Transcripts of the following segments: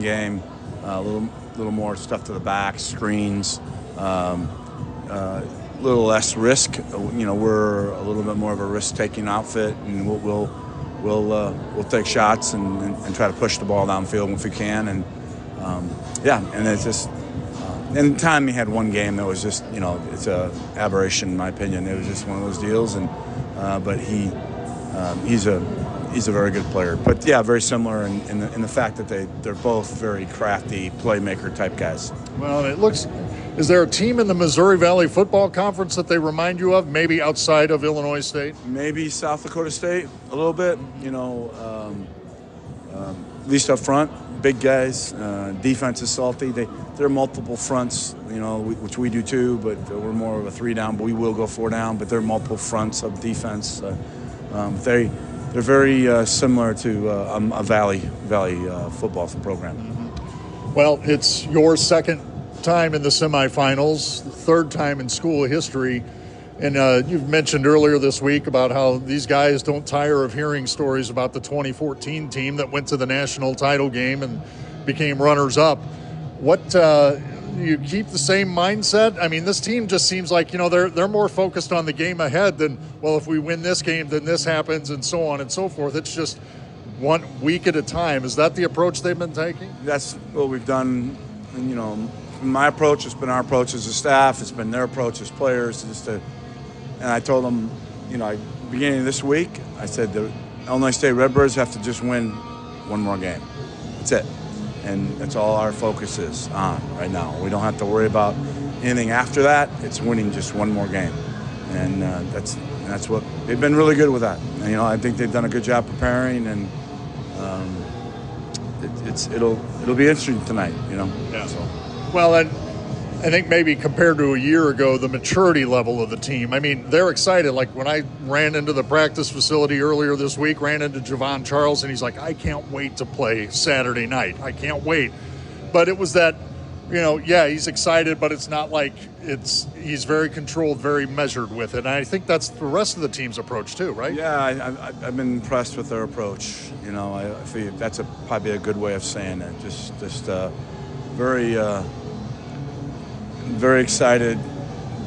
game, a little more stuff to the back, screens, little less risk. You know, we're a little bit more of a risk-taking outfit, and we'll take shots and try to push the ball downfield if we can. And and it's just. And time he had one game that was just, you know, it's a aberration in my opinion. It was just one of those deals, and but he's a very good player. But yeah, very similar in the fact that they're both very crafty playmaker type guys. Well, it looks. Is there a team in the Missouri Valley Football Conference that they remind you of, maybe outside of Illinois State? Maybe South Dakota State a little bit. You know, at least up front, big guys. Defense is salty. There are multiple fronts, you know, which we do too, but we're more of a 3 down, but we will go 4 down, but there are multiple fronts of defense. They're very similar to a Valley football program. Mm-hmm. Well, it's your second time in the semifinals, third time in school history, and you've mentioned earlier this week about how these guys don't tire of hearing stories about the 2014 team that went to the national title game and became runners-up. What you keep the same mindset? I mean, this team just seems like, you know, they're more focused on the game ahead than, well, if we win this game, then this happens, and so on and so forth. It's just 1 week at a time. Is that the approach they've been taking? That's what we've done. And, you know, my approach has been our approach as a staff. It's been their approach as players. And I told them, you know, beginning of this week, I said the Illinois State Redbirds have to just win one more game. That's it. And that's all our focus is on right now. We don't have to worry about anything after that. It's winning just one more game. And that's what they've been really good with that. And, you know, I think they've done a good job preparing, and it'll be interesting tonight, you know. Yeah. So. Well, and I think maybe compared to a year ago, the maturity level of the team, I mean, they're excited. Like when I ran into the practice facility earlier this week, ran into Javon Charles, and he's like, I can't wait to play Saturday night. I can't wait. But it was that, you know, yeah, he's excited, but it's not like he's very controlled, very measured with it. And I think that's the rest of the team's approach too, right? Yeah, I've been impressed with their approach. You know, I feel that's probably a good way of saying it. Just very excited,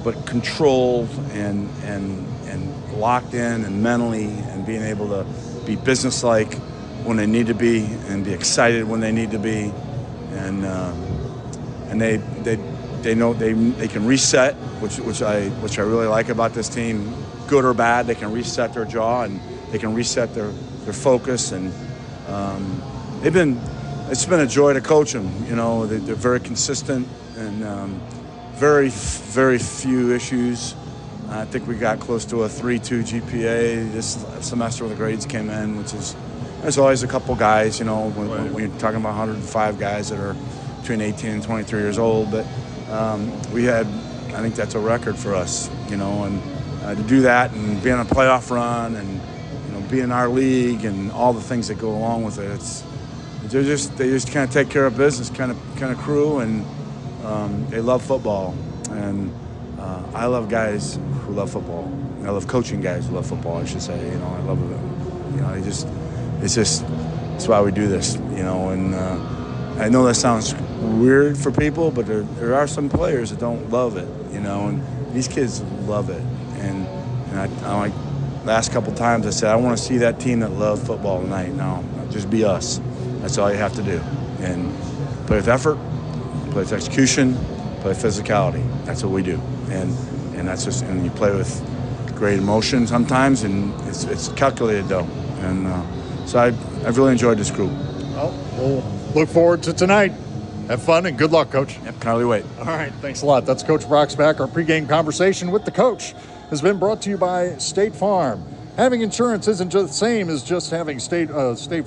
but controlled and locked in and mentally, and being able to be businesslike when they need to be and be excited when they need to be, and they know they can reset, which I really like about this team. Good or bad, they can reset their jaw and they can reset their focus, and it's been a joy to coach them. You know, they're very consistent and. Very, very few issues. I think we got close to a 3.2 GPA this semester when the grades came in, there's always a couple guys, you know, when you're talking about 105 guys that are between 18 and 23 years old. But I think that's a record for us, you know, and to do that and be on a playoff run and, you know, be in our league and all the things that go along with it. They just kind of take care of business, kind of crew, and they love football, and I love guys who love football. I love coaching guys who love football, I should say. You know, I love it. You know, it's why we do this. You know, and I know that sounds weird for people, but there are some players that don't love it. You know, and these kids love it. And I like last couple times I said I want to see that team that loves football tonight. Now, just be us. That's all you have to do, and play with effort. Play with execution, play with physicality. That's what we do, and that's just, and you play with great emotion sometimes, and it's calculated though, and so I've really enjoyed this group. Well, we'll look forward to tonight. Have fun and good luck, Coach. Yep, can't really wait. All right, thanks a lot. That's Coach Broxback. Our pregame conversation with the coach has been brought to you by State Farm. Having insurance isn't just the same as just having State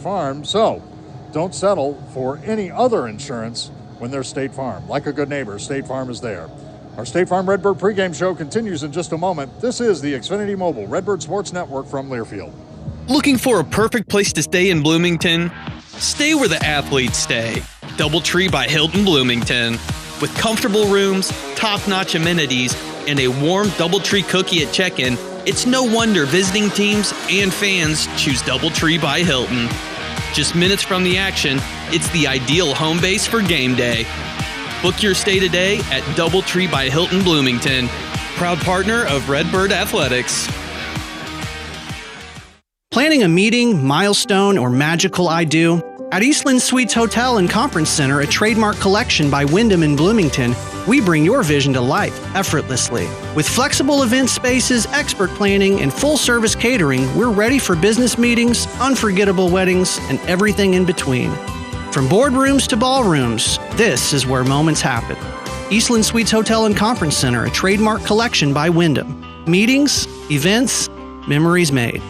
Farm, so don't settle for any other insurance when there's State Farm. Like a good neighbor, State Farm is there. Our State Farm Redbird pregame show continues in just a moment. This is the Xfinity Mobile Redbird Sports Network from Learfield. Looking for a perfect place to stay in Bloomington? Stay where the athletes stay. DoubleTree by Hilton Bloomington. With comfortable rooms, top-notch amenities, and a warm DoubleTree cookie at check-in, it's no wonder visiting teams and fans choose DoubleTree by Hilton. Just minutes from the action, it's the ideal home base for game day. Book your stay today at DoubleTree by Hilton Bloomington, proud partner of Redbird Athletics. Planning a meeting, milestone, or magical I-do? At Eastland Suites Hotel and Conference Center, a trademark collection by Wyndham in Bloomington, we bring your vision to life effortlessly. With flexible event spaces, expert planning, and full-service catering, we're ready for business meetings, unforgettable weddings, and everything in between. From boardrooms to ballrooms, this is where moments happen. Eastland Suites Hotel and Conference Center, a trademark collection by Wyndham. Meetings, events, memories made.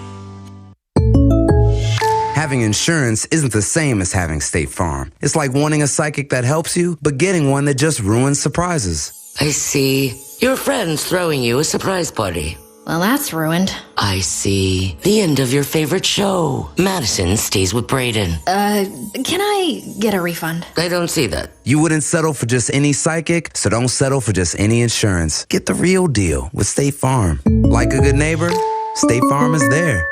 Having insurance isn't the same as having State Farm. It's like wanting a psychic that helps you, but getting one that just ruins surprises. I see. Your friend's throwing you a surprise party. Well, that's ruined. I see. The end of your favorite show. Madison stays with Braden. Can I get a refund? I don't see that. You wouldn't settle for just any psychic, so don't settle for just any insurance. Get the real deal with State Farm. Like a good neighbor, State Farm is there.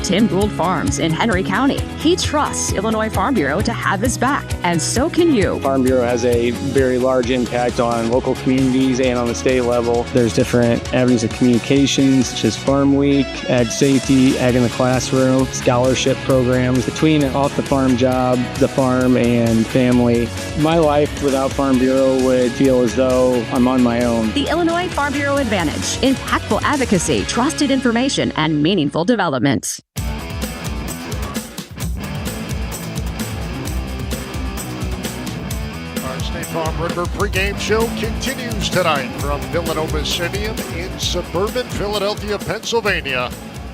Tim Gould Farms in Henry County. He trusts Illinois Farm Bureau to have his back, and so can you. Farm Bureau has a very large impact on local communities and on the state level. There's different avenues of communications, such as Farm Week, Ag Safety, Ag in the Classroom, scholarship programs. Between an off-the-farm job, the farm, and family, my life without Farm Bureau would feel as though I'm on my own. The Illinois Farm Bureau Advantage. Impactful advocacy, trusted information, and meaningful development. Farm Redbird pregame show continues tonight from Villanova Stadium in suburban Philadelphia, Pennsylvania,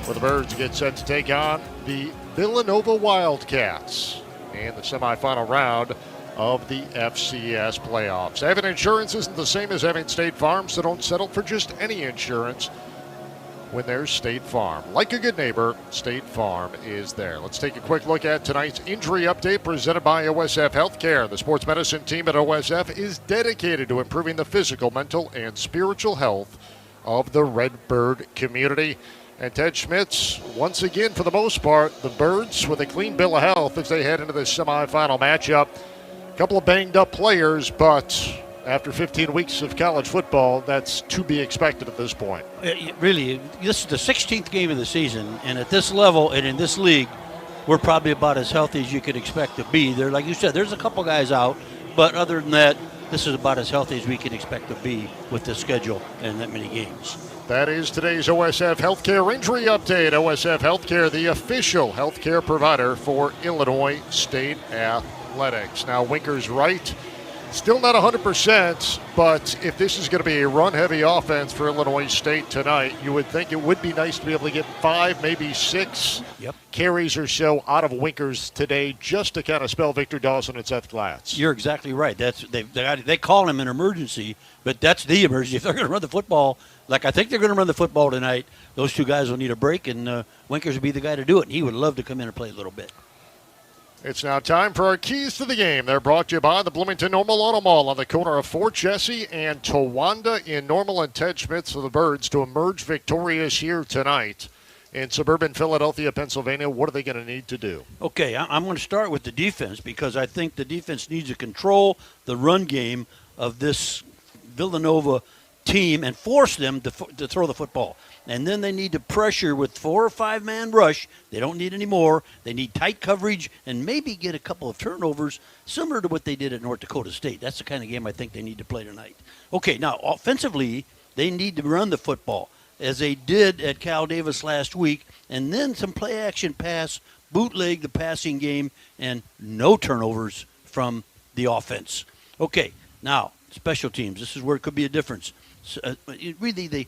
where the Birds get set to take on the Villanova Wildcats in the semifinal round of the FCS playoffs. Having insurance isn't the same as having State Farm, so don't settle for just any insurance when there's State Farm. Like a good neighbor, State Farm is there. Let's take a quick look at tonight's injury update presented by OSF Healthcare. The sports medicine team at OSF is dedicated to improving the physical, mental, and spiritual health of the Redbird community. And Ted Schmitz, once again, for the most part, the Birds with a clean bill of health as they head into this semifinal matchup. A couple of banged up players, but after 15 weeks of college football, that's to be expected at this point. Really, this is the 16th game of the season, and at this level and in this league, we're probably about as healthy as you could expect to be. There, like you said, there's a couple guys out, but other than that, this is about as healthy as we can expect to be with this schedule and that many games. That is today's OSF Healthcare Injury Update. OSF Healthcare, the official healthcare provider for Illinois State Athletics. Now, Winker's right. Still not 100%, but if this is going to be a run-heavy offense for Illinois State tonight, you would think it would be nice to be able to get 5, maybe 6 carries or so out of Winkers today just to kind of spell Victor Dawson and Seth Glatz. You're exactly right. They call him an emergency, but that's the emergency. If they're going to run the football, like I think they're going to run the football tonight, those two guys will need a break, and Winkers would be the guy to do it, and he would love to come in and play a little bit. It's now time for our keys to the game. They're brought to you by the Bloomington Normal Auto Mall on the corner of Fort Jesse and Towanda in Normal, and Ted Schmitz for the Birds to emerge victorious here tonight in suburban Philadelphia, Pennsylvania. What are they going to need to do? Okay, I'm going to start with the defense because I think the defense needs to control the run game of this Villanova team and force them to throw the football. And then they need to pressure with 4 or 5 man rush. They don't need any more. They need tight coverage and maybe get a couple of turnovers similar to what they did at North Dakota State. That's the kind of game I think they need to play tonight. Okay, now offensively, they need to run the football as they did at Cal Davis last week, and then some play action pass, bootleg the passing game, and no turnovers from the offense. Okay, now special teams. This is where it could be a difference. Really, the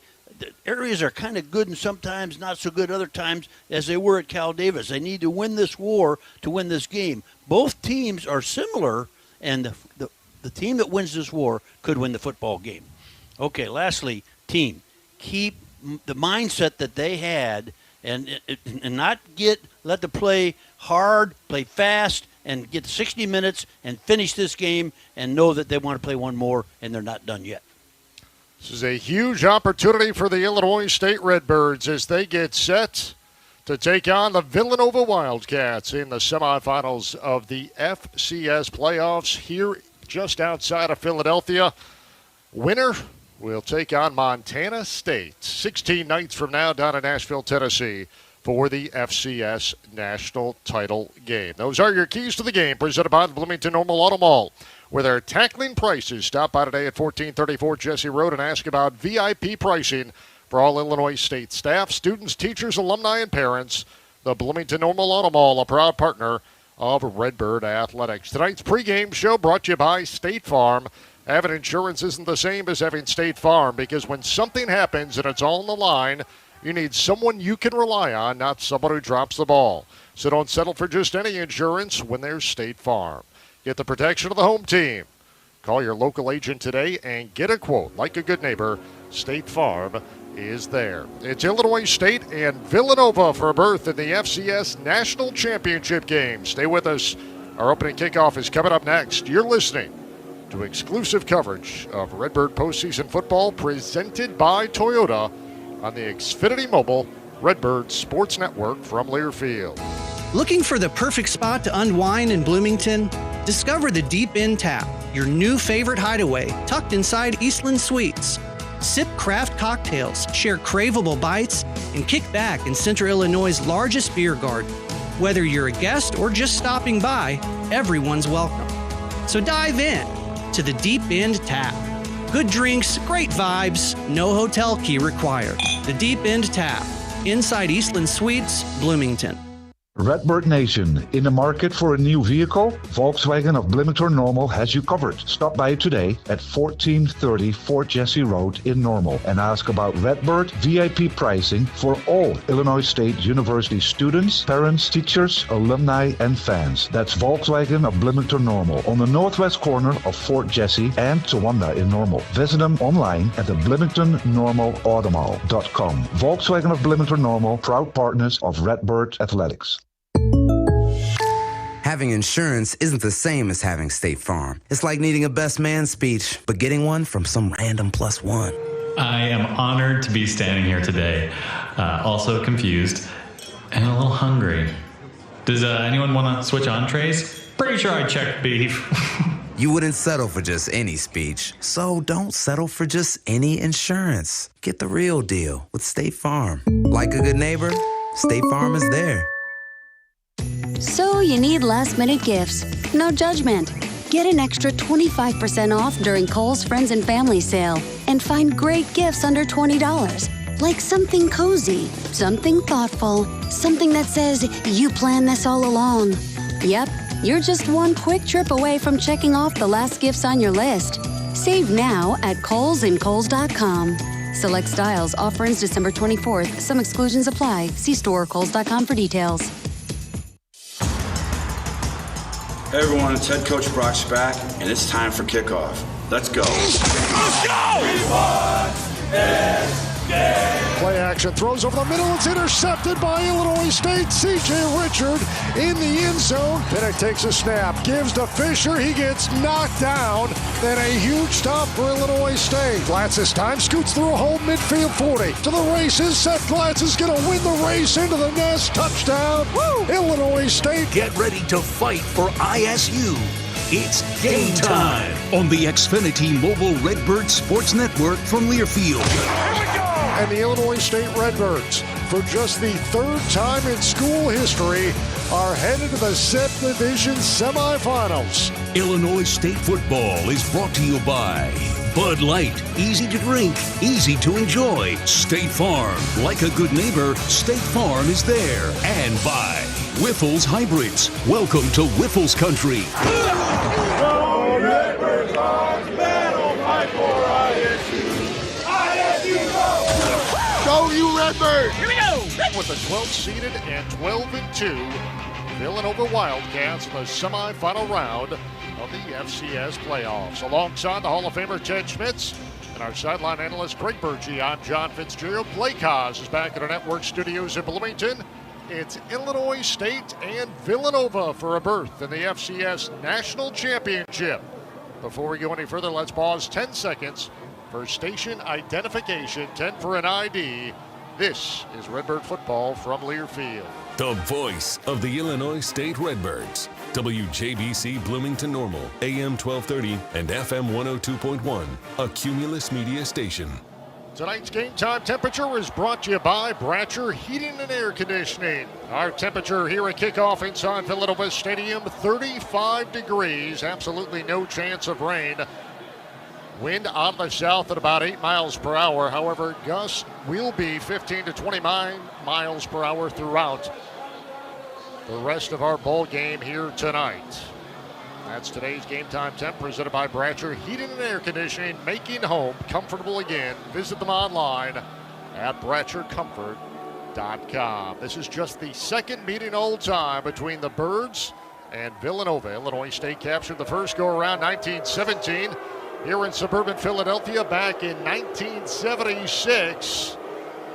areas are kind of good and sometimes not so good other times as they were at Cal Davis. They need to win this war to win this game. Both teams are similar, and the team that wins this war could win the football game. Okay, lastly, team. Keep the mindset that they had and not let the play hard, play fast, and get 60 minutes and finish this game and know that they want to play one more and they're not done yet. This is a huge opportunity for the Illinois State Redbirds as they get set to take on the Villanova Wildcats in the semifinals of the FCS playoffs here just outside of Philadelphia. Winner will take on Montana State 16 nights from now down in Nashville, Tennessee for the FCS national title game. Those are your keys to the game, presented by the Bloomington Normal Auto Mall, where they're tackling prices. Stop by today at 1434 Jesse Road and ask about VIP pricing for all Illinois State staff, students, teachers, alumni, and parents. The Bloomington Normal Auto Mall, a proud partner of Redbird Athletics. Tonight's pregame show brought to you by State Farm. Having insurance isn't the same as having State Farm, because when something happens and it's all on the line, you need someone you can rely on, not someone who drops the ball. So don't settle for just any insurance when there's State Farm. Get the protection of the home team. Call your local agent today and get a quote. Like a good neighbor, State Farm is there. It's Illinois State and Villanova for a berth in the FCS National Championship game. Stay with us. Our opening kickoff is coming up next. You're listening to exclusive coverage of Redbird postseason football presented by Toyota on the Xfinity Mobile Redbird Sports Network from Learfield. Looking for the perfect spot to unwind in Bloomington? Discover the Deep End Tap, your new favorite hideaway, tucked inside Eastland Suites. Sip craft cocktails, share craveable bites, and kick back in Central Illinois' largest beer garden. Whether you're a guest or just stopping by, everyone's welcome. So dive in to the Deep End Tap. Good drinks, great vibes, no hotel key required. The Deep End Tap, inside Eastland Suites, Bloomington. Redbird Nation, in the market for a new vehicle? Volkswagen of Bloomington Normal has you covered. Stop by today at 1430 Fort Jesse Road in Normal and ask about Redbird VIP pricing for all Illinois State University students, parents, teachers, alumni, and fans. That's Volkswagen of Bloomington Normal on the northwest corner of Fort Jesse and Towanda in Normal. Visit them online at the bloomingtonnormalautomall.com. Volkswagen of Bloomington Normal, proud partners of Redbird Athletics. Having insurance isn't the same as having State Farm. It's like needing a best man speech, but getting one from some random +1. I am honored to be standing here today, also confused and a little hungry. Does anyone want to switch entrees? Pretty sure I checked beef. You wouldn't settle for just any speech, so don't settle for just any insurance. Get the real deal with State Farm. Like a good neighbor, State Farm is there. So you need last-minute gifts. No judgment. Get an extra 25% off during Kohl's Friends and Family Sale and find great gifts under $20. Like something cozy, something thoughtful, something that says you planned this all along. Yep, you're just one quick trip away from checking off the last gifts on your list. Save now at Kohl's and Kohls.com. Select styles. Offer ends December 24th. Some exclusions apply. See store or Kohls.com for details. Hey everyone, it's head coach Brock Spack, and it's time for kickoff. Let's go. Let's go! Play action, throws over the middle, it's intercepted by Illinois State. C.J. Richard in the end zone. Pinnock takes a snap, gives to Fisher, he gets knocked down. Then a huge stop for Illinois State. Glatz this time scoots through a hole midfield 40. To the races, Seth Glatz is going to win the race into the nest. Touchdown, woo! Illinois State. Get ready to fight for ISU. It's game time on the Xfinity Mobile Redbird Sports Network from Learfield. And the Illinois State Redbirds, for just the third time in school history, are headed to the Zip Division semifinals. Illinois State football is brought to you by Bud Light, easy to drink, easy to enjoy. State Farm, like a good neighbor, State Farm is there. And by Whiffles Hybrids. Welcome to Whiffles Country. Go Redbirds, battle, fight for ISU. ISU, go! Go you Redbirds! Here we go! With the 12-seeded and 12-2 Villanova Wildcats in the semifinal round of the FCS playoffs. Alongside the Hall of Famer Ted Schmitz and our sideline analyst Greg Berge, I'm John Fitzgerald. Blake Haas is back at our network studios in Bloomington. It's Illinois State and Villanova for a berth in the FCS National Championship. Before we go any further, let's pause 10 seconds for station identification. 10 for an ID, This is Redbird football from Learfield. The voice of the Illinois State Redbirds. WJBC Bloomington Normal, AM 1230 and FM 102.1, a Cumulus Media station. Tonight's game time temperature is brought to you by Bratcher Heating and Air Conditioning. Our temperature here at kickoff inside Villanova Stadium, 35 degrees. Absolutely no chance of rain. Wind out of the south at about 8 miles per hour. However, gusts will be 15 to 29 miles per hour throughout the rest of our ball game here tonight. That's today's game time temp presented by Bratcher Heating and Air Conditioning, making home comfortable again. Visit them online at BratcherComfort.com. This is just the second meeting all time between the Birds and Villanova. Illinois State captured the first go-around 1917 here in suburban Philadelphia back in 1976.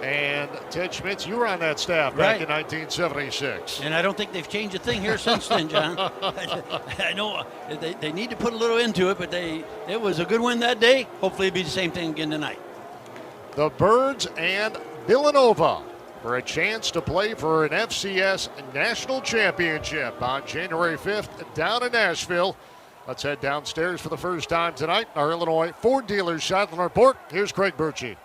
And Ted Schmitz, you were on that staff back in 1976. And I don't think they've changed a thing here since then, John. I know they need to put a little into it, but it was a good win that day. Hopefully it'll be the same thing again tonight. The Birds and Villanova for a chance to play for an FCS National Championship on January 5th down in Nashville. Let's head downstairs for the first time tonight. Our Illinois Ford dealers sideline report. Here's Craig Birchie.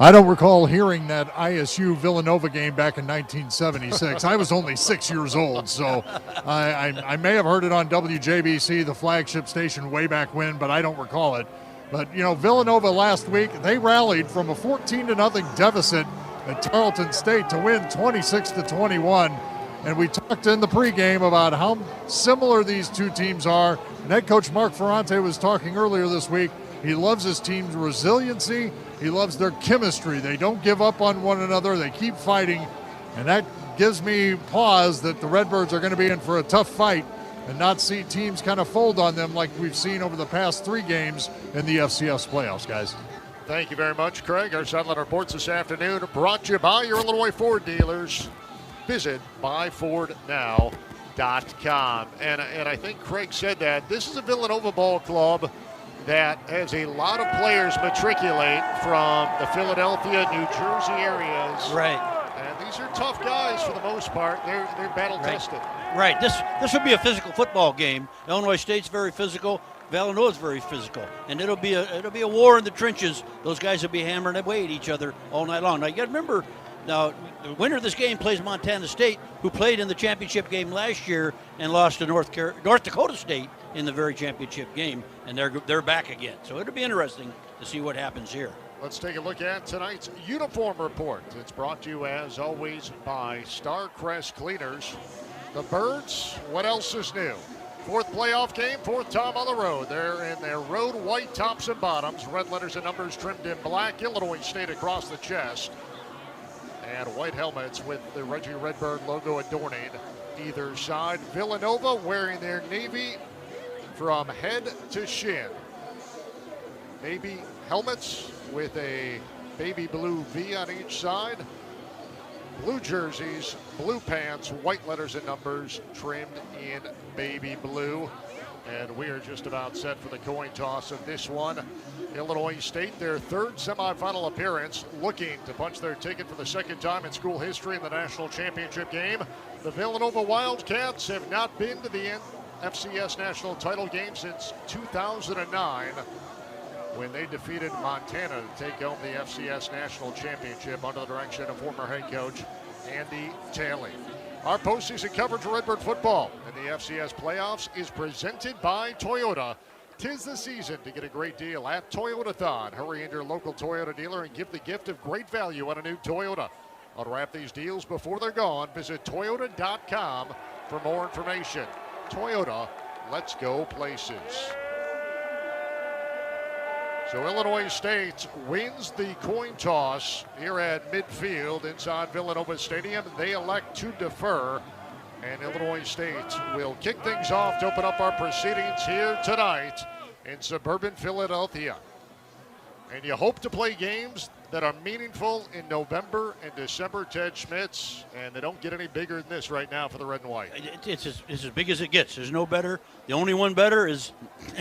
I don't recall hearing that ISU Villanova game back in 1976. I was only 6 years old, so I may have heard it on WJBC, the flagship station, way back when, but I don't recall it. But, you know, Villanova last week, they rallied from a 14-0 deficit at Tarleton State to win 26-21. And we talked in the pregame about how similar these two teams are. And head coach Mark Ferrante was talking earlier this week. He loves his team's resiliency. He loves their chemistry. They don't give up on one another. They keep fighting. And that gives me pause that the Redbirds are going to be in for a tough fight and not see teams kind of fold on them like we've seen over the past 3 games in the FCS playoffs, guys. Thank you very much, Craig. Our sideline reports this afternoon brought to you by your Illinois Ford dealers. Visit buyfordnow.com. And I think Craig said that this is a Villanova ball club that has a lot of players matriculate from the Philadelphia, New Jersey areas. Right. And these are tough guys for the most part. They're battle tested. Right. This will be a physical football game. Illinois State's very physical. Villanova's very physical, and it'll be a war in the trenches. Those guys will be hammering away at each other all night long. Now you got to remember. Now, the winner of this game plays Montana State, who played in the championship game last year and lost to North Dakota State in the very championship game, and they're back again. So it'll be interesting to see what happens here. Let's take a look at tonight's uniform report. It's brought to you, as always, by Starcrest Cleaners. The Birds, what else is new? 4th playoff game, 4th time on the road. They're in their road white tops and bottoms, red letters and numbers trimmed in black, Illinois State across the chest, and white helmets with the Reggie Redbird logo adorning either side. Villanova wearing their navy from head to shin. Navy helmets with a baby blue V on each side. Blue jerseys, blue pants, white letters and numbers trimmed in baby blue. And we are just about set for the coin toss of this one. Illinois State, their 3rd semifinal appearance, looking to punch their ticket for the 2nd time in school history in the national championship game. The Villanova Wildcats have not been to the FCS national title game since 2009, when they defeated Montana to take home the FCS national championship under the direction of former head coach Andy Taylor. Our postseason coverage of Redbird football and the FCS playoffs is presented by Toyota. 'Tis the season to get a great deal at Toyotathon. Hurry into your local Toyota dealer and give the gift of great value on a new Toyota. Unwrap these deals before they're gone. Visit Toyota.com for more information. Toyota, let's go places. So Illinois State wins the coin toss here at midfield inside Villanova Stadium. They elect to defer, and Illinois State will kick things off to open up our proceedings here tonight in suburban Philadelphia. And you hope to play games that are meaningful in November and December, Ted Schmitz, and they don't get any bigger than this right now for the red and white. It's as big as it gets. There's no better. The only one better is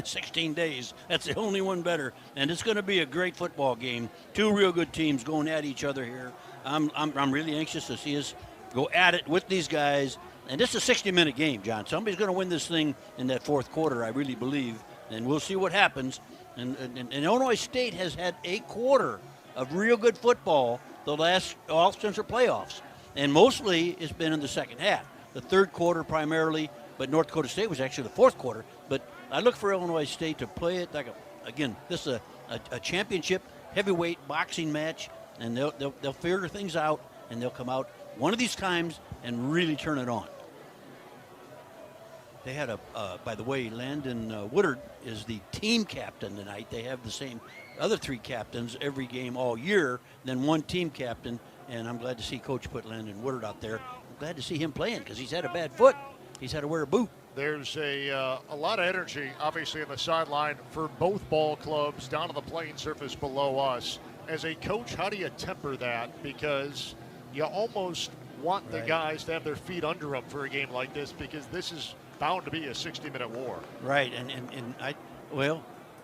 16 days. That's the only one better. And it's going to be a great football game. Two real good teams going at each other here. I'm really anxious to see us go at it with these guys. And this is a 60-minute game, John. Somebody's going to win this thing in that fourth quarter, I really believe. And we'll see what happens. And Illinois State has had a quarter of real good football the last all since their playoffs. And mostly it's been in the second half. The third quarter primarily, but North Dakota State was actually the fourth quarter. But I look for Illinois State to play it like this is a championship heavyweight boxing match, and they'll figure things out, and they'll come out one of these times and really turn it on. They had by the way, Landon Woodard is the team captain tonight. They have the same other three captains every game all year, then one team captain, and I'm glad to see Coach put Landon Woodard out there. I'm glad to see him playing because he's had a bad foot. He's had to wear a boot. There's a lot of energy, obviously, on the sideline for both ball clubs down on the playing surface below us. As a coach, how do you temper that? Because you almost want the guys to have their feet under them for a game like this, because this is bound to be a 60-minute war. Right,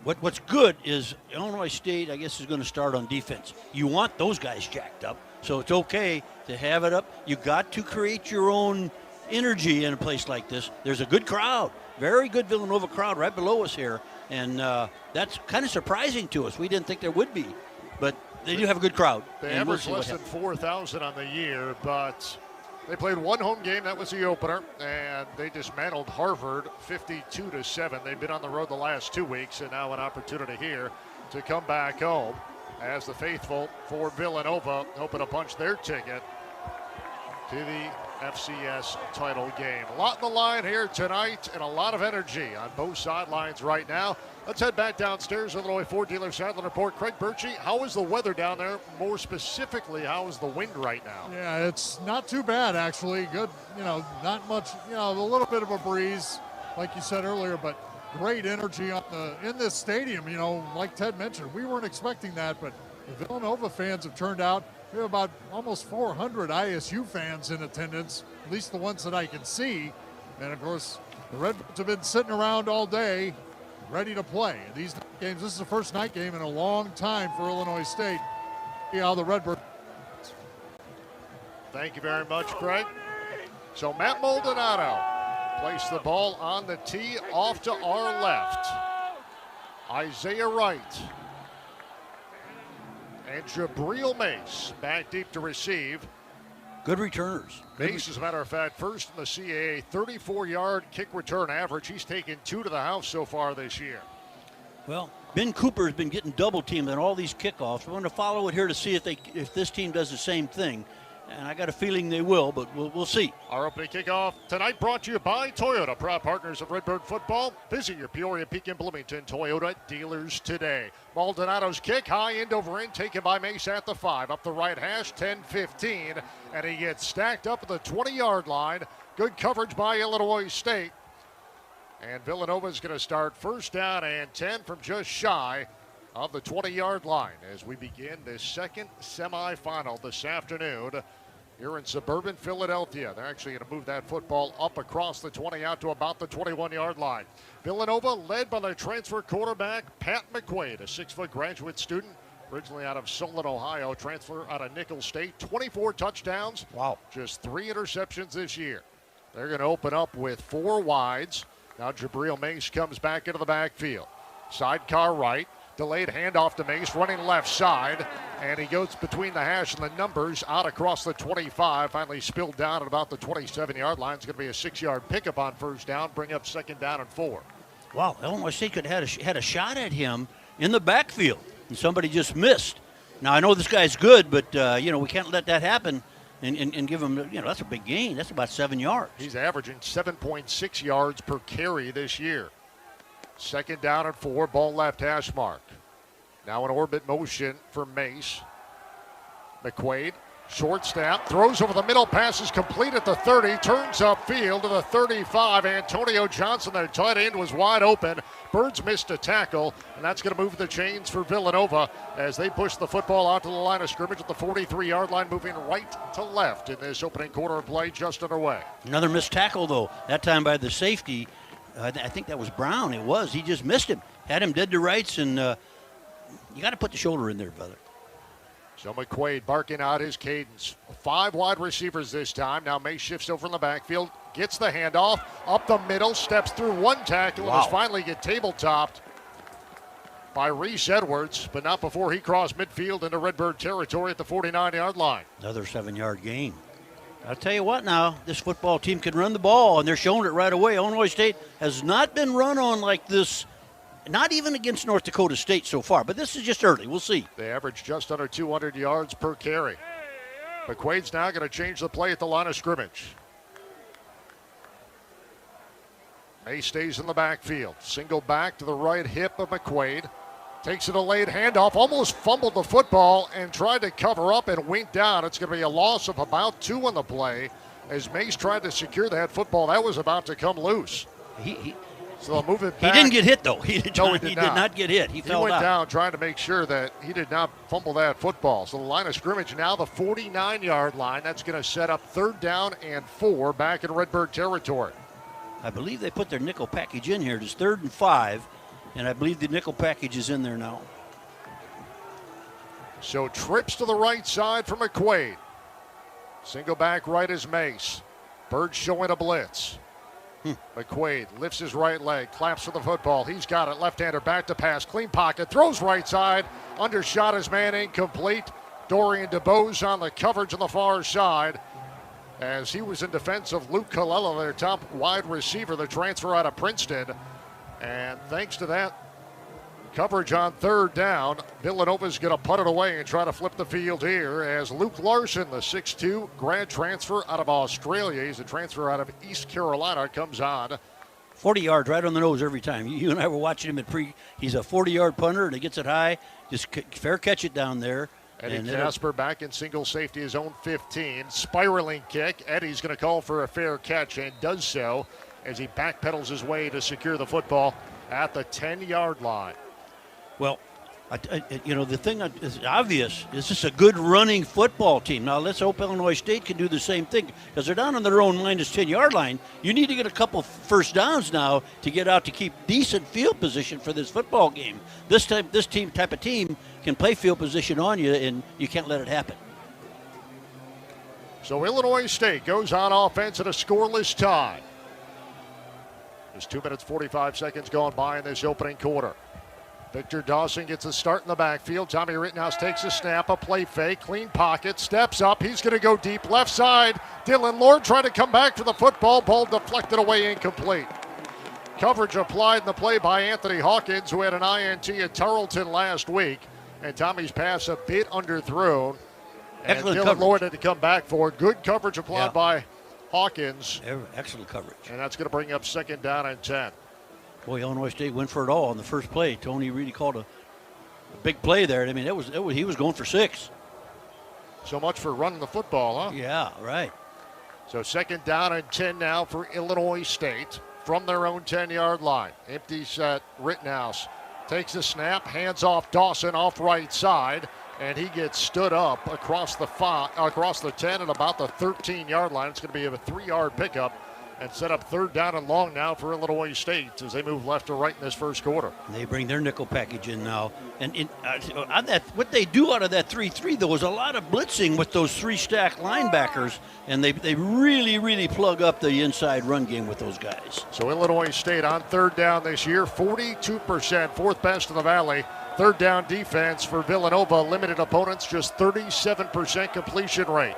what's good is Illinois State, I guess, is going to start on defense. You want those guys jacked up, so it's okay to have it up. You got to create your own energy in a place like this. There's a good crowd, very good Villanova crowd right below us here, and that's kind of surprising to us. We didn't think there would be, but they do have a good crowd. They average less than 4,000 on the year, but they played one home game. That was the opener, and they dismantled Harvard 52-7. They've been on the road the last 2 weeks, and now an opportunity here to come back home as the faithful for Villanova hoping to punch their ticket to the FCS title game. A lot in the line here tonight and a lot of energy on both sidelines right now. Let's head back downstairs. Illinois Ford Dealer Sideline Report. Craig Birchie, how is the weather down there? More specifically, how is the wind right now? Yeah, it's not too bad, actually. Good, not much, a little bit of a breeze, like you said earlier, but great energy in this stadium. Like Ted mentioned, we weren't expecting that, but the Villanova fans have turned out. We have about almost 400 ISU fans in attendance, at least the ones that I can see. And, of course, the Redbirds have been sitting around all day ready to play. These games, this is the first night game in a long time for Illinois State. See how the Redbirds. Thank you very much, Craig. So Matt Maldonado placed the ball on the tee off to our left. Isaiah Wright and Jabril Mace back deep to receive. Good returners. Mace, as a matter of fact, first in the CAA, 34-yard kick return average. He's taken 2 to the house so far this year. Well, Ben Cooper has been getting double teamed on all these kickoffs. We're going to follow it here to see if this team does the same thing. And I got a feeling they will, but we'll see. Our opening kickoff tonight brought to you by Toyota, proud partners of Redbird Football. Visit your Peoria, Pekin, Bloomington Toyota dealers today. Maldonado's kick, high end over end, taken by Mace at the 5. Up the right hash, 10-15. And he gets stacked up at the 20-yard line. Good coverage by Illinois State. And Villanova's going to start first down and 10 from just shy of the 20-yard line as we begin the second semifinal this afternoon here in suburban Philadelphia. They're actually going to move that football up across the 20 out to about the 21-yard line. Villanova led by their transfer quarterback, Pat McQuaid, a 6-foot graduate student, originally out of Solon, Ohio, transfer out of Nicholls State. 24 touchdowns. Wow. Just 3 interceptions this year. They're going to open up with 4 wides. Now Jabril Mace comes back into the backfield. Sidecar right. Delayed handoff to Mace, running left side, and he goes between the hash and the numbers out across the 25. Finally spilled down at about the 27-yard line. It's going to be a 6-yard pickup on first down, bring up second down and 4. Wow, Illinois State could have had a shot at him in the backfield, and somebody just missed. Now, I know this guy's good, but, we can't let that happen and give him, that's a big gain. That's about 7 yards. He's averaging 7.6 yards per carry this year. Second down and 4, ball left hash mark. Now in orbit motion for Mace. McQuaid Short snap, throws over the middle, passes complete at the 30, turns upfield to the 35. Antonio Johnson, their tight end, was wide open. Birds missed a tackle, and that's going to move the chains for Villanova as they push the football out to the line of scrimmage at the 43-yard line, moving right to left in this opening quarter of play just underway. Another missed tackle, though, that time by the safety. I think that was Brown. It was. He just missed him. Had him dead to rights, and you got to put the shoulder in there, brother. So McQuaid barking out his cadence. 5 wide receivers this time. Now May shifts over in the backfield, gets the handoff, up the middle, steps through one tackle, and will finally get table-topped by Reese Edwards, but not before he crossed midfield into Redbird territory at the 49-yard line. Another 7-yard gain. I'll tell you what now, this football team can run the ball, and they're showing it right away. Illinois State has not been run on like this, not even against North Dakota State so far, but this is just early. We'll see. They average just under 200 yards per carry. McQuaid's now going to change the play at the line of scrimmage. May stays in the backfield. Single back to the right hip of McQuaid. Takes it a late handoff, almost fumbled the football and tried to cover up and went down. It's going to be a loss of about 2 on the play as Mace tried to secure that football. That was about to come loose. So they'll move it back. He didn't get hit, though. He did not get hit. He fell went down trying to make sure that he did not fumble that football. So the line of scrimmage now the 49-yard line. That's going to set up 3rd down and 4 back in Redbird territory. I believe they put their nickel package in here. It's 3rd and 5, and I believe the nickel package is in there now. So trips to the right side for McQuaid. Single back right is Mace. Birds showing a blitz. McQuaid lifts his right leg, claps for the football. He's got it. Left-hander back to pass. Clean pocket. Throws right side. Undershot his man, incomplete. Dorian DeBose on the coverage on the far side as he was in defense of Luke Colella, their top wide receiver, the transfer out of Princeton. And thanks to that coverage on 3rd down, Villanova's going to punt it away and try to flip the field here as Luke Larson, the 6'2 grad transfer out of Australia, he's a transfer out of East Carolina, comes on. 40 yards right on the nose every time. You and I were watching him he's a 40-yard punter, and he gets it high. Just fair catch it down there. Eddie Casper back in single safety, his own 15. Spiraling kick. Eddie's going to call for a fair catch and does so as he backpedals his way to secure the football at the 10-yard line. Well, the thing that is obvious is this a good running football team. Now, let's hope Illinois State can do the same thing because they're down on their own minus 10-yard line. You need to get a couple first downs now to get out to keep decent field position for this football game. This type of team can play field position on you, and you can't let it happen. So Illinois State goes on offense at a scoreless tie. There's 2 minutes, 45 seconds gone by in this opening quarter. Victor Dawson gets a start in the backfield. Tommy Rittenhouse takes a snap, a play fake, clean pocket, steps up. He's going to go deep left side. Dylan Lord trying to come back for the football. Ball deflected away, incomplete. Coverage applied in the play by Anthony Hawkins, who had an INT at Tarleton last week. And Tommy's pass a bit underthrown. And Excellent Dylan coverage. Lord had to come back for good coverage applied by Hawkins. Excellent coverage. And that's going to bring up 2nd down and 10. Boy, Illinois State went for it all on the first play. Tony really called a big play there. I mean, he was going for 6. So much for running the football, huh? Yeah, right. So 2nd down and 10 now for Illinois State from their own 10-yard line. Empty set, Rittenhouse takes the snap, hands off Dawson off right side, and he gets stood up across the 10 at about the 13-yard line. It's going to be a 3-yard pickup and set up 3rd down and long now for Illinois State as they move left to right in this first quarter. They bring their nickel package in now. And what they do out of that 3-3, though, is a lot of blitzing with those 3 stack linebackers, and they really, really plug up the inside run game with those guys. So Illinois State on 3rd down this year, 42%, 4th best in the Valley. 3rd down defense for Villanova, limited opponents, just 37% completion rate.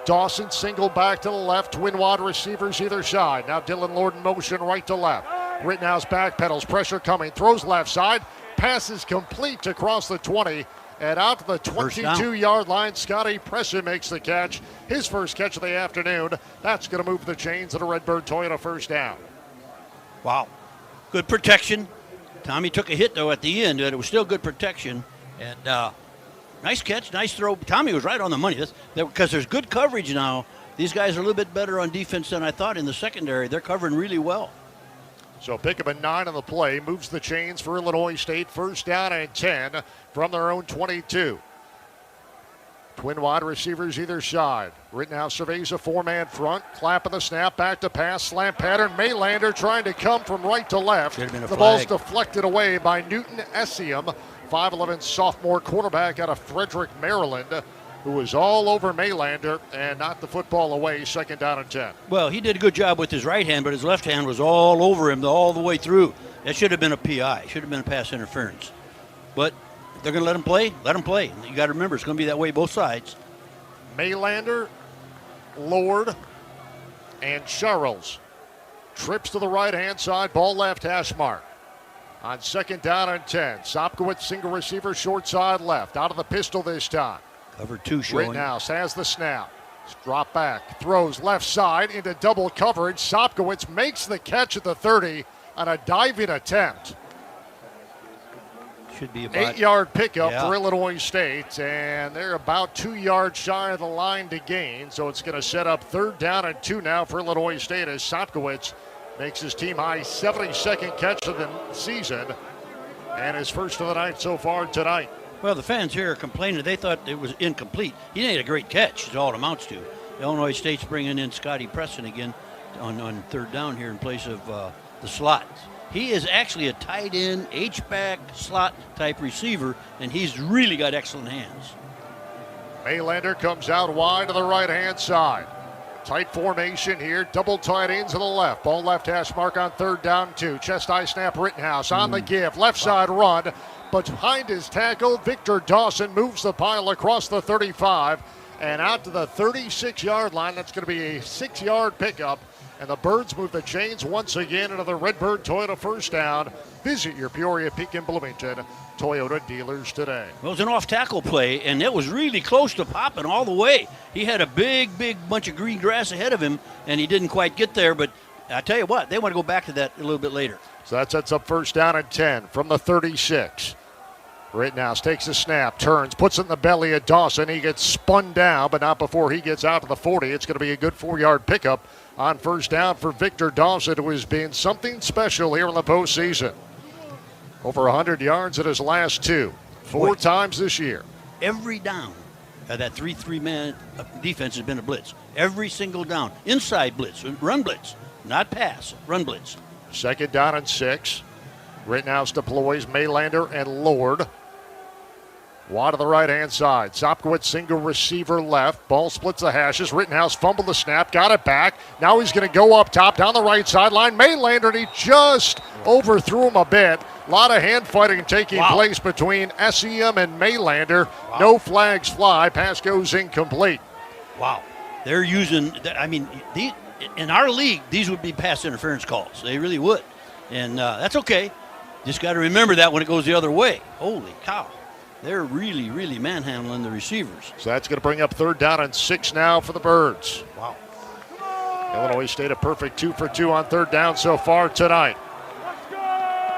Dawson single back to the left, twin wide receivers either side. Now Dylan Lord in motion right to left. Rittenhouse backpedals, pressure coming, throws left side, passes complete across the 20 and out to the 22-yard line. Scotty Presson makes the catch, his first catch of the afternoon. That's going to move the chains at a Redbird Toyota 1st down. Wow, good protection. Tommy took a hit though at the end, but it was still good protection. And Nice catch, nice throw. Tommy was right on the money. Because there's good coverage now. These guys are a little bit better on defense than I thought in the secondary. They're covering really well. So pick up a 9 on the play, moves the chains for Illinois State. First down and 10 from their own 22. Twin wide receivers either side. Rittenhouse surveys a 4-man front. Clap of the snap, back to pass, slant pattern. Maylander trying to come from right to left. The ball's deflected away by Newton Essium, 5'11 sophomore quarterback out of Frederick, Maryland, who was all over Maylander and knocked the football away. Second down and 10. Well, he did a good job with his right hand, but his left hand was all over him all the way through. That should have been a PI. Should have been a pass interference. But they're going to let him play? Let him play. You got to remember, it's going to be that way both sides. Maylander, Lord, and Charles. Trips to the right-hand side, ball left hash mark. On second down and 10, Sopkowitz, single receiver, short side left. Out of the pistol this time. Cover 2 showing. Rittenhouse has the snap. Drop back, throws left side into double coverage. Sopkowitz makes the catch at the 30 on a diving attempt. Should be about 8-yard pickup for Illinois State, and they're about 2 yards shy of the line to gain, so it's going to set up third down and 2 now for Illinois State as Sopkowitz makes his team high 72nd catch of the season and his first of the night so far tonight. Well, the fans here are complaining. They thought it was incomplete. He made a great catch, is all it amounts to. Illinois State's bringing in Scotty Preston again on third down here in place of the slot. He is actually a tight end, H-back, slot type receiver, and he's really got excellent hands. Maylander comes out wide to the right-hand side. Tight formation here, double tight ends to the left. Ball left hash mark on third down 2. Chest high snap, Rittenhouse on the give. Left side run, but behind his tackle, Victor Dawson moves the pile across the 35 and out to the 36-yard line. That's going to be a 6-yard pickup. And the Birds move the chains once again into the Redbird Toyota first down. Visit your Peoria, Pekin, Bloomington Toyota dealers today. Well, it was an off-tackle play, and it was really close to popping all the way. He had a big bunch of green grass ahead of him, and he didn't quite get there. But I tell you what, they want to go back to that a little bit later. So that sets up first down and 10 from the 36. Rittenhouse takes a snap, turns, puts it in the belly of Dawson. He gets spun down, but not before he gets out to the 40. It's going to be a good 4-yard pickup on first down for Victor Dawson, who has been something special here in the postseason. Over 100 yards in his last 2, 4 times this year. Every down, that 3-3-man defense has been a blitz. Every single down. Inside blitz, run blitz, not pass, run blitz. Second down and 6. Rittenhouse deploys Maylander and Lord. Wide to the right-hand side. Sopkowitz single receiver left. Ball splits the hashes. Rittenhouse fumbled the snap. Got it back. Now he's going to go up top down the right sideline. Maylander, and he just overthrew him a bit. A lot of hand fighting taking place between Essium and Maylander. No flags fly. Pass goes incomplete. Wow. They're using, in our league, these would be pass interference calls. They really would. And that's okay. Just got to remember that when it goes the other way. Holy cow. They're really, really manhandling the receivers. So that's going to bring up third down and 6 now for the Birds. Wow. Illinois State a perfect 2 for 2 on third down so far tonight.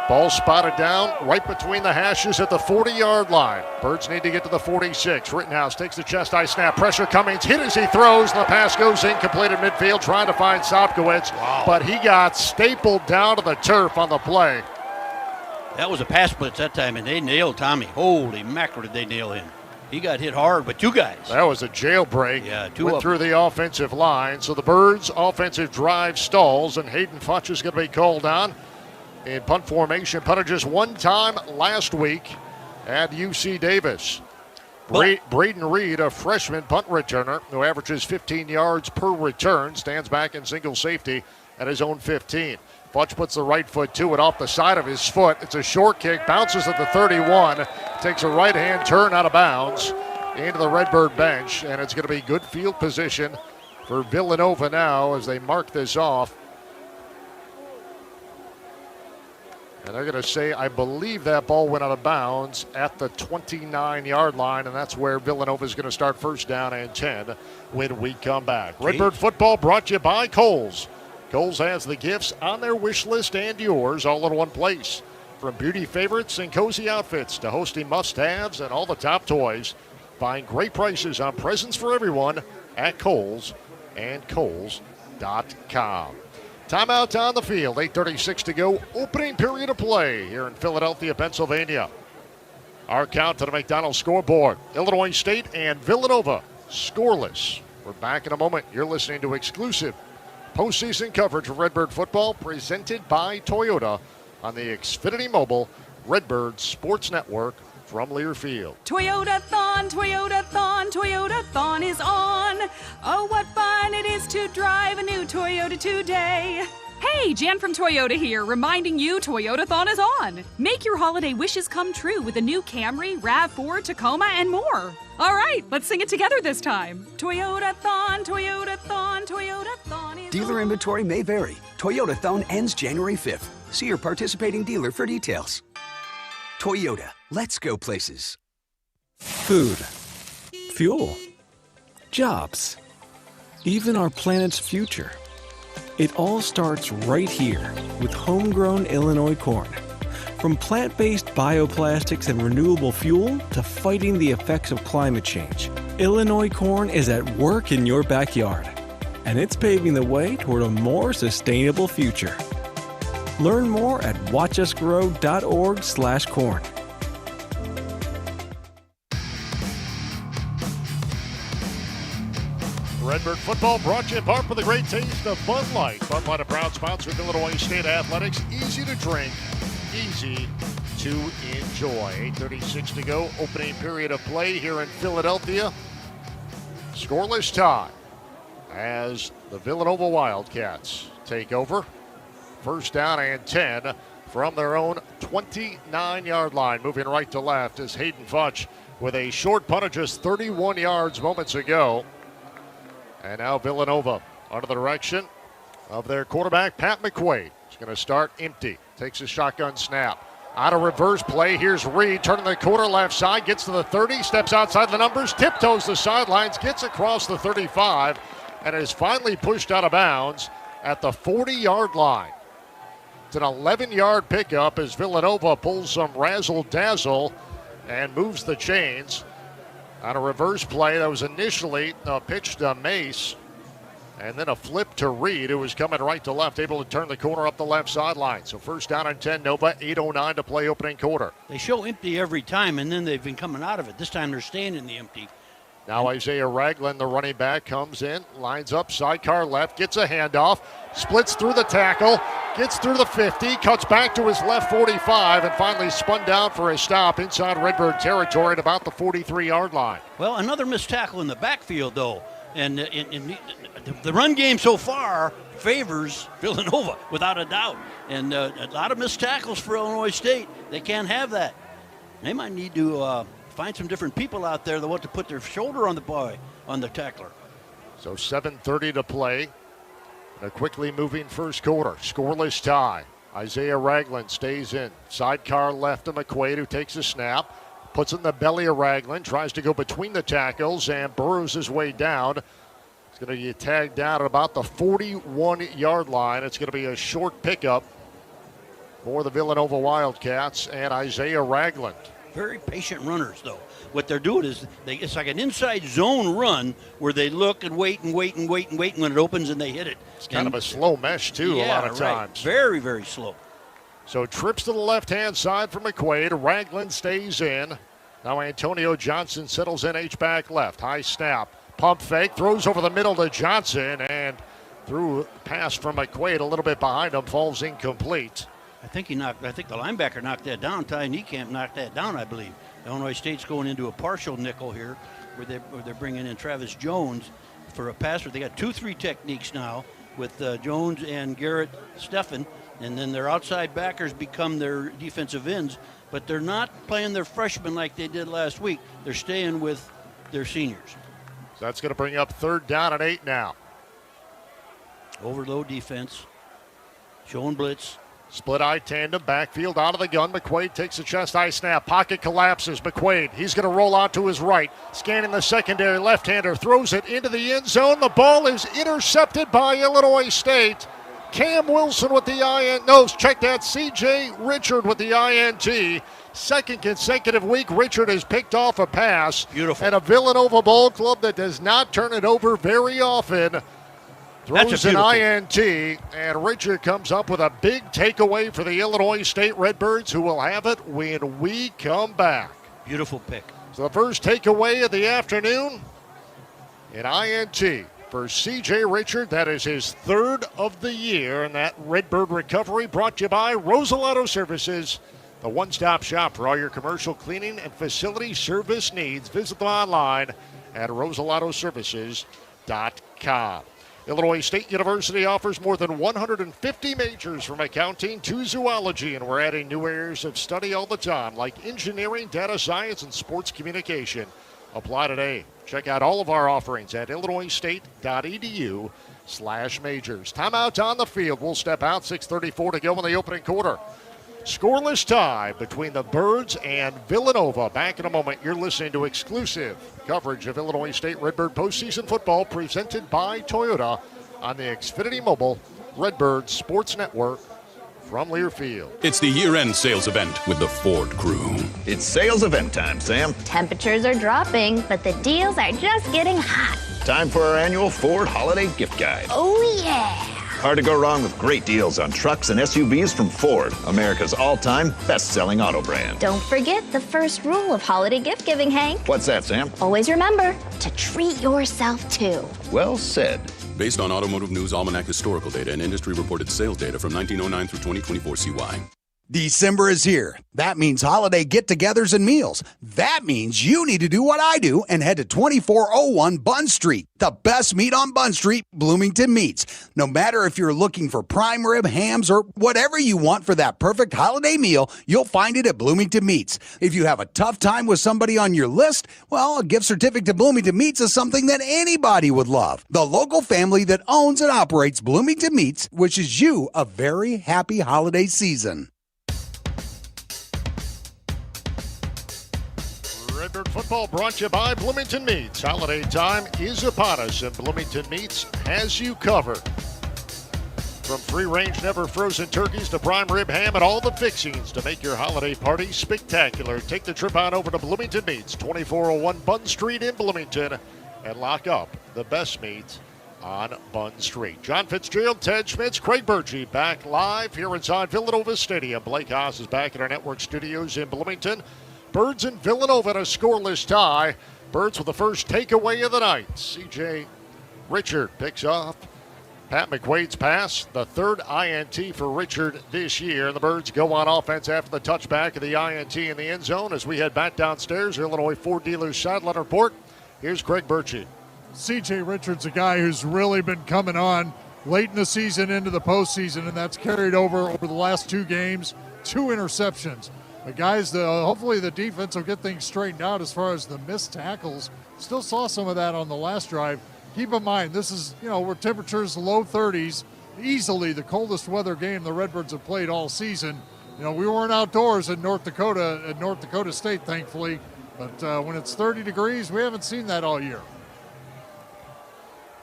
Ball spotted down right between the hashes at the 40-yard line. Birds need to get to the 46. Rittenhouse takes the chest high snap. Pressure Cummings hit as he throws. And the pass goes incomplete at midfield trying to find Sopkowitz. But he got stapled down to the turf on the play. That was a pass blitz that time, and they nailed Tommy. Holy mackerel, did they nail him. He got hit hard, but 2 guys. That was a jailbreak. Yeah, 2 went through the offensive line. So the Birds' offensive drive stalls, and Hayden Futch is going to be called on in punt formation. Punted just 1 time last week at UC Davis. Braden Reed, a freshman punt returner who averages 15 yards per return, stands back in single safety at his own 15. Futch puts the right foot to it off the side of his foot. It's a short kick, bounces at the 31, takes a right-hand turn out of bounds into the Redbird bench, and it's going to be good field position for Villanova now as they mark this off. And they're going to say, I believe that ball went out of bounds at the 29-yard line, and that's where Villanova is going to start first down and 10 when we come back. Redbird football brought to you by Kohl's. Kohl's has the gifts on their wish list and yours all in one place. From beauty favorites and cozy outfits to hosting must-haves and all the top toys, Find great prices on presents for everyone at Kohl's and Kohl's.com. Timeout on the field, 8:36 to go. Opening period of play here in Philadelphia, Pennsylvania. Our count to the McDonald's scoreboard. Illinois State and Villanova scoreless. We're back in a moment. You're listening to exclusive postseason coverage of Redbird football presented by Toyota on the Xfinity Mobile Redbird Sports Network from Learfield. Toyota-thon, Toyota-thon, Toyota-thon is on. Oh, what fun it is to drive a new Toyota today. Hey, Jan from Toyota here, reminding you Toyota-thon is on. Make your holiday wishes come true with the new Camry, RAV4, Tacoma, and more. All right, let's sing it together this time. Toyota-thon, Toyota-thon, Toyota-thon is Dealer inventory may vary. Toyota-thon ends January 5th. See your participating dealer for details. Toyota, let's go places. Food, fuel, jobs, even our planet's future. It all starts right here with homegrown Illinois corn. From plant-based bioplastics and renewable fuel to fighting the effects of climate change, Illinois corn is at work in your backyard, and it's paving the way toward a more sustainable future. Learn more at watchusgrow.org/corn. Redbird football brought to you in part for the great taste of Bud Light. Bud Light, a proud sponsor of Illinois State Athletics. Easy to drink, easy to enjoy. 8:36 to go. Opening period of play here in Philadelphia. Scoreless tie as the Villanova Wildcats take over. First down and 10 from their own 29-yard line. Moving right to left is Hayden Futch with a short punt of just 31 yards moments ago. And now Villanova under the direction of their quarterback, Pat McQuaid. He's going to start empty. Takes a shotgun snap. On a reverse play, here's Reed turning the corner left side, gets to the 30, steps outside the numbers, tiptoes the sidelines, gets across the 35, and is finally pushed out of bounds at the 40-yard line. It's an 11-yard pickup as Villanova pulls some razzle-dazzle and moves the chains. On a reverse play that was initially pitched to Mace, and then a flip to Reed, who was coming right to left, able to turn the corner up the left sideline. So first down and 10, Nova, 8:09 to play opening quarter. They show empty every time, and then they've been coming out of it. This time they're staying in the empty. Now Isaiah Ragland, the running back, comes in, lines up, sidecar left, gets a handoff, splits through the tackle, gets through the 50, cuts back to his left 45, and finally spun down for a stop inside Redbird territory at about the 43-yard line. Well, another missed tackle in the backfield, though. And the run game so far favors Villanova, without a doubt. And a lot of missed tackles for Illinois State. They can't have that. They might need to find some different people out there that want to put their shoulder on the boy, on the tackler. So 7:30 to play. A quickly moving first quarter. Scoreless tie. Isaiah Ragland stays in. Sidecar left to McQuaid, who takes a snap. Puts in the belly of Ragland. Tries to go between the tackles and burrows his way down. It's going to get tagged down at about the 41-yard line. It's going to be a short pickup for the Villanova Wildcats and Isaiah Ragland. Very patient runners, though. What they're doing is it's like an inside zone run where they look and wait and wait and wait and wait, and when it opens and they hit it. It's kind of a slow mesh, too, a lot of times. Very, very slow. So trips to the left-hand side for McQuaid. Ragland stays in. Now Antonio Johnson settles in H-back left. High snap. Pump fake. Throws over the middle to Johnson. And through pass from McQuaid a little bit behind him. Falls incomplete. I think the linebacker knocked that down. Ty Niekamp knocked that down, I believe. Illinois State's going into a partial nickel here where they're bringing in Travis Jones for a passer. They got 2-3 techniques now with Jones and Garrett Steffen, and then their outside backers become their defensive ends, but they're not playing their freshmen like they did last week. They're staying with their seniors. So that's going to bring up third down and 8 now. Overload defense, showing blitz. Split eye tandem, backfield out of the gun. McQuaid takes a chest eye snap. Pocket collapses. McQuaid, he's going to roll out to his right. Scanning the secondary, left-hander throws it into the end zone. The ball is intercepted by Illinois State. Cam Wilson with the INT. No, check that. CJ Richard with the INT. Second consecutive week, Richard has picked off a pass. Beautiful. And a Villanova ball club that does not turn it over very often throws an INT, and Richard comes up with a big takeaway for the Illinois State Redbirds, who will have it when we come back. Beautiful pick. So the first takeaway of the afternoon, an INT for C.J. Richard. That is his third of the year, and that Redbird recovery brought to you by Rosalato Services, the one-stop shop for all your commercial cleaning and facility service needs. Visit them online at rosalatoservices.com. Illinois State University offers more than 150 majors from accounting to zoology, and we're adding new areas of study all the time, like engineering, data science, and sports communication. Apply today. Check out all of our offerings at illinoisstate.edu/majors. Timeout on the field. We'll step out. 6:34 to go in the opening quarter. Scoreless tie between the Birds and Villanova. Back in a moment. You're listening to exclusive coverage of Illinois State Redbird postseason football presented by Toyota on the Xfinity Mobile Redbird Sports Network from Learfield. It's the year-end sales event with the Ford crew. It's sales event time, Sam. Temperatures are dropping, but the deals are just getting hot. Time for our annual Ford Holiday Gift Guide. Oh, yeah. Hard to go wrong with great deals on trucks and SUVs from Ford, America's all-time best-selling auto brand. Don't forget the first rule of holiday gift giving, Hank. What's that, Sam? Always remember to treat yourself, too. Well said. Based on Automotive News Almanac historical data and industry-reported sales data from 1909 through 2024 CY. December is here. That means holiday get-togethers and meals. That means you need to do what I do and head to 2401 Bunn Street. The best meat on Bunn Street, Bloomington Meats. No matter if you're looking for prime rib, hams, or whatever you want for that perfect holiday meal, you'll find it at Bloomington Meats. If you have a tough time with somebody on your list, well, a gift certificate to Bloomington Meats is something that anybody would love. The local family that owns and operates Bloomington Meats wishes you a very happy holiday season. Redbird football brought to you by Bloomington Meats. Holiday time is upon us, and Bloomington Meats has you covered. From free-range, never-frozen turkeys to prime rib ham and all the fixings to make your holiday party spectacular. Take the trip on over to Bloomington Meats, 2401 Bunn Street in Bloomington, and lock up the best meats on Bunn Street. John Fitzgerald, Ted Schmitz, Craig Burgee back live here inside Villanova Stadium. Blake Haas is back in our network studios in Bloomington. Birds and Villanova in a scoreless tie. Birds with the first takeaway of the night. C.J. Richard picks up Pat McQuaid's pass, the third INT for Richard this year. The Birds go on offense after the touchback of the INT in the end zone. As we head back downstairs, Illinois Ford Dealers sideline report. Here's Craig Burchie. C.J. Richard's a guy who's really been coming on late in the season into the postseason, and that's carried over the last two games. 2 interceptions. But guys, hopefully the defense will get things straightened out as far as the missed tackles. Still saw some of that on the last drive. Keep in mind, this is, where temperatures low 30s, easily the coldest weather game the Redbirds have played all season. We weren't outdoors in North Dakota State, thankfully. But when it's 30 degrees, we haven't seen that all year.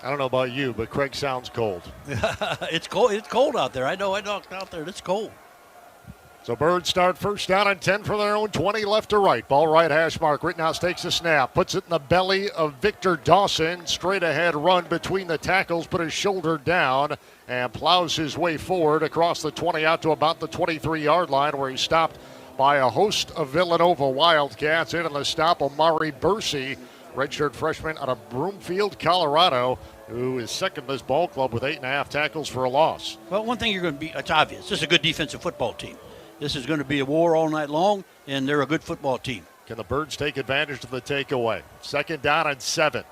I don't know about you, but Craig sounds cold. It's cold. It's cold out there. I know. I knocked out there. It's cold. So Birds start first down and 10 for their own 20 left to right. Ball right hash mark. Rittenhouse takes a snap, puts it in the belly of Victor Dawson. Straight ahead run between the tackles, put his shoulder down and plows his way forward across the 20 out to about the 23-yard line, where he's stopped by a host of Villanova Wildcats. In on the stop, Omari Bursey, redshirt freshman out of Broomfield, Colorado, who is second in this ball club with 8.5 tackles for a loss. Well, one thing it's obvious. This is a good defensive football team. This is going to be a war all night long, and they're a good football team. Can the Birds take advantage of the takeaway? Second down and 7.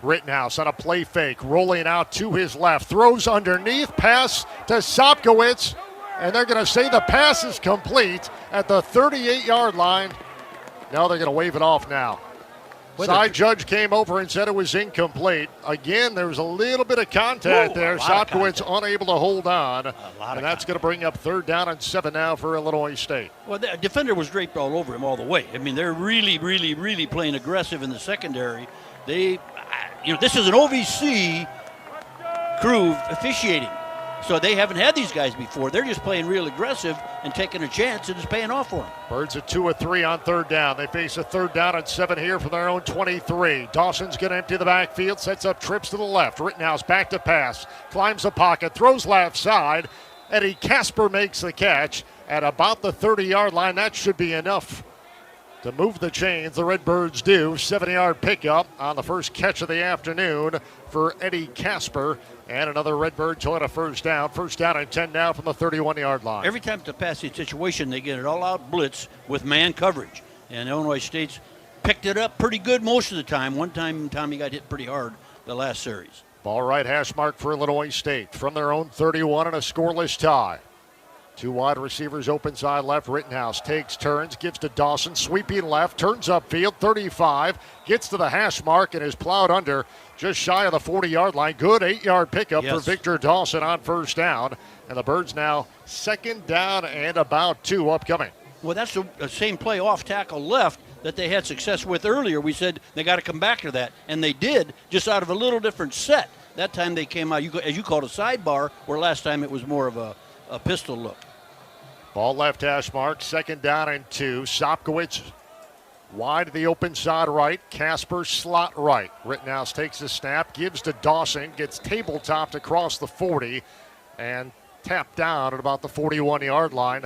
Rittenhouse on a play fake, rolling out to his left, throws underneath, pass to Sopkowitz, and they're going to say the pass is complete at the 38-yard line. Now they're going to wave it off now. Side judge came over and said it was incomplete. Again, there was a little bit of contact there. Sopkowitz unable to hold on. And that's going to bring up third down and 7 now for Illinois State. Well, the defender was draped all over him all the way. I mean, they're really, really, really playing aggressive in the secondary. This is an OVC crew officiating. So they haven't had these guys before. They're just playing real aggressive and taking a chance, and it's paying off for them. Birds at 2 of 3 on third down. They face a third down and 7 here from their own 23. Dawson's going to empty the backfield, sets up trips to the left. Rittenhouse back to pass, climbs the pocket, throws left side. Eddie Casper makes the catch at about the 30-yard line. That should be enough to move the chains. The Redbirds do. 70-yard pickup on the first catch of the afternoon for Eddie Casper. And another Redbird Toyota first down. First down and 10 now from the 31-yard line. Every time it's a passing situation, they get it all-out blitz with man coverage. And Illinois State's picked it up pretty good most of the time. One time, Tommy got hit pretty hard the last series. Ball right hash mark for Illinois State from their own 31 and a scoreless tie. 2 wide receivers open side left. Rittenhouse takes turns, gives to Dawson, sweeping left, turns upfield, 35, gets to the hash mark and is plowed under just shy of the 40-yard line. Good 8-yard pickup for Victor Dawson on first down. And the Birds now second down and about 2 upcoming. Well, that's the same play off tackle left that they had success with earlier. We said they got to come back to that, and they did, just out of a little different set. That time they came out, as you called, a sidebar, where last time it was more of a pistol look. Ball left hash mark, second down and 2. Sopkowitz wide to the open side right. Casper slot right. Rittenhouse takes the snap, gives to Dawson, gets tabletopped across the 40, and tapped down at about the 41-yard line.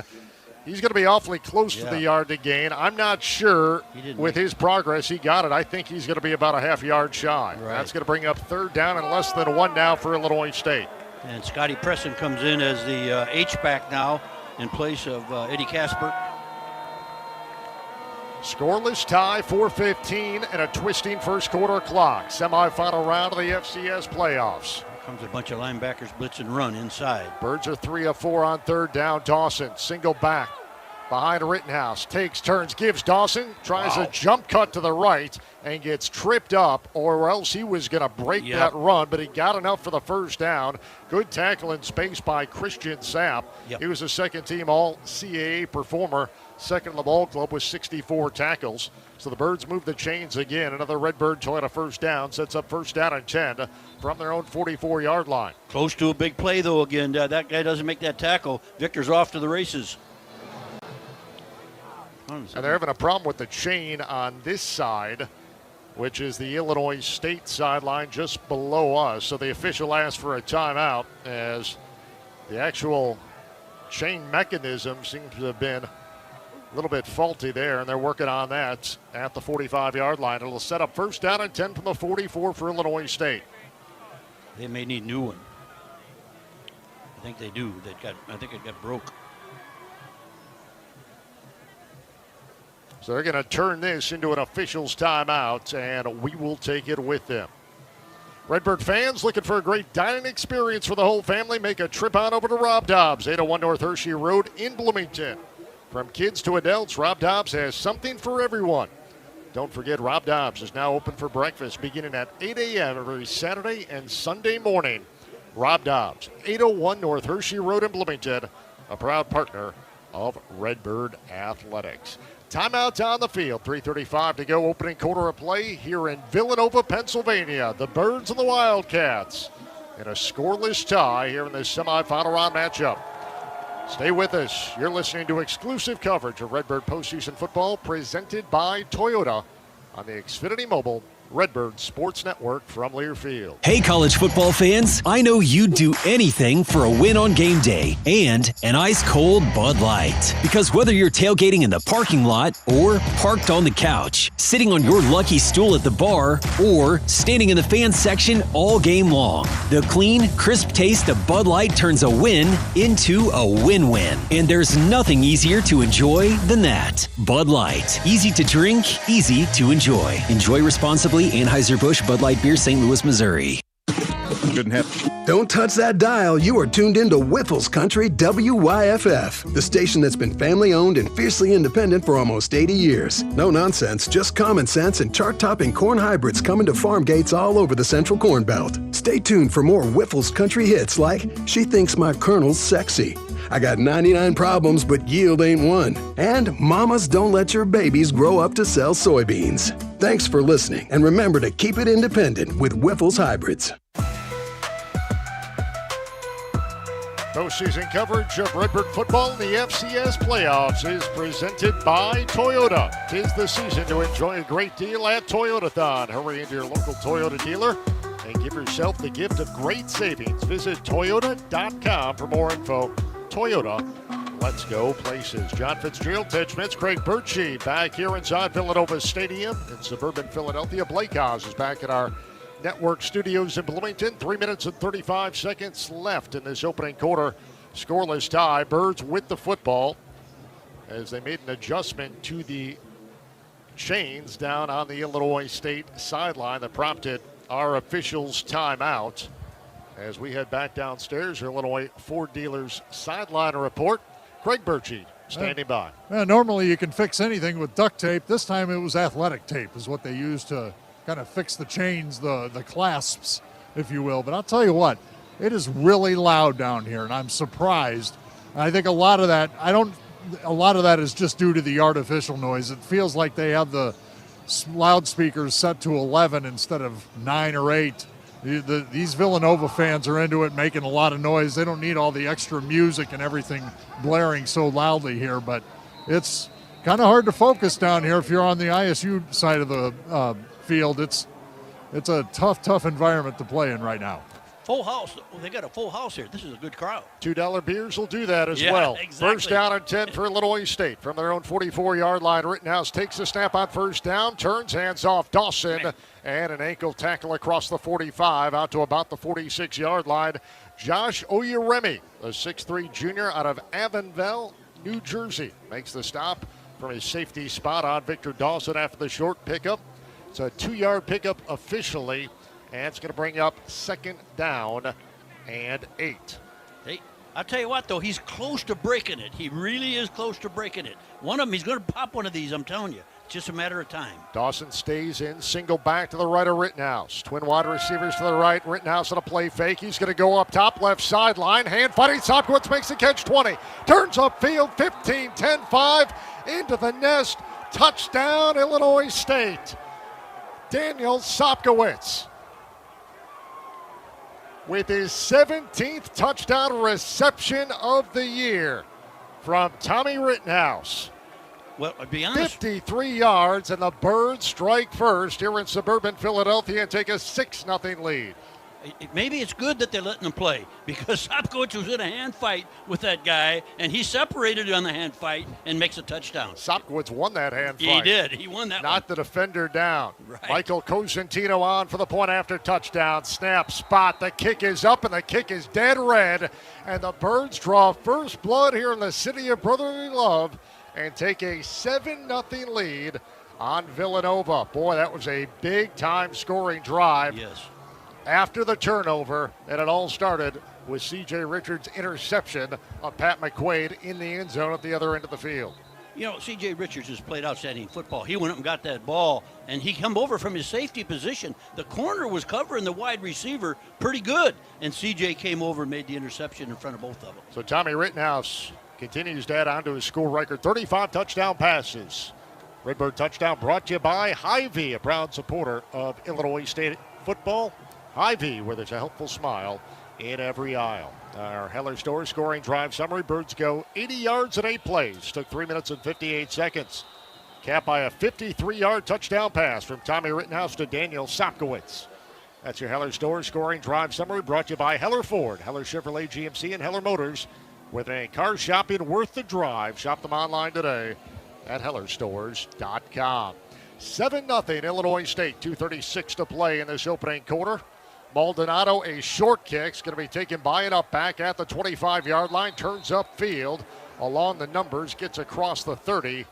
He's going to be awfully close to the yard to gain. I'm not sure with his progress he got it. I think he's going to be about a half yard shy. Right. That's going to bring up third down and less than 1 now for Illinois State. And Scotty Preston comes in as the H-back now in place of Eddie Casper. Scoreless tie, 4:15 and a twisting first quarter clock. Semifinal round of the FCS playoffs. Comes a bunch of linebackers blitz and run inside. Birds are 3 of 4 on third down. Dawson single back behind Rittenhouse, takes turns, gives Dawson, tries a jump cut to the right and gets tripped up, or else he was going to break that run, but he got enough for the first down. Good tackle in space by Christian Sapp. He was a second team all CAA performer, second in the ball club with 64 tackles. So the Birds move the chains again. Another Redbird Toyota first down, sets up first down and 10 from their own 44-yard line. Close to a big play, though, again. That guy doesn't make that tackle. Victor's off to the races. And they're having a problem with the chain on this side, which is the Illinois State sideline just below us. So the official asked for a timeout as the actual chain mechanism seems to have been a little bit faulty there, and they're working on that at the 45-yard line. It'll set up first down and 10 from the 44 for Illinois State. They may need a new one. I think they do. I think it got broke. So they're going to turn this into an official's timeout, and we will take it with them. Redbird fans looking for a great dining experience for the whole family? Make a trip on over to Rob Dobbs, 801 North Hershey Road in Bloomington. From kids to adults, Rob Dobbs has something for everyone. Don't forget, Rob Dobbs is now open for breakfast beginning at 8 a.m. every Saturday and Sunday morning. Rob Dobbs, 801 North Hershey Road in Bloomington, a proud partner of Redbird Athletics. Timeout on the field, 3:35 to go, opening quarter of play here in Villanova, Pennsylvania. The Birds and the Wildcats in a scoreless tie here in this semifinal round matchup. Stay with us. You're listening to exclusive coverage of Redbird postseason football presented by Toyota on the Xfinity Mobile Redbird Sports Network from Learfield. Hey, college football fans, I know you'd do anything for a win on game day and an ice-cold Bud Light. Because whether you're tailgating in the parking lot or parked on the couch, sitting on your lucky stool at the bar, or standing in the fan section all game long, the clean, crisp taste of Bud Light turns a win into a win-win. And there's nothing easier to enjoy than that. Bud Light. Easy to drink, easy to enjoy. Enjoy responsibly. Anheuser-Busch Bud Light Beer, St. Louis, Missouri. Don't touch that dial. You are tuned into Whiffle's Country WYFF, the station that's been family-owned and fiercely independent for almost 80 years. No nonsense, just common sense and chart-topping corn hybrids coming to farm gates all over the Central Corn Belt. Stay tuned for more Whiffle's Country hits like She Thinks My Colonel's Sexy, I Got 99 Problems But Yield Ain't One, and Mamas Don't Let Your Babies Grow Up to Sell Soybeans. Thanks for listening, and remember to keep it independent with Whiffle's Hybrids. Postseason coverage of Redbird football in the FCS playoffs is presented by Toyota. 'Tis the season to enjoy a great deal at Toyotathon. Hurry into your local Toyota dealer and give yourself the gift of great savings. Visit Toyota.com for more info. Toyota, let's go places. John Fitzgerald, Ted Schmitz, Craig Birchie back here inside Villanova Stadium in suburban Philadelphia. Blake Haas is back at our network studios in Bloomington. 3 minutes and 35 seconds left in this opening quarter. Scoreless tie. Birds with the football as they made an adjustment to the chains down on the Illinois State sideline that prompted our officials' timeout. As we head back downstairs, Illinois Ford Dealers sideline report. Craig Birchie standing by. Normally you can fix anything with duct tape. This time it was athletic tape is what they used to kind of fix the chains, the clasps, if you will. But I'll tell you what, it is really loud down here, and I'm surprised. I think a lot of that is just due to the artificial noise. It feels like they have the loudspeakers set to 11 instead of 9 or 8. These Villanova fans are into it, making a lot of noise. They don't need all the extra music and everything blaring so loudly here, but it's kind of hard to focus down here if you're on the ISU side of the field. It's a tough environment to play in right now. Full house. They got a full house here. This is a good crowd. $2 beers will do that as Yeah, well. exactly. First down and 10 for Illinois State from their own 44-yard line. Rittenhouse takes the snap on first down, turns, hands off Dawson, and an ankle tackle across the 45 out to about the 46-yard line. Josh Oyeremi, a 6'3 junior out of Avonville, New Jersey, makes the stop from his safety spot on Victor Dawson after the short pickup. It's a 2-yard pickup officially, and it's going to bring up second down and 8. Hey, I'll tell you what, though, he's close to breaking it. He really is close to breaking it. One of them, he's going to pop one of these, I'm telling you. It's just a matter of time. Dawson stays in, single back to the right of Rittenhouse. Twin wide receivers to the right. Rittenhouse on a play fake. He's going to go up top left sideline. Hand fighting. Sopkowitz makes the catch 20. Turns upfield 15, 10, 5. Into the nest. Touchdown, Illinois State. Daniel Sopkowitz with his 17th touchdown reception of the year from Tommy Rittenhouse. Well, to be honest, 53 yards, and the Birds strike first here in suburban Philadelphia and take a 6-0 lead. maybe it's good that they're letting him play, because Sopkowitz was in a hand fight with that guy, and he separated on the hand fight and makes a touchdown. Sopkowitz won that hand fight. He did. He won that Not one. the defender down. Right. Michael Cosentino on for the point after touchdown. Snap, spot. The kick is up, and the kick is dead red. And the Birds draw first blood here in the city of brotherly love and take a 7-0 lead on Villanova. Boy, that was a big-time scoring drive. Yes. After the turnover, and it all started with C.J. Richards' interception of Pat McQuaid in the end zone at the other end of the field. You know, C.J. Richards has played outstanding football. He went up and got that ball, and he come over from his safety position. The corner was covering the wide receiver pretty good, and C.J. came over and made the interception in front of both of them. So Tommy Rittenhouse continues to add on to his school record, 35 touchdown passes. Redbird touchdown brought to you by Hy-Vee, a proud supporter of Illinois State football. Hy-Vee, where there's a helpful smile in every aisle. Our Heller Store scoring drive summary. Birds go 80 yards in 8 plays. Took 3 minutes and 58 seconds. Capped by a 53-yard touchdown pass from Tommy Rittenhouse to Daniel Sopkowitz. That's your Heller Store scoring drive summary, brought to you by Heller Ford, Heller Chevrolet GMC, and Heller Motors. With a car shopping worth the drive, shop them online today at hellerstores.com. 7-0 Illinois State, 2:36 to play in this opening quarter. Maldonado, a short kick, is going to be taken by and up back at the 25-yard line, turns upfield along the numbers, gets across the 30,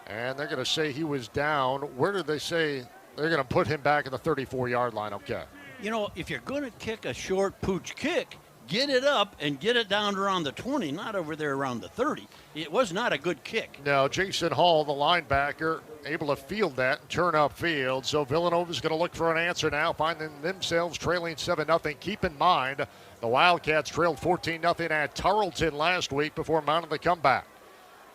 and they're going to say he was down. Where did they say they're going to put him back at the 34-yard line? Okay. You know, if you're going to kick a short pooch kick, get it up and get it down around the 20, not over there around the 30. It was not a good kick. Now, Jason Hall, the linebacker, able to field that and turn upfield. So Villanova's going to look for an answer now, finding themselves trailing 7-0. Keep in mind, the Wildcats trailed 14-0 at Tarleton last week before mounting the comeback.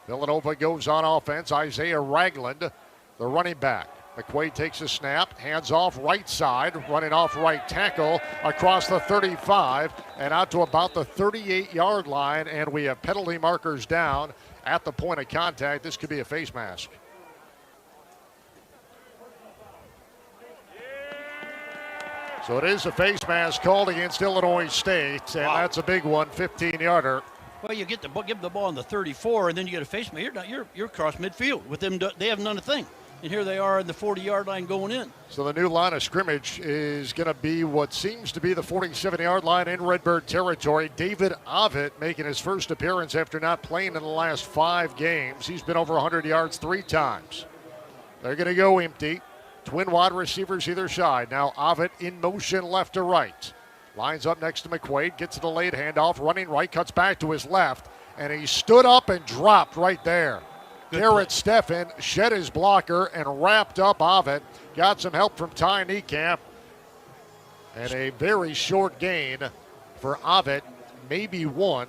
Villanova goes on offense. Isaiah Ragland, the running back. McQuaid takes a snap, hands off right side, running off right tackle across the 35 and out to about the 38-yard line, and we have penalty markers down at the point of contact. This could be a face mask. So it is a face mask called against Illinois State, and that's a big one, 15-yarder. Well, you get give the ball on the 34, and then you get a face mask. You're across midfield with them. They haven't done a thing, and here they are in the 40-yard line going in. So the new line of scrimmage is going to be what seems to be the 47-yard line in Redbird territory. David Ovitt making his first appearance after not playing in the last 5 games. He's been over 100 yards 3 times. They're going to go empty. Twin wide receivers either side. Now Ovitt in motion left to right. Lines up next to McQuaid, gets a delayed handoff, running right, cuts back to his left, and he stood up and dropped right there. Garrett Steffen shed his blocker and wrapped up Ovitt. Got some help from Ty Niekamp. And a very short gain for Ovitt, maybe 1.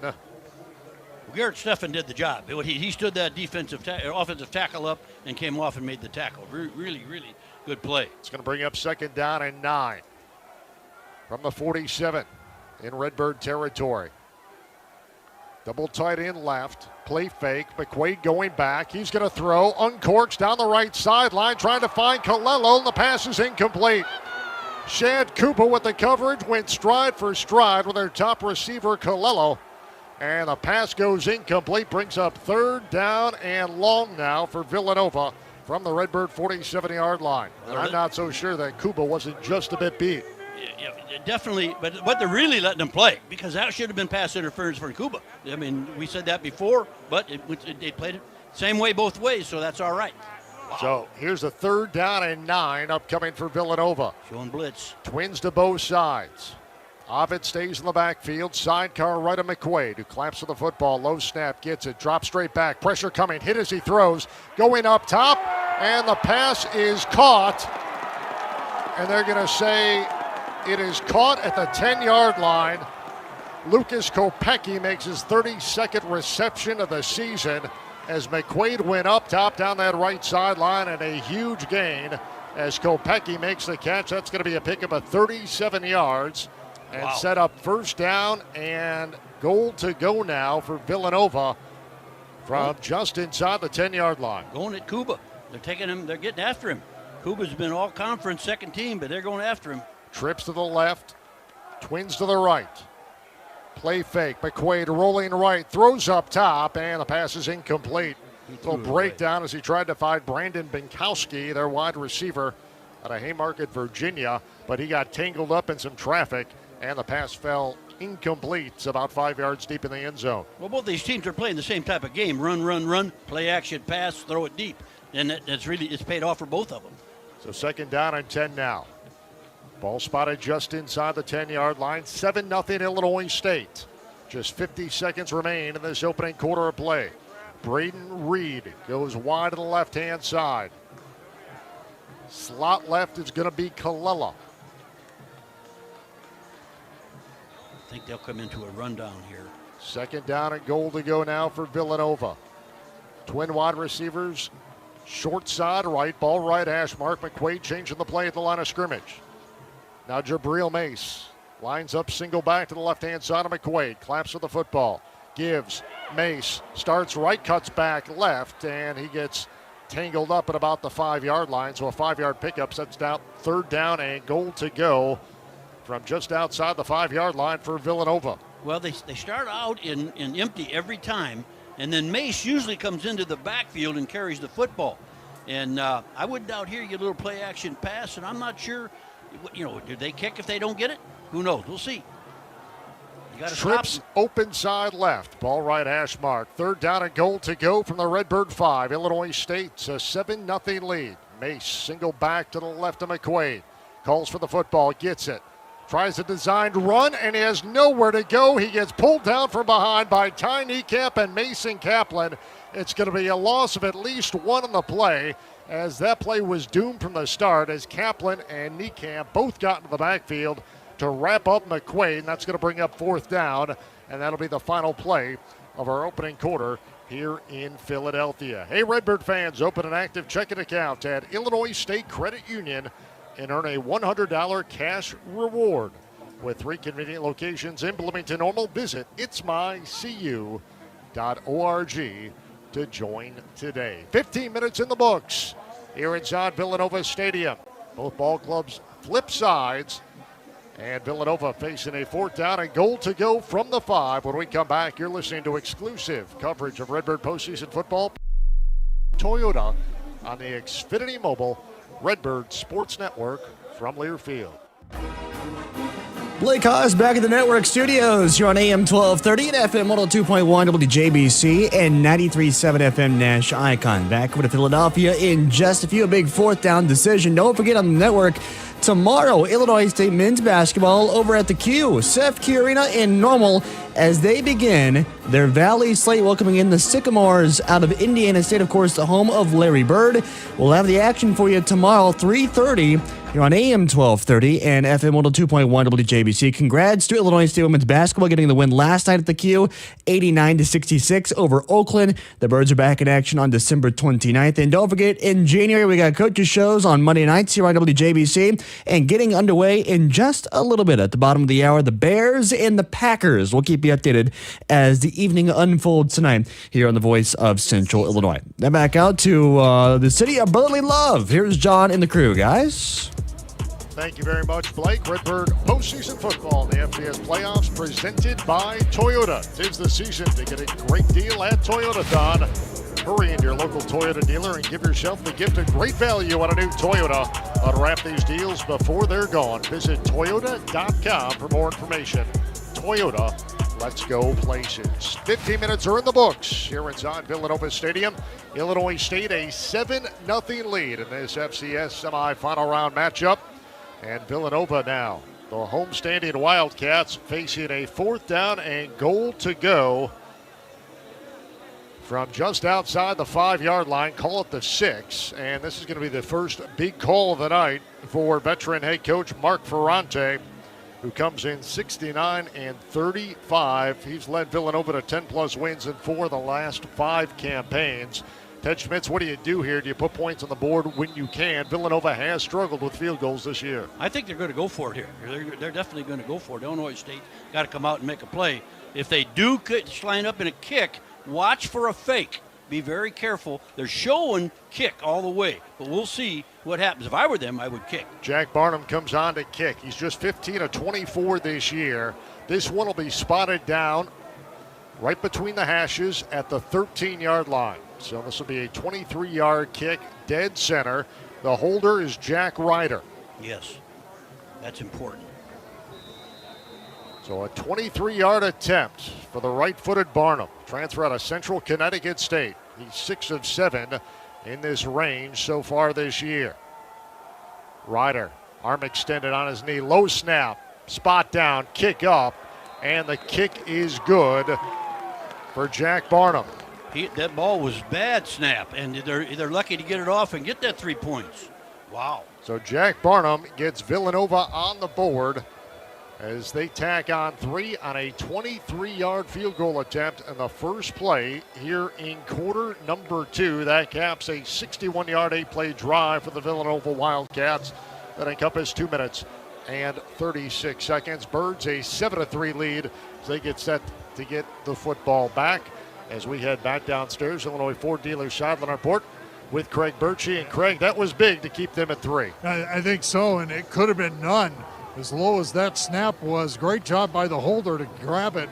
Garrett Steffen did the job. He stood that offensive tackle up and came off and made the tackle. Really, really good play. It's going to bring up 2nd down and 9 from the 47 in Redbird territory. Double tight end left, play fake. McQuaid going back. He's going to throw, uncorks down the right sideline, trying to find Colello, and the pass is incomplete. Shad Koopa with the coverage, went stride for stride with their top receiver, Colello. And the pass goes incomplete, brings up 3rd down and long now for Villanova from the Redbird 47-yard line. And I'm not so sure that Koopa wasn't just a bit beat. Yeah, definitely, but they're really letting them play because that should have been pass interference for Kuba. I mean, we said that before, but they played it same way both ways, so that's all right. Wow. So here's a 3rd down and 9 upcoming for Villanova. Showing blitz. Twins to both sides. Ovitt stays in the backfield. Sidecar right of McQuaid, who claps to the football. Low snap, gets it, drops straight back. Pressure coming, hit as he throws. Going up top, and the pass is caught. And they're going to say it is caught at the 10-yard line. Lucas Kopecki makes his 32nd reception of the season as McQuaid went up top down that right sideline, and a huge gain as Kopecki makes the catch. That's going to be a pickup of 37 yards and set up 1st down and goal to go now for Villanova from just inside the 10-yard line. Going at Kuba. They're taking him. They're getting after him. Kuba's been all conference second team, but they're going after him. Trips to the left, Twins to the right. Play fake, McQuaid rolling right, throws up top, and the pass is incomplete. Little breakdown as he tried to find Brandon Binkowski, their wide receiver out of Haymarket, Virginia, but he got tangled up in some traffic, and the pass fell incomplete. It's about 5 yards deep in the end zone. Well, both these teams are playing the same type of game. Run, play action, pass, throw it deep. And it's paid off for both of them. So 2nd down and 10 now. Ball spotted just inside the 10-yard line. 7-0 Illinois State. Just 50 seconds remain in this opening quarter of play. Braden Reed goes wide to the left-hand side. Slot left is going to be Colella. I think they'll come into a rundown here. 2nd down and goal to go now for Villanova. Twin wide receivers, short side right, ball right hash mark. McQuaid changing the play at the line of scrimmage. Now Jabril Mace lines up single back to the left-hand side of McQuaid. Claps with the football. Gives. Mace starts right, cuts back left, and he gets tangled up at about the 5-yard line. So a 5-yard pickup sets down 3rd down and goal to go from just outside the 5-yard line for Villanova. Well, they start out in empty every time, and then Mace usually comes into the backfield and carries the football. And I wouldn't doubt here you get a little play action pass, and I'm not sure, do they kick if they don't get it? Who knows? We'll see. You got to trips open side left. Ball right hash mark. 3rd down and goal to go from the Redbird 5. Illinois State's a 7-0 lead. Mace single back to the left of McQuaid. Calls for the football, gets it. Tries a designed run, and he has nowhere to go. He gets pulled down from behind by Ty Niekamp and Mason Kaplan. It's going to be a loss of at least 1 on the play, as that play was doomed from the start, as Kaplan and Niekamp both got into the backfield to wrap up McQuaid, and that's going to bring up 4th down, and that'll be the final play of our opening quarter here in Philadelphia. Hey, Redbird fans, open an active checking account at Illinois State Credit Union and earn a $100 cash reward. With 3 convenient locations in Bloomington Normal, visit itsmycu.org to join today. 15 minutes in the books here inside Villanova Stadium. Both ball clubs flip sides, and Villanova facing a 4th down and goal to go from the 5. When we come back, you're listening to exclusive coverage of Redbird postseason football. Toyota on the Xfinity Mobile Redbird Sports Network from Learfield. Blake Haas back at the network studios. You're on AM 1230 and FM 102.1 WJBC and 93.7 FM Nash Icon. Back over to Philadelphia in just a few. A big 4th down decision. Don't forget on the network, tomorrow, Illinois State men's basketball over at the Q, Seth Q Arena in Normal as they begin their Valley slate, welcoming in the Sycamores out of Indiana State, of course, the home of Larry Bird. We'll have the action for you tomorrow, 3:30. You're on AM 1230 and FM 102.1 WJBC. Congrats to Illinois State women's basketball getting the win last night at the Q, 89-66 over Oakland. The Birds are back in action on December 29th. And don't forget, in January, we got coaches shows on Monday nights here on WJBC. And getting underway in just a little bit at the bottom of the hour, the Bears and the Packers. We'll keep you updated as the evening unfolds tonight here on the Voice of Central Illinois. Now back out to the city of brotherly love. Here's John and the crew, guys. Thank you very much, Blake. Redbird postseason football in the FCS playoffs presented by Toyota. Tis the season to get a great deal at Toyotathon. Hurry into your local Toyota dealer and give yourself the gift of great value on a new Toyota. Unwrap these deals before they're gone. Visit Toyota.com for more information. Toyota, let's go places. 15 minutes are in the books here inside Villanova Stadium. Illinois State a 7-0 lead in this FCS semifinal round matchup. And Villanova now, the homestanding Wildcats, facing a 4th down and goal to go from just outside the 5-yard line, call it the 6. And this is going to be the first big call of the night for veteran head coach Mark Ferrante, who comes in 69-35. He's led Villanova to 10-plus wins in 4 of the last 5 campaigns. Ted Schmitz, what do you do here? Do you put points on the board when you can? Villanova has struggled with field goals this year. I think they're going to go for it here. They're definitely going to go for it. Illinois State got to come out and make a play. If they do line up in a kick, watch for a fake. Be very careful. They're showing kick all the way, but we'll see what happens. If I were them, I would kick. Jack Barnum comes on to kick. He's just 15 of 24 this year. This one will be spotted down right between the hashes at the 13-yard line. So this will be a 23-yard kick, dead center. The holder is Jack Ryder. Yes, that's important. So a 23-yard attempt for the right-footed Barnum. Transfer out of Central Connecticut State. He's 6 of 7 in this range so far this year. Ryder, arm extended on his knee, low snap, spot down, kick up, and the kick is good for Jack Barnum. That ball was bad snap, and they're lucky to get it off and get that 3 points. Wow. So Jack Barnum gets Villanova on the board as they tack on 3 on a 23-yard field goal attempt in the first play here in quarter number 2. That caps a 61-yard 8-play drive for the Villanova Wildcats that encompassed 2 minutes and 36 seconds. Birds a 7-3 lead as they get set to get the football back. As we head back downstairs, Illinois Ford Dealer Sideline Report with Craig Birchie. And Craig, that was big to keep them at 3. I think so, and it could have been none. As low as that snap was, great job by the holder to grab it.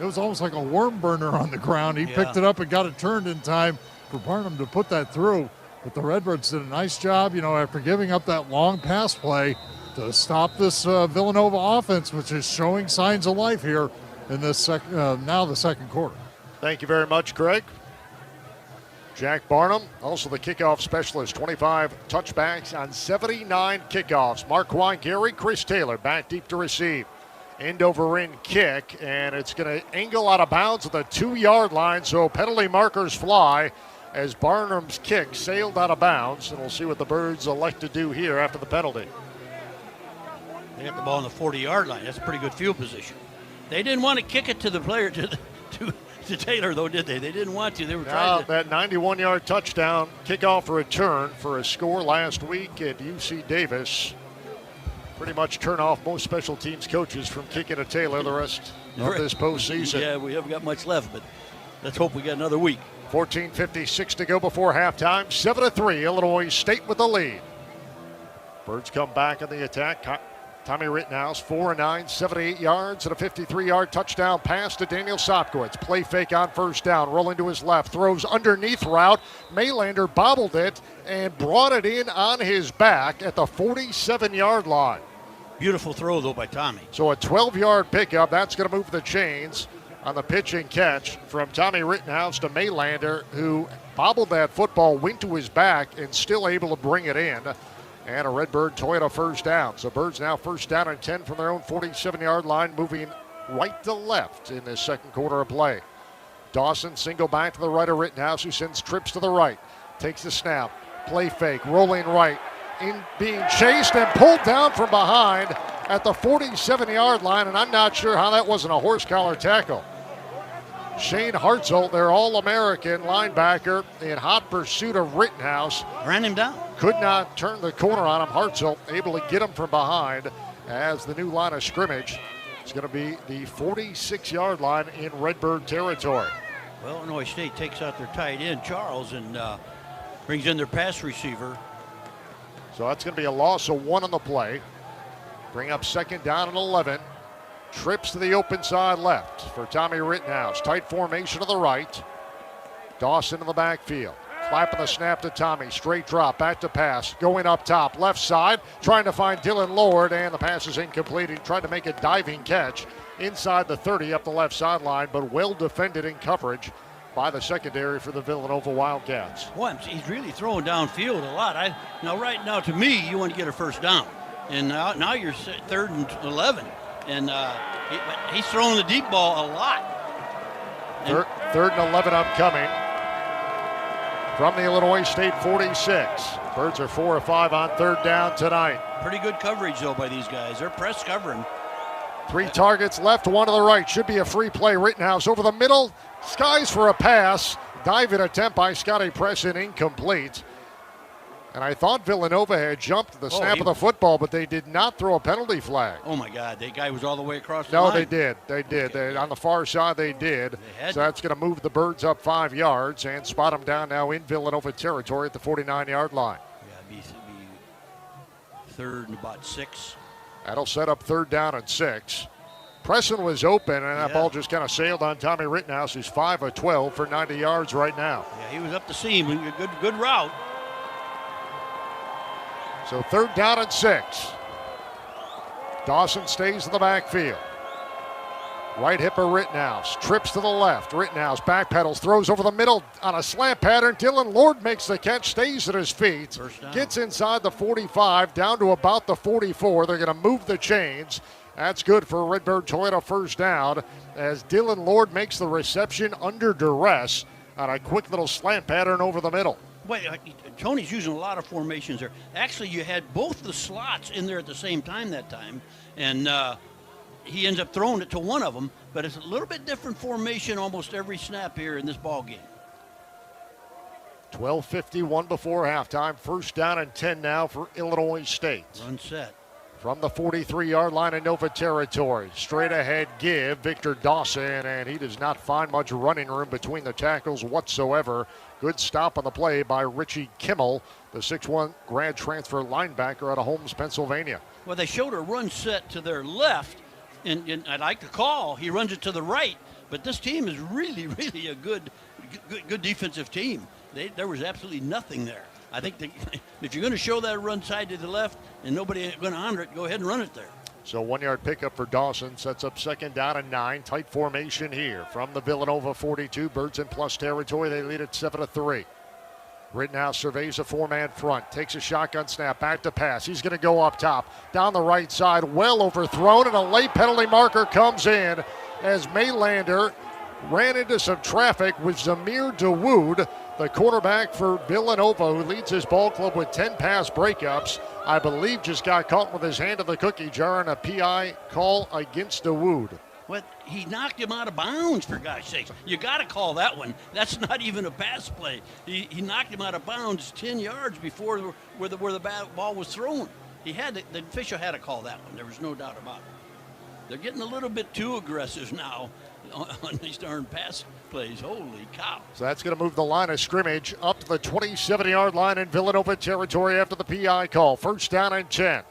It was almost like a worm burner on the ground. He picked it up and got it turned in time for Barnum to put that through. But the Redbirds did a nice job, after giving up that long pass play to stop this Villanova offense, which is showing signs of life here in this now the second quarter. Thank you very much, Craig. Jack Barnum, also the kickoff specialist, 25 touchbacks on 79 kickoffs. Marquand Gary, Chris Taylor back deep to receive. End over end kick, and it's going to angle out of bounds at the 2-yard line, so penalty markers fly as Barnum's kick sailed out of bounds, and we'll see what the Birds elect to do here after the penalty. They got the ball on the 40-yard line. That's a pretty good field position. They didn't want to kick it to the player to to Taylor, though, did they? They didn't want to. They were trying to. That 91-yard touchdown kickoff return for a score last week at UC Davis. Pretty much turn off most special teams coaches from kicking to Taylor the rest of this postseason. Yeah, we haven't got much left, but let's hope we got another week. 14:56 to go before halftime. 7-3, Illinois State with the lead. Birds come back in the attack. Tommy Rittenhouse, 4-9, 78 yards, and a 53-yard touchdown pass to Daniel Sopkowitz. Play fake on first down, rolling to his left, throws underneath route. Maylander bobbled it and brought it in on his back at the 47-yard line. Beautiful throw, though, by Tommy. So a 12-yard pickup. That's going to move the chains on the pitch and catch from Tommy Rittenhouse to Maylander, who bobbled that football, went to his back, and still able to bring it in. And a Redbird Toyota first down. So Birds now first down and 10 from their own 47-yard line, moving right to left in this second quarter of play. Dawson single back to the right of Rittenhouse, who sends trips to the right. Takes the snap, play fake, rolling right, in being chased and pulled down from behind at the 47-yard line, and I'm not sure how that wasn't a horse collar tackle. Shane Hartzell, their All-American linebacker, in hot pursuit of Rittenhouse. Ran him down. Could not turn the corner on him. Hartzell able to get him from behind as the new line of scrimmage. It's going to be the 46-yard line in Redbird territory. Well, Illinois State takes out their tight end, Charles, and brings in their pass receiver. So that's going to be a loss of 1 on the play. Bring up second down and 11. Trips to the open side left for Tommy Rittenhouse. Tight formation to the right. Dawson in the backfield. Clapping the snap to Tommy. Straight drop, back to pass. Going up top, left side. Trying to find Dylan Lord, and the pass is incomplete. He tried to make a diving catch inside the 30 up the left sideline, but well defended in coverage by the secondary for the Villanova Wildcats. Boy, he's really throwing downfield a lot. Right now, to me, you want to get a first down. And now you're 3rd and 11. And he's throwing the deep ball a lot. Third and 11 upcoming from the Illinois State 46. Birds are 4 of 5 on third down tonight. Pretty good coverage, though, by these guys. They're press covering. 3 targets left, 1 to the right. Should be a free play. Rittenhouse over the middle. Skies for a pass. Diving attempt by Scotty Presson, incomplete. And I thought Villanova had jumped the snap of the football, but they did not throw a penalty flag. Oh, my God. That guy was all the way across the line. line. No, they did. They did. On the far side, they did. So that's going to move the Birds up 5 yards and spot them down now in Villanova territory at the 49-yard line. Yeah, be 3rd and about 6. That'll set up 3rd down and 6. Presson was open, and that ball just kind of sailed on Tommy Rittenhouse, who's 5 of 12 for 90 yards right now. Yeah, he was up the seam. Good route. So 3rd down and 6. Dawson stays in the backfield. Right hip of Rittenhouse. Trips to the left. Rittenhouse backpedals, throws over the middle on a slant pattern. Dylan Lord makes the catch, stays at his feet. Gets inside the 45, down to about the 44. They're going to move the chains. That's good for a Redbird Toyota first down as Dylan Lord makes the reception under duress on a quick little slant pattern over the middle. Wait, Tony's using a lot of formations there. Actually, you had both the slots in there at the same time that time, and he ends up throwing it to one of them, but it's a little bit different formation almost every snap here in this ball game. 12:51 before halftime. First down and 10 now for Illinois State. Run set. From the 43-yard line in Nova territory. Straight ahead give, Victor Dawson, and he does not find much running room between the tackles whatsoever. Good stop on the play by Richie Kimmel, the 6'1 grad transfer linebacker out of Holmes, Pennsylvania. Well, they showed a run set to their left, and I like the call. He runs it to the right, but this team is really, really a good defensive team. There was absolutely nothing there. I think if you're going to show that run side to the left and nobody going to honor it, go ahead and run it there. So 1 yard pickup for Dawson sets up second down and 9. Tight formation here from the Villanova 42. Birds in plus territory. They lead at 7-3. Rittenhouse surveys a 4-man front. Takes a shotgun snap. Back to pass. He's going to go up top. Down the right side. Well overthrown. And a late penalty marker comes in as Maylander ran into some traffic with Zamir Dawood, the quarterback for Villanova, who leads his ball club with 10 pass breakups. I believe just got caught with his hand in the cookie jar, and a PI call against Dawood. What? He knocked him out of bounds, for gosh sakes. You got to call that one. That's not even a pass play. He knocked him out of bounds 10 yards before where the ball was thrown. The official had to call that one. There was no doubt about it. They're getting a little bit too aggressive now on these darn pass plays. Holy cow. So that's going to move the line of scrimmage up to the 27-yard line in Villanova territory after the PI call. First down and 10.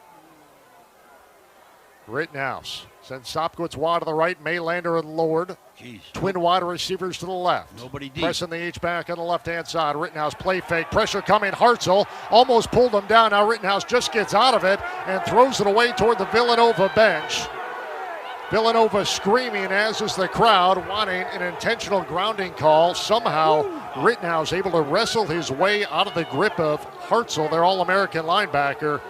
Rittenhouse sends Sopkowitz wide to the right. Maylander and Lord. Jeez. Twin wide receivers to the left. Nobody deep. Pressing the H-back on the left-hand side. Rittenhouse play fake. Pressure coming. Hartzell almost pulled him down. Now Rittenhouse just gets out of it and throws it away toward the Villanova bench. Villanova screaming, as is the crowd, wanting an intentional grounding call. Somehow Rittenhouse able to wrestle his way out of the grip of Hartzell, their All-American linebacker.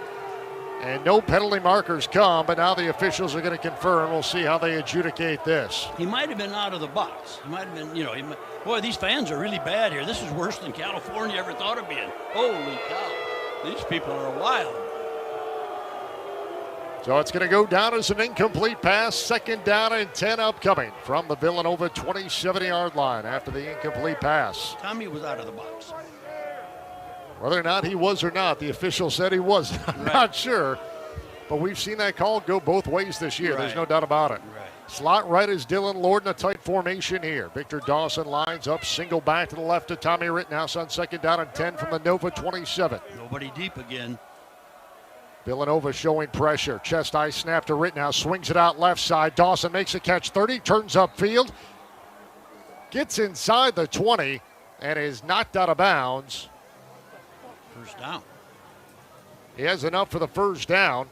And no penalty markers come, but now the officials are going to confirm. We'll see how they adjudicate this. He might have been out of the box. He might have been, boy, these fans are really bad here. This is worse than California ever thought of being. Holy cow. These people are wild. So it's going to go down as an incomplete pass. Second down and 10 upcoming from the Villanova 27-yard line after the incomplete pass. Tommy was out of the box. Whether or not he was or not, the official said he was. I'm not sure. But we've seen that call go both ways this year. There's no doubt about it. Slot right is Dylan Lord in a tight formation here. Victor Dawson lines up, single back to the left to Tommy Rittenhouse on second down and 10 from the Nova 27. Nobody deep again. Villanova showing pressure. Chest eye snap to Rittenhouse. Swings it out left side. Dawson makes a catch 30. Turns upfield. Gets inside the 20 and is knocked out of bounds. First down. He has enough for the first down.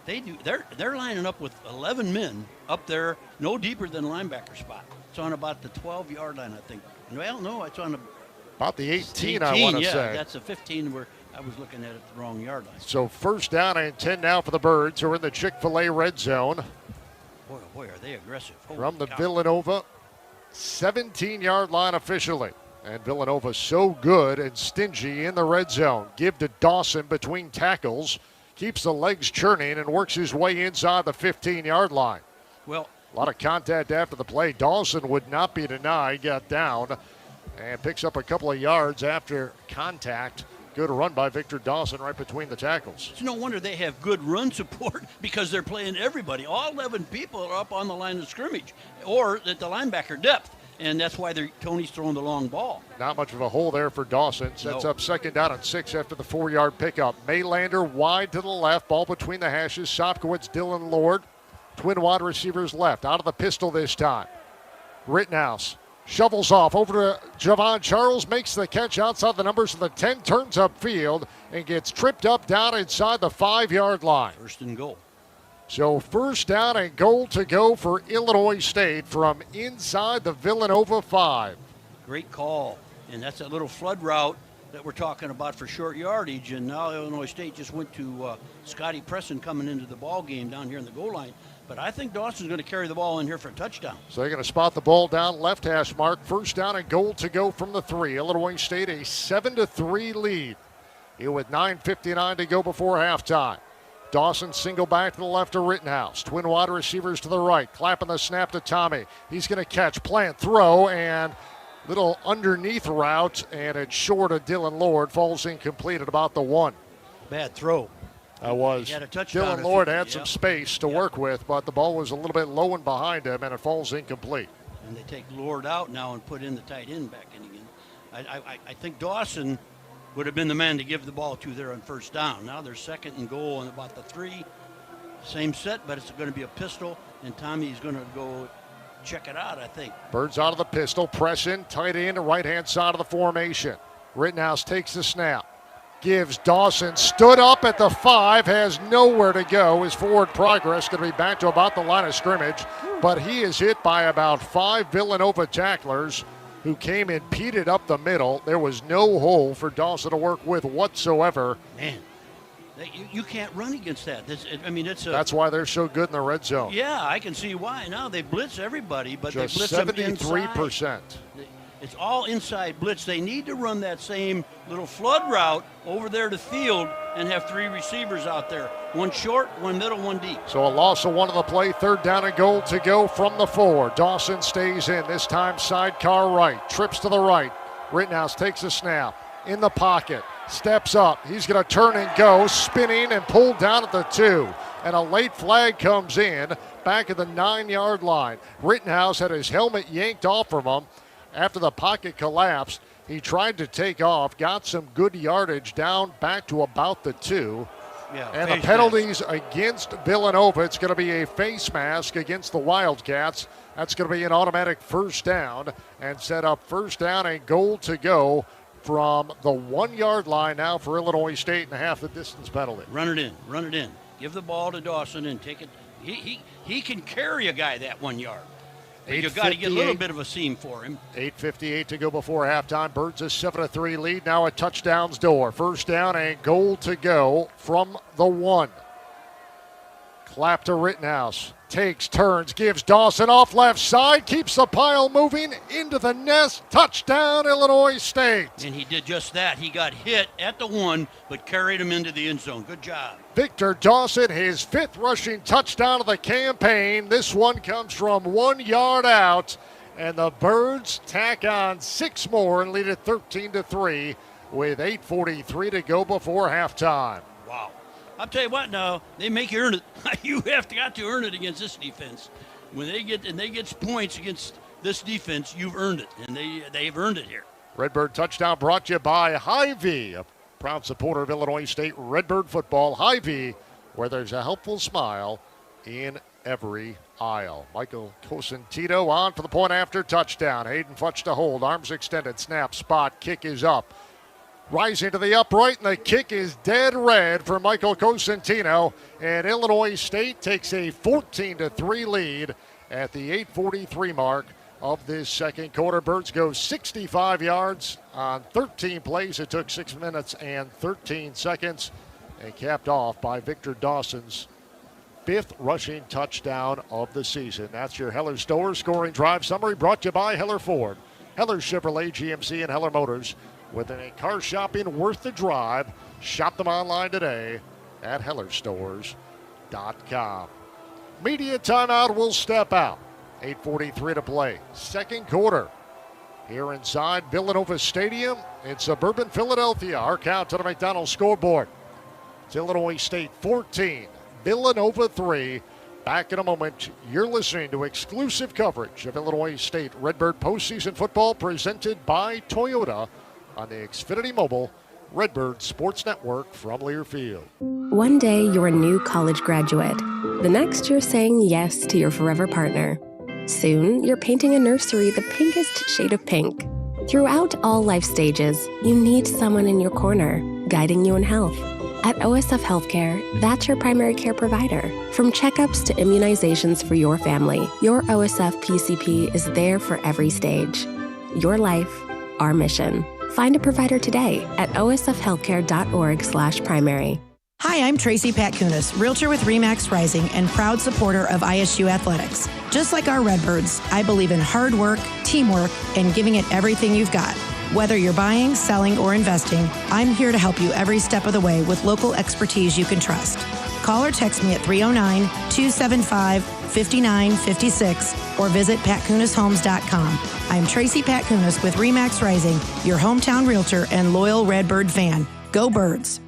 They're lining up with 11 men up there, no deeper than linebacker spot. It's on about the 12-yard line, I think. Well, no, it's on about the 18, I want to say. That's a 15 where I was looking at it the wrong yard line. So first down and 10 now for the Birds, who are in the Chick-fil-A red zone. Boy, oh boy, are they aggressive. From the Villanova 17-yard line officially. And Villanova so good and stingy in the red zone. Give to Dawson between tackles. Keeps the legs churning and works his way inside the 15-yard line. Well, a lot of contact after the play. Dawson would not be denied. Got down and picks up a couple of yards after contact. Good run by Victor Dawson right between the tackles. It's no wonder they have good run support because they're playing everybody. All 11 people are up on the line of scrimmage or at the linebacker depth. And that's why Tony's throwing the long ball. Not much of a hole there for Dawson. Sets up second down and 6 after the 4-yard pickup. Maylander wide to the left. Ball between the hashes. Sopkowitz, Dylan Lord. Twin wide receivers left. Out of the pistol this time. Rittenhouse shovels off over to Javon Charles. Makes the catch outside the numbers of the 10. Turns upfield and gets tripped up down inside the 5-yard line. First and goal. So first down and goal to go for Illinois State from inside the Villanova 5. Great call. And that's that little flood route that we're talking about for short yardage. And now Illinois State just went to Scotty Presson coming into the ball game down here in the goal line. But I think Dawson's going to carry the ball in here for a touchdown. So they're going to spot the ball down left hash mark. First down and goal to go from the 3. Illinois State a 7-3 lead. Here with 9:59 to go before halftime. Dawson single back to the left to Rittenhouse. Twin wide receivers to the right. Clapping the snap to Tommy. He's going to catch, plant, throw, and little underneath route, and it's short of Dylan Lord. Falls incomplete at about the 1. Bad throw. That was. Dylan Lord had some space to work with, but the ball was a little bit low and behind him, and it falls incomplete. And they take Lord out now and put in the tight end back in again. I think Dawson would have been the man to give the ball to there on first down. Now they're second and goal on about the 3. Same set, but it's going to be a pistol, and Tommy's going to go check it out, I think. Birds out of the pistol, press in, tight end, right-hand side of the formation. Rittenhouse takes the snap. Gives Dawson, stood up at the 5, has nowhere to go. His forward progress going to be back to about the line of scrimmage, but he is hit by about 5 Villanova tacklers who came impeded up the middle. There was no hole for Dawson to work with whatsoever. Man, you can't run against that. That's why they're so good in the red zone. Yeah, I can see why. Now they blitz everybody, but just they blitz 73%. them inside. It's all inside blitz. They need to run that same little flood route over there to field and have 3 receivers out there. one short, one middle, one deep. So a loss of 1 on the play, 3rd down and goal to go from the 4. Dawson stays in, this time sidecar right, trips to the right. Rittenhouse takes a snap, in the pocket, steps up. He's going to turn and go, spinning and pulled down at the 2. And a late flag comes in, back at the 9-yard line. Rittenhouse had his helmet yanked off from him after the pocket collapsed. He tried to take off, got some good yardage down back to about the 2. Yeah, and the penalties against Villanova, it's going to be a face mask against the Wildcats. That's going to be an automatic 1st down and set up 1st down and goal to go from the 1-yard line now for Illinois State and half the distance penalty. Run it in. Give the ball to Dawson and take it. He can carry a guy that 1 yard. You've got to get a little bit of a seam for him. 8:58 to go before halftime. Birds a 7-3 lead. Now a touchdowns door. 1st down and goal to go from the 1. Clap to Rittenhouse. Takes, turns, gives Dawson off left side. Keeps the pile moving into the nest. Touchdown, Illinois State. And he did just that. He got hit at the 1, but carried him into the end zone. Good job. Victor Dawson, his 5th rushing touchdown of the campaign. This one comes from 1 yard out. And the Birds tack on 6 more and lead it 13-3 with 8:43 to go before halftime. Wow. I'll tell you what now, they make you earn it. You have got to earn it against this defense. When they get points against this defense, you've earned it, and they've earned it here. Redbird touchdown brought to you by Hy-Vee, a proud supporter of Illinois State Redbird football. Hy-Vee, where there's a helpful smile in every aisle. Michael Cosentino on for the point after touchdown. Hayden Futch to hold, arms extended, snap, spot, kick is up. Rising to the upright, and the kick is dead red for Michael Cosentino. And Illinois State takes a 14-3 lead at the 8:43 mark of this second quarter. Birds go 65 yards on 13 plays. It took 6 minutes and 13 seconds. And capped off by Victor Dawson's 5th rushing touchdown of the season. That's your Heller Stores scoring drive summary brought to you by Heller Ford, Heller Chevrolet, GMC, and Heller Motors. With a car shopping worth the drive, shop them online today at hellerstores.com. Media timeout will step out. 8:43 to play. Second quarter. Here inside Villanova Stadium in suburban Philadelphia. Our count to the McDonald's scoreboard. It's Illinois State 14, Villanova 3. Back in a moment. You're listening to exclusive coverage of Illinois State Redbird postseason football presented by Toyota on the Xfinity Mobile Redbird Sports Network from Learfield. One day you're a new college graduate. The next you're saying yes to your forever partner. Soon you're painting a nursery the pinkest shade of pink. Throughout all life stages, you need someone in your corner, guiding you in health. At OSF Healthcare, that's your primary care provider. From checkups to immunizations for your family, your OSF PCP is there for every stage. Your life, our mission. Find a provider today at osfhealthcare.org/primary. Hi, I'm Tracy Patkunis, realtor with RE/MAX Rising and proud supporter of ISU athletics. Just like our Redbirds, I believe in hard work, teamwork, and giving it everything you've got. Whether you're buying, selling, or investing, I'm here to help you every step of the way with local expertise you can trust. Call or text me at 309-275-5956 or visit patkunishomes.com. I'm Tracy Patkunis with RE/MAX Rising, your hometown realtor and loyal Redbird fan. Go Birds!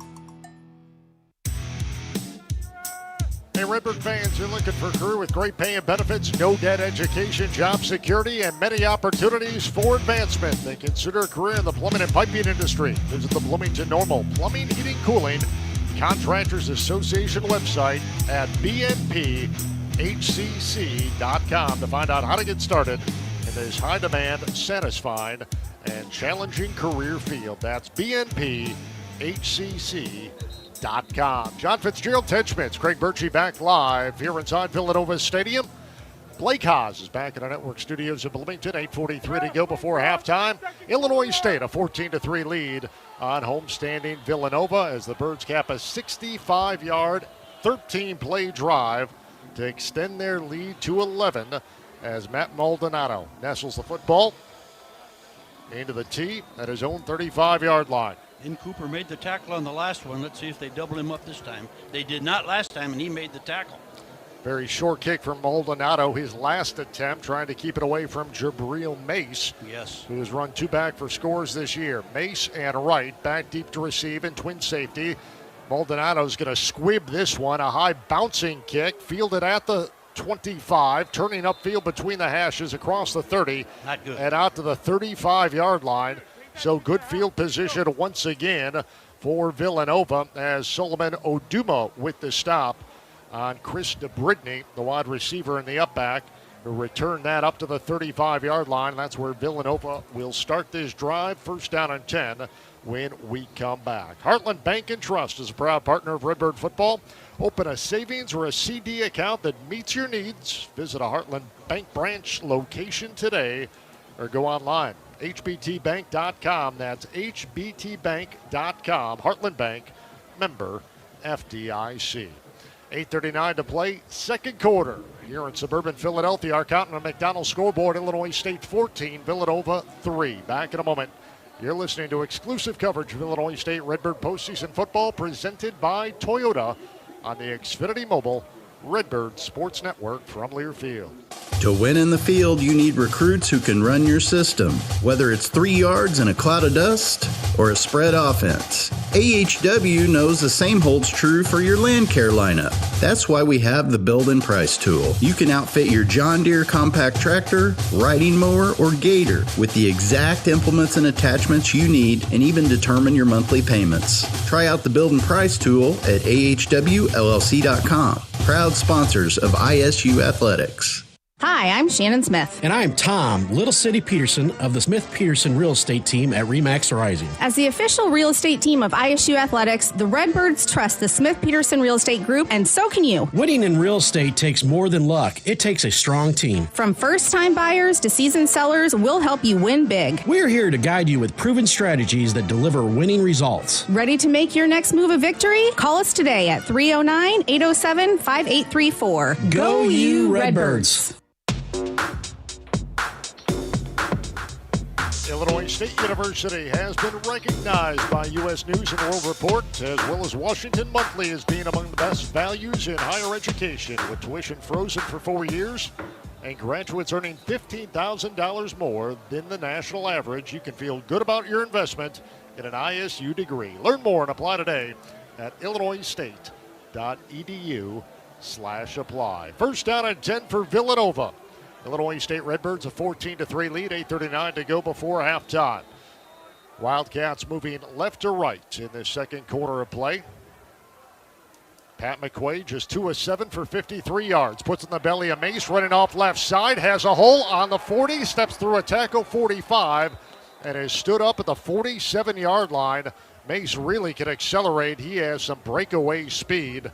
Hey, Redbird fans, you're looking for a career with great pay and benefits, no debt education, job security, and many opportunities for advancement. Then consider a career in the plumbing and piping industry. Visit the Bloomington Normal Plumbing, Heating, Cooling Contractors Association website at bnphcc.com to find out how to get started in this high-demand, satisfying, and challenging career field. That's bnphcc.com. John Fitzgerald, Ted Schmitz, Craig Birchie back live here inside Villanova Stadium. Blake Haas is back in our network studios in Bloomington. 8:43 to go before halftime. Illinois State a 14-3 lead on homestanding Villanova as the Birds cap a 65-yard, 13-play drive to extend their lead to 11 as Matt Maldonado nestles the football into the tee at his own 35-yard line. And Cooper made the tackle on the last one. Let's see if they double him up this time. They did not last time, and he made the tackle. Very short kick from Maldonado, his last attempt, trying to keep it away from Jabril Mace. Yes. Who has run two back for scores this year. Mace and Wright back deep to receive in twin safety. Maldonado's going to squib this one. A high bouncing kick, fielded at the 25, turning upfield between the hashes across the 30. Not good. And out to the 35-yard line. So good field position once again for Villanova as Solomon Oduma with the stop on Chris DeBritney, the wide receiver in the up back, who returned that up to the 35-yard line. That's where Villanova will start this drive. First down and 10 when we come back. Heartland Bank and Trust is a proud partner of Redbird Football. Open a savings or a CD account that meets your needs. Visit a Heartland Bank branch location today or go online. HBTbank.com. That's HBTbank.com. Heartland Bank, member FDIC. 8:39 to play, second quarter. Here in suburban Philadelphia, our count on a McDonald's scoreboard, Illinois State 14, Villanova 3. Back in a moment. You're listening to exclusive coverage of Illinois State Redbird postseason football presented by Toyota on the Xfinity Mobile Redbird Sports Network from Learfield. To win in the field, you need recruits who can run your system, whether it's 3 yards in a cloud of dust or a spread offense. AHW knows the same holds true for your land care lineup. That's why we have the build and price tool. You can outfit your John Deere compact tractor, riding mower, or gator with the exact implements and attachments you need and even determine your monthly payments. Try out the build and price tool at ahwllc.com. Proud sponsors of ISU Athletics. Hi, I'm Shannon Smith. And I'm Tom, Little City Peterson of the Smith-Peterson Real Estate Team at RE/MAX Rising. As the official real estate team of ISU Athletics, the Redbirds trust the Smith-Peterson Real Estate Group, and so can you. Winning in real estate takes more than luck. It takes a strong team. From first-time buyers to seasoned sellers, we'll help you win big. We're here to guide you with proven strategies that deliver winning results. Ready to make your next move a victory? Call us today at 309-807-5834. Go you Redbirds! Illinois State University has been recognized by U.S. News & World Report as well as Washington Monthly as being among the best values in higher education, with tuition frozen for 4 years and graduates earning $15,000 more than the national average. You can feel good about your investment in an ISU degree. Learn more and apply today at illinoisstate.edu/apply. First down and 10 for Villanova. Illinois State Redbirds a 14-3 lead, 8:39 to go before halftime. Wildcats moving left to right in this second quarter of play. Pat McQuaid just 2 of 7 for 53 yards. Puts in the belly of Mace, running off left side, has a hole on the 40, steps through a tackle 45, and has stood up at the 47-yard line. Mace really can accelerate. He has some breakaway speed.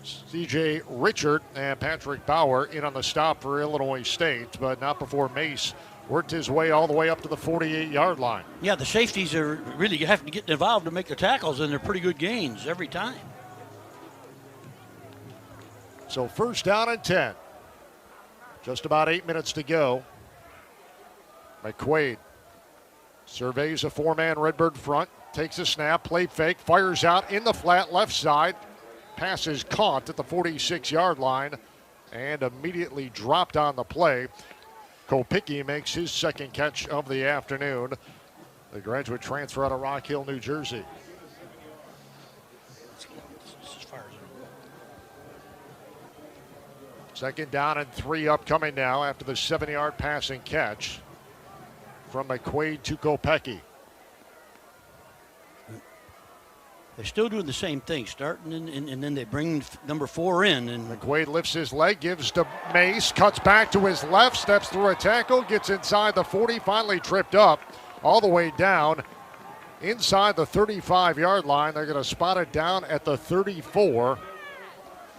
C.J. Richard and Patrick Bauer in on the stop for Illinois State, but not before Mace worked his way all the way up to the 48-yard line. Yeah, the safeties are really having to get involved to make their tackles, and they're pretty good gains every time. So first down and 10. Just about 8 minutes to go. McQuaid surveys a four-man Redbird front, takes a snap, play fake, fires out in the flat left side. Pass is caught at the 46-yard line and immediately dropped on the play. Kopicki makes his second catch of the afternoon. The graduate transfer out of Rock Hill, New Jersey. Second down and 3 upcoming now after the 7-yard passing catch from McQuaid to Kopecki. They're still doing the same thing, starting and then they bring number 4 in. And McQuaid lifts his leg, gives to Mace, cuts back to his left, steps through a tackle, gets inside the 40, finally tripped up all the way down inside the 35-yard line. They're going to spot it down at the 34.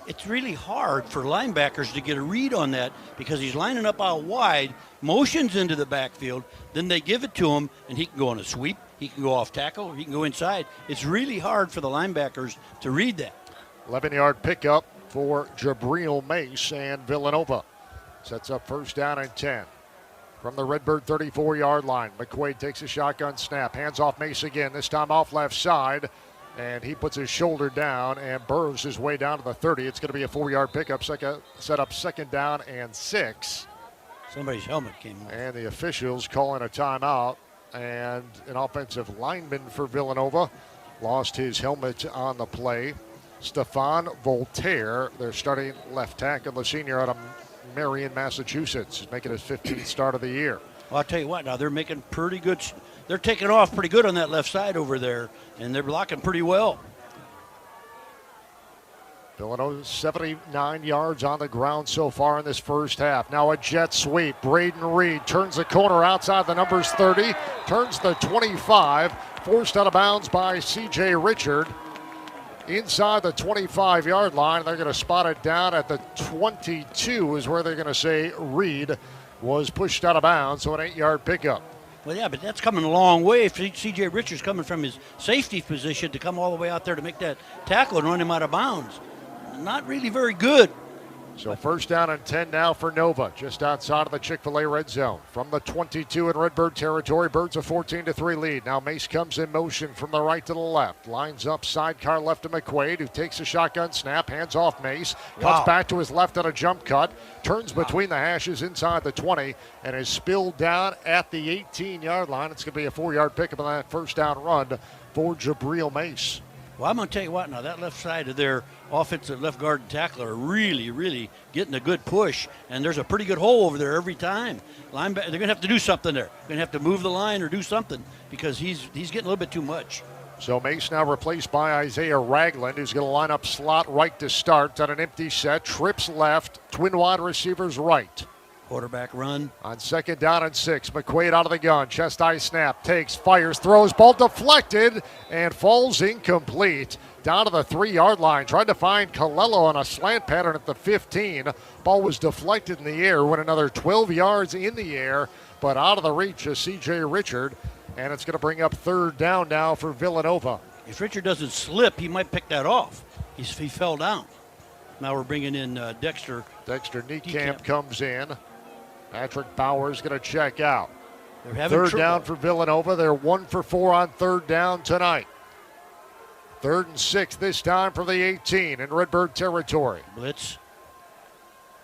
It's really hard for linebackers to get a read on that because he's lining up out wide, motions into the backfield, then they give it to him, and he can go on a sweep, he can go off tackle, or he can go inside. It's really hard for the linebackers to read that. 11-yard pickup for Jabril Mace, and Villanova sets up first down and 10. from the Redbird 34-yard line. McQuaid takes a shotgun snap, hands off Mace again, this time off left side, and he puts his shoulder down and burrows his way down to the 30. It's going to be a 4-yard pickup, set up second down and 6. Somebody's helmet came off. And the officials calling a timeout, and an offensive lineman for Villanova lost his helmet on the play. Stefan Voltaire, their starting left tackle, the senior out of Marion, Massachusetts, is making his 15th start of the year. Well, I'll tell you what, now they're making pretty good. They're taking off pretty good on that left side over there, and they're blocking pretty well. Villanova 79 yards on the ground so far in this first half. Now a jet sweep. Braden Reed turns the corner outside the numbers 30, turns the 25, forced out of bounds by C.J. Richard. Inside the 25-yard line, they're going to spot it down at the 22 is where they're going to say Reed was pushed out of bounds, so an 8-yard pickup. Well, yeah, but that's coming a long way. If C.J. Richards coming from his safety position to come all the way out there to make that tackle and run him out of bounds. Not really very good. So first down and 10 now for Nova, just outside of the Chick-fil-A red zone. From the 22 in Redbird territory, Birds a 14-3 lead. Now Mace comes in motion from the right to the left. Lines up sidecar left to McQuaid, who takes a shotgun snap, hands off Mace, cuts back to his left on a jump cut, turns between the hashes inside the 20, and is spilled down at the 18-yard line. It's going to be a 4-yard pickup on that first down run for Jabril Mace. Well, I'm going to tell you what, now that left side of their offensive left guard and tackle are really, really getting a good push, and there's a pretty good hole over there every time. They're going to have to do something there. They're going to have to move the line or do something because he's getting a little bit too much. So Mace now replaced by Isaiah Ragland, who's going to line up slot right to start on an empty set, trips left, twin wide receivers right. Quarterback run. On second down and 6, McQuaid out of the gun. Chest high snap, takes, fires, throws, ball deflected, and falls incomplete. Down to the 3-yard line. Tried to find Colello on a slant pattern at the 15. Ball was deflected in the air, went another 12 yards in the air, but out of the reach of C.J. Richard. And it's going to bring up third down now for Villanova. If Richard doesn't slip, he might pick that off. He fell down. Now we're bringing in Dexter. Dexter Niekamp comes in. Patrick Bauer's going to check out. They're having third trouble. Down for Villanova. They're 1 for 4 on third down tonight. 3rd and 6 this time for the 18 in Redbird territory. Blitz.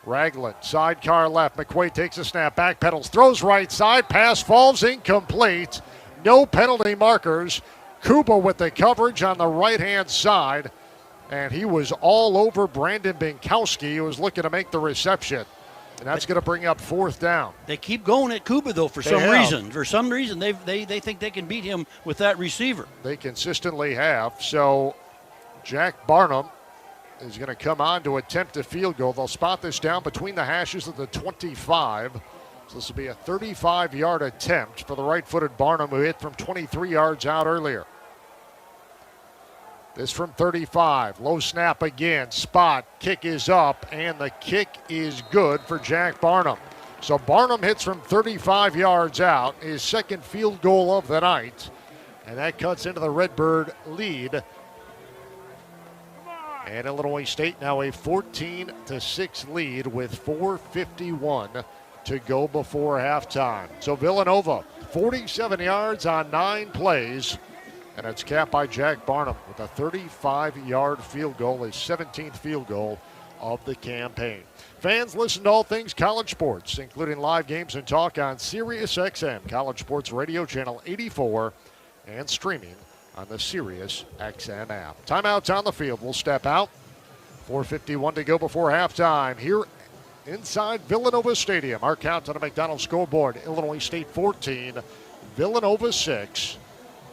Ragland, sidecar left. McQuaid takes a snap, back pedals, throws right side, pass falls incomplete. No penalty markers. Kuba with the coverage on the right-hand side, and he was all over Brandon Binkowski, who was looking to make the reception. And that's going to bring up fourth down. They keep going at Kuba, though, for some reason. For some reason, they think they can beat him with that receiver. They consistently have. So Jack Barnum is going to come on to attempt a field goal. They'll spot this down between the hashes of the 25. So this will be a 35-yard attempt for the right-footed Barnum, who hit from 23 yards out earlier. This from 35. Low snap again. Spot. Kick is up, and the kick is good for Jack Barnum. So Barnum hits from 35 yards out, his second field goal of the night, and that cuts into the Redbird lead. And Illinois State now a 14-6 lead with 4:51 to go before halftime. So Villanova, 47 yards on 9 plays. And it's capped by Jack Barnum with a 35-yard field goal, his 17th field goal of the campaign. Fans, listen to all things college sports, including live games and talk on Sirius XM, College Sports Radio Channel 84, and streaming on the Sirius XM app. Timeouts on the field. We'll step out. 4:51 to go before halftime here inside Villanova Stadium. Our count on the McDonald's scoreboard, Illinois State 14, Villanova 6.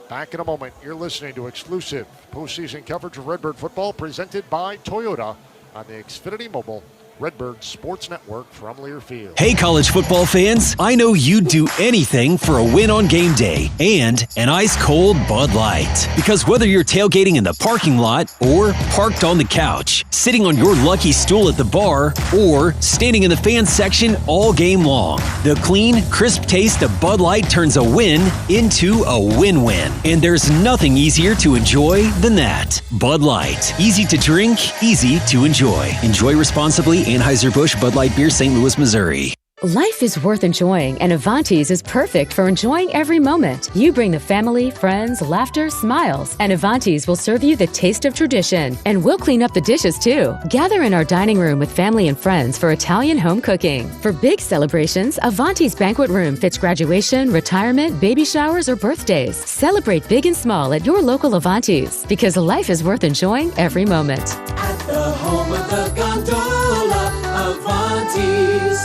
Back in a moment, you're listening to exclusive postseason coverage of Redbird football presented by Toyota on the Xfinity Mobile Redbird Sports Network from Learfield. Hey, college football fans, I know you'd do anything for a win on game day and an ice-cold Bud Light. Because whether you're tailgating in the parking lot or parked on the couch, sitting on your lucky stool at the bar, or standing in the fan section all game long, the clean, crisp taste of Bud Light turns a win into a win-win. And there's nothing easier to enjoy than that. Bud Light. Easy to drink, easy to enjoy. Enjoy responsibly. Anheuser-Busch Bud Light Beer, St. Louis, Missouri. Life is worth enjoying, and Avanti's is perfect for enjoying every moment. You bring the family, friends, laughter, smiles, and Avanti's will serve you the taste of tradition. And we'll clean up the dishes too. Gather in our dining room with family and friends for Italian home cooking. For big celebrations, Avanti's banquet room fits graduation, retirement, baby showers, or birthdays. Celebrate big and small at your local Avanti's, because life is worth enjoying every moment. At the home of the gondola, Avanti's.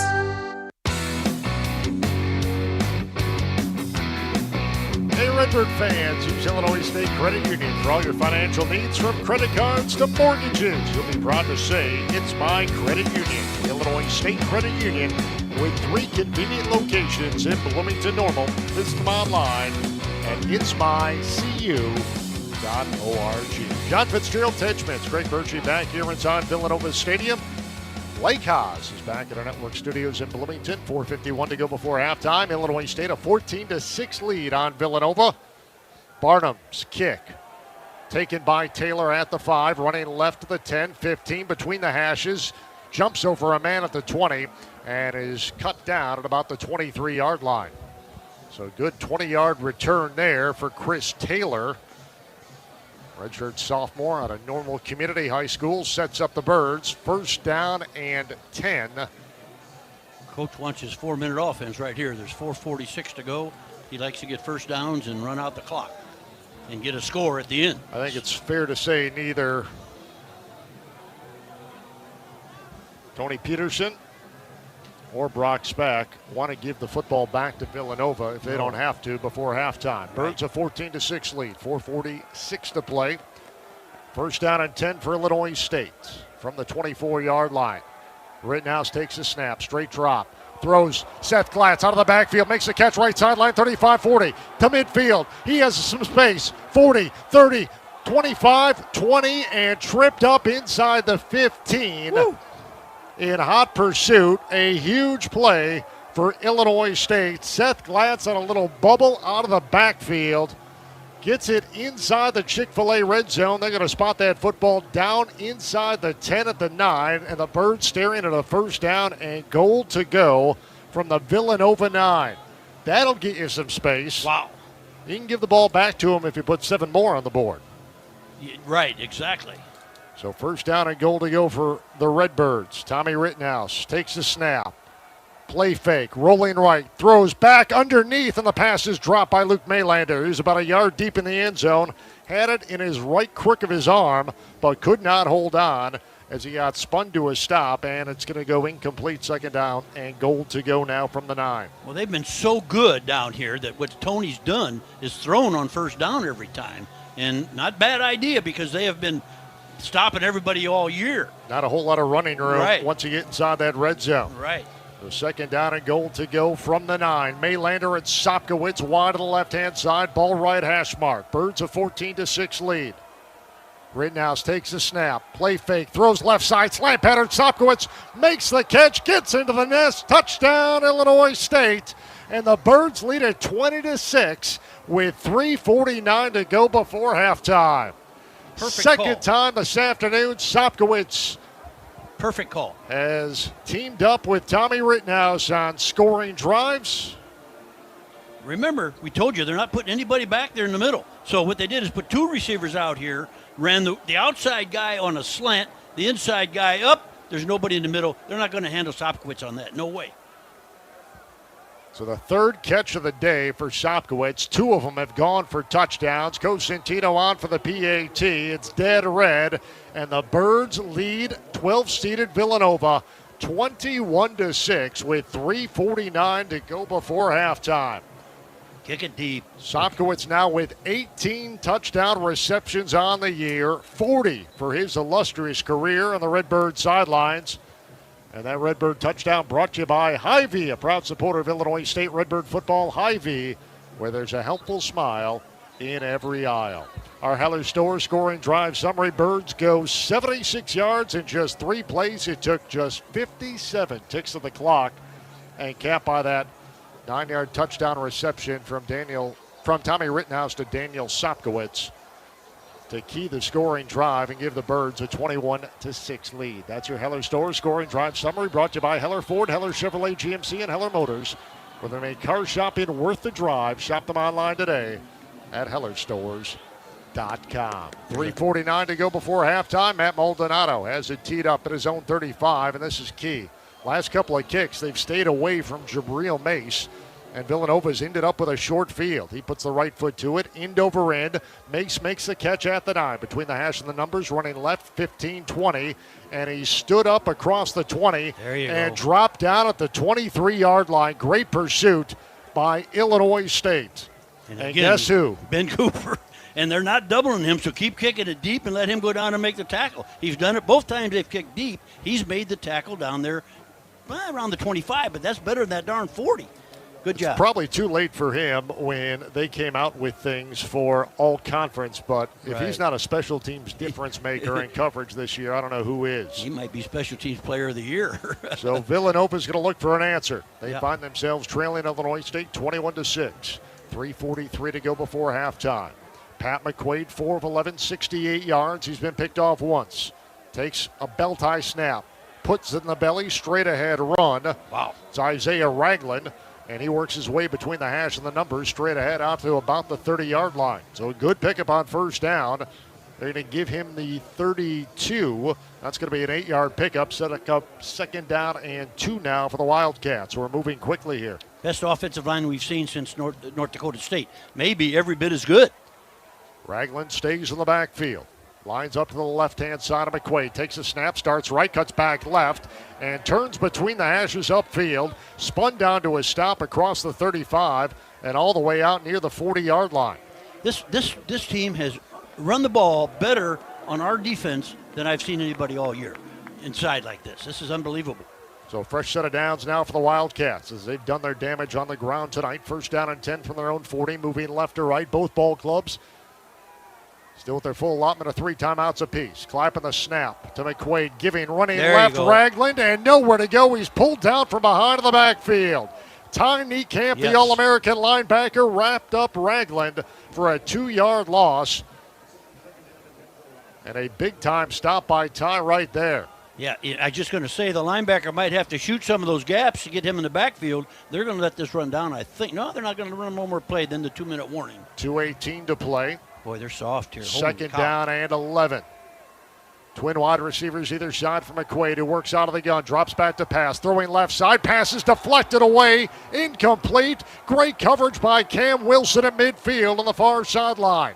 Hey, Redbird fans, use Illinois State Credit Union for all your financial needs, from credit cards to mortgages. You'll be proud to say it's my credit union. Illinois State Credit Union, with 3 convenient locations in Bloomington Normal. Visit them online at itsmycu.org. John Fitzgerald, Ted Schmitz, Greg Birchie back here inside Villanova Stadium. Lake Haas is back at our network studios in Bloomington. 4:51 to go before halftime. Illinois State a 14-6 lead on Villanova. Barnum's kick taken by Taylor at the 5, running left to the 10, 15 between the hashes. Jumps over a man at the 20 and is cut down at about the 23-yard line. So good 20-yard return there for Chris Taylor. Redshirt sophomore out of Normal Community High School sets up the Birds. First down and 10. Coach wants his 4-minute offense right here. There's 4:46 to go. He likes to get first downs and run out the clock and get a score at the end. I think it's fair to say neither Tony Peterson or Brock Spack want to give the football back to Villanova if they don't have to before halftime. Birds a 14-6 lead, 4:46 to play. First down and 10 for Illinois State from the 24-yard line. Rittenhouse takes a snap, straight drop, throws Seth Glatz out of the backfield, makes the catch right sideline, 35-40 to midfield. He has some space, 40, 30, 25, 20, and tripped up inside the 15. Woo. In hot pursuit, a huge play for Illinois State. Seth Glatz on a little bubble out of the backfield. Gets it inside the Chick-fil-A red zone. They're going to spot that football down inside the 10 at the 9. And the Birds staring at a first down and goal to go from the Villanova 9. That'll get you some space. Wow. You can give the ball back to them if you put 7 more on the board. Right, exactly. So first down and goal to go for the Redbirds. Tommy Rittenhouse takes the snap. Play fake, rolling right, throws back underneath, and the pass is dropped by Luke Maylander, who's about a yard deep in the end zone. Had it in his right crook of his arm, but could not hold on as he got spun to a stop, and it's going to go incomplete. Second down and goal to go now from the 9. Well, they've been so good down here that what Tony's done is thrown on first down every time. And not bad idea, because they have been stopping everybody all year. Not a whole lot of running room once you get inside that red zone. Right. The second down and goal to go from the 9. Maylander and Sopkowitz wide to the left-hand side. Ball right hash mark. Birds a 14-6 lead. Rittenhouse takes the snap. Play fake. Throws left side. Slant pattern. Sopkowitz makes the catch. Gets into the nest. Touchdown, Illinois State. And the Birds lead at 20-6 with 3:49 to go before halftime. Perfect Second call. time this afternoon, Sopkowitz perfect call has teamed up with Tommy Rittenhouse on scoring drives. Remember, we told you they're not putting anybody back there in the middle. So what they did is put 2 receivers out here, ran the outside guy on a slant, the inside guy up. There's nobody in the middle. They're not going to handle Sopkowitz on that. No way. So the third catch of the day for Sopkowitz. 2 of them have gone for touchdowns. Cosentino on for the PAT. It's dead red, and the Birds lead 12-seeded Villanova 21-6 with 3:49 to go before halftime. Kick it deep. Sopkowitz now with 18 touchdown receptions on the year, 40 for his illustrious career on the Redbird sidelines. And that Redbird touchdown brought to you by Hy-Vee, a proud supporter of Illinois State Redbird football. Hy-Vee, where there's a helpful smile in every aisle. Our Heller Store scoring drive summary. Birds go 76 yards in just 3 plays. It took just 57 ticks of the clock, and capped by that 9-yard touchdown reception from Tommy Rittenhouse to Daniel Sopkowitz. to key the scoring drive and give the Birds a 21-6 lead. That's your Heller Stores scoring drive summary, brought to you by Heller Ford, Heller Chevrolet GMC, and Heller Motors, where they make car shopping worth the drive. Shop them online today at hellerstores.com. 3:49 to go before halftime. Matt Maldonado has it teed up at his own 35, and this is key. Last couple of kicks, they've stayed away from Jabril Mace, and Villanova's ended up with a short field. He puts the right foot to it, end over end. Mace makes the catch at the 9, between the hash and the numbers, running left 15-20, and he stood up across the 20 and dropped down at the 23-yard line. Great pursuit by Illinois State. And again, guess who? Ben Cooper. And they're not doubling him, so keep kicking it deep and let him go down and make the tackle. He's done it both times they've kicked deep. He's made the tackle down there around the 25, but that's better than that darn 40. Good job. It's probably too late for him when they came out with things for all conference, but if he's not a special teams difference maker in coverage this year, I don't know who is. He might be special teams player of the year. So Villanova's going to look for an answer. They find themselves trailing Illinois State 21-6. 3:43 to go before halftime. Pat McQuaid, 4 of 11, 68 yards. He's been picked off once. Takes a belt-high snap. Puts it in the belly, straight ahead run. Wow. It's Isaiah Ragland, and he works his way between the hash and the numbers, straight ahead out to about the 30-yard line. So a good pickup on first down. They're going to give him the 32. That's going to be an 8-yard pickup, setting up second down and 2 now for the Wildcats. We're moving quickly here. Best offensive line we've seen since North Dakota State. Maybe every bit as good. Ragland stays in the backfield. Lines up to the left-hand side of McQuaid. Takes a snap, starts right, cuts back left, and turns between the hashes upfield. Spun down to a stop across the 35 and all the way out near the 40-yard line. This team has run the ball better on our defense than I've seen anybody all year inside like this. This is unbelievable. So fresh set of downs now for the Wildcats as they've done their damage on the ground tonight. First down and 10 from their own 40, moving left to right. Both ball clubs still with their full allotment of 3 timeouts apiece. Clapping the snap to McQuaid, giving running left Ragland, and nowhere to go. He's pulled down from behind in the backfield. Ty Niekamp, the All-American linebacker, wrapped up Ragland for a 2-yard loss. And a big-time stop by Ty right there. Yeah, I'm just going to say the linebacker might have to shoot some of those gaps to get him in the backfield. They're going to let this run down, I think. No, they're not going to run one more play than the 2-minute warning. 2:18 to play. Boy, they're soft here. Second down and 11. Twin wide receivers either side from McQuaid, who works out of the gun, drops back to pass, throwing left side, passes deflected away, incomplete. Great coverage by Cam Wilson at midfield on the far sideline.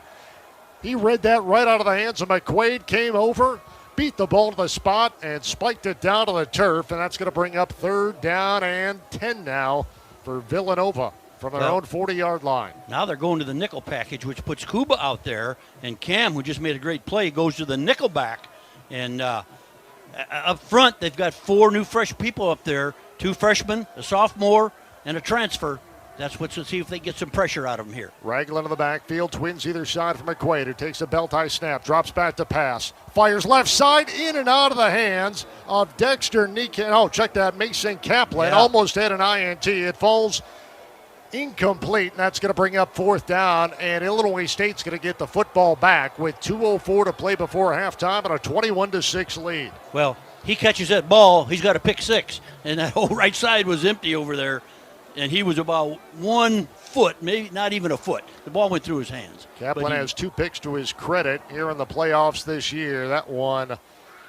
He read that right out of the hands of McQuaid, came over, beat the ball to the spot, and spiked it down to the turf, and that's going to bring up 3rd down and 10 now for Villanova from their own 40-yard line. Now they're going to the nickel package, which puts Kuba out there, and Cam, who just made a great play, goes to the nickel back. And up front, they've got 4 new fresh people up there, 2 freshmen, a sophomore, and a transfer. That's what's to see if they get some pressure out of them here. Ragland in the backfield, twins either side from McQuaid, who takes a belt-high snap, drops back to pass, fires left side, in and out of the hands of Dexter Niekamp. Oh, check that, Mason Kaplan almost had an INT. It falls incomplete, and that's going to bring up 4th down, and Illinois State's going to get the football back with 2:04 to play before halftime and a 21-6 lead. Well, he catches that ball, he's got a pick 6, and that whole right side was empty over there, and he was about 1 foot, maybe not even a foot. The ball went through his hands. Kaplan has 2 picks to his credit here in the playoffs this year. That one,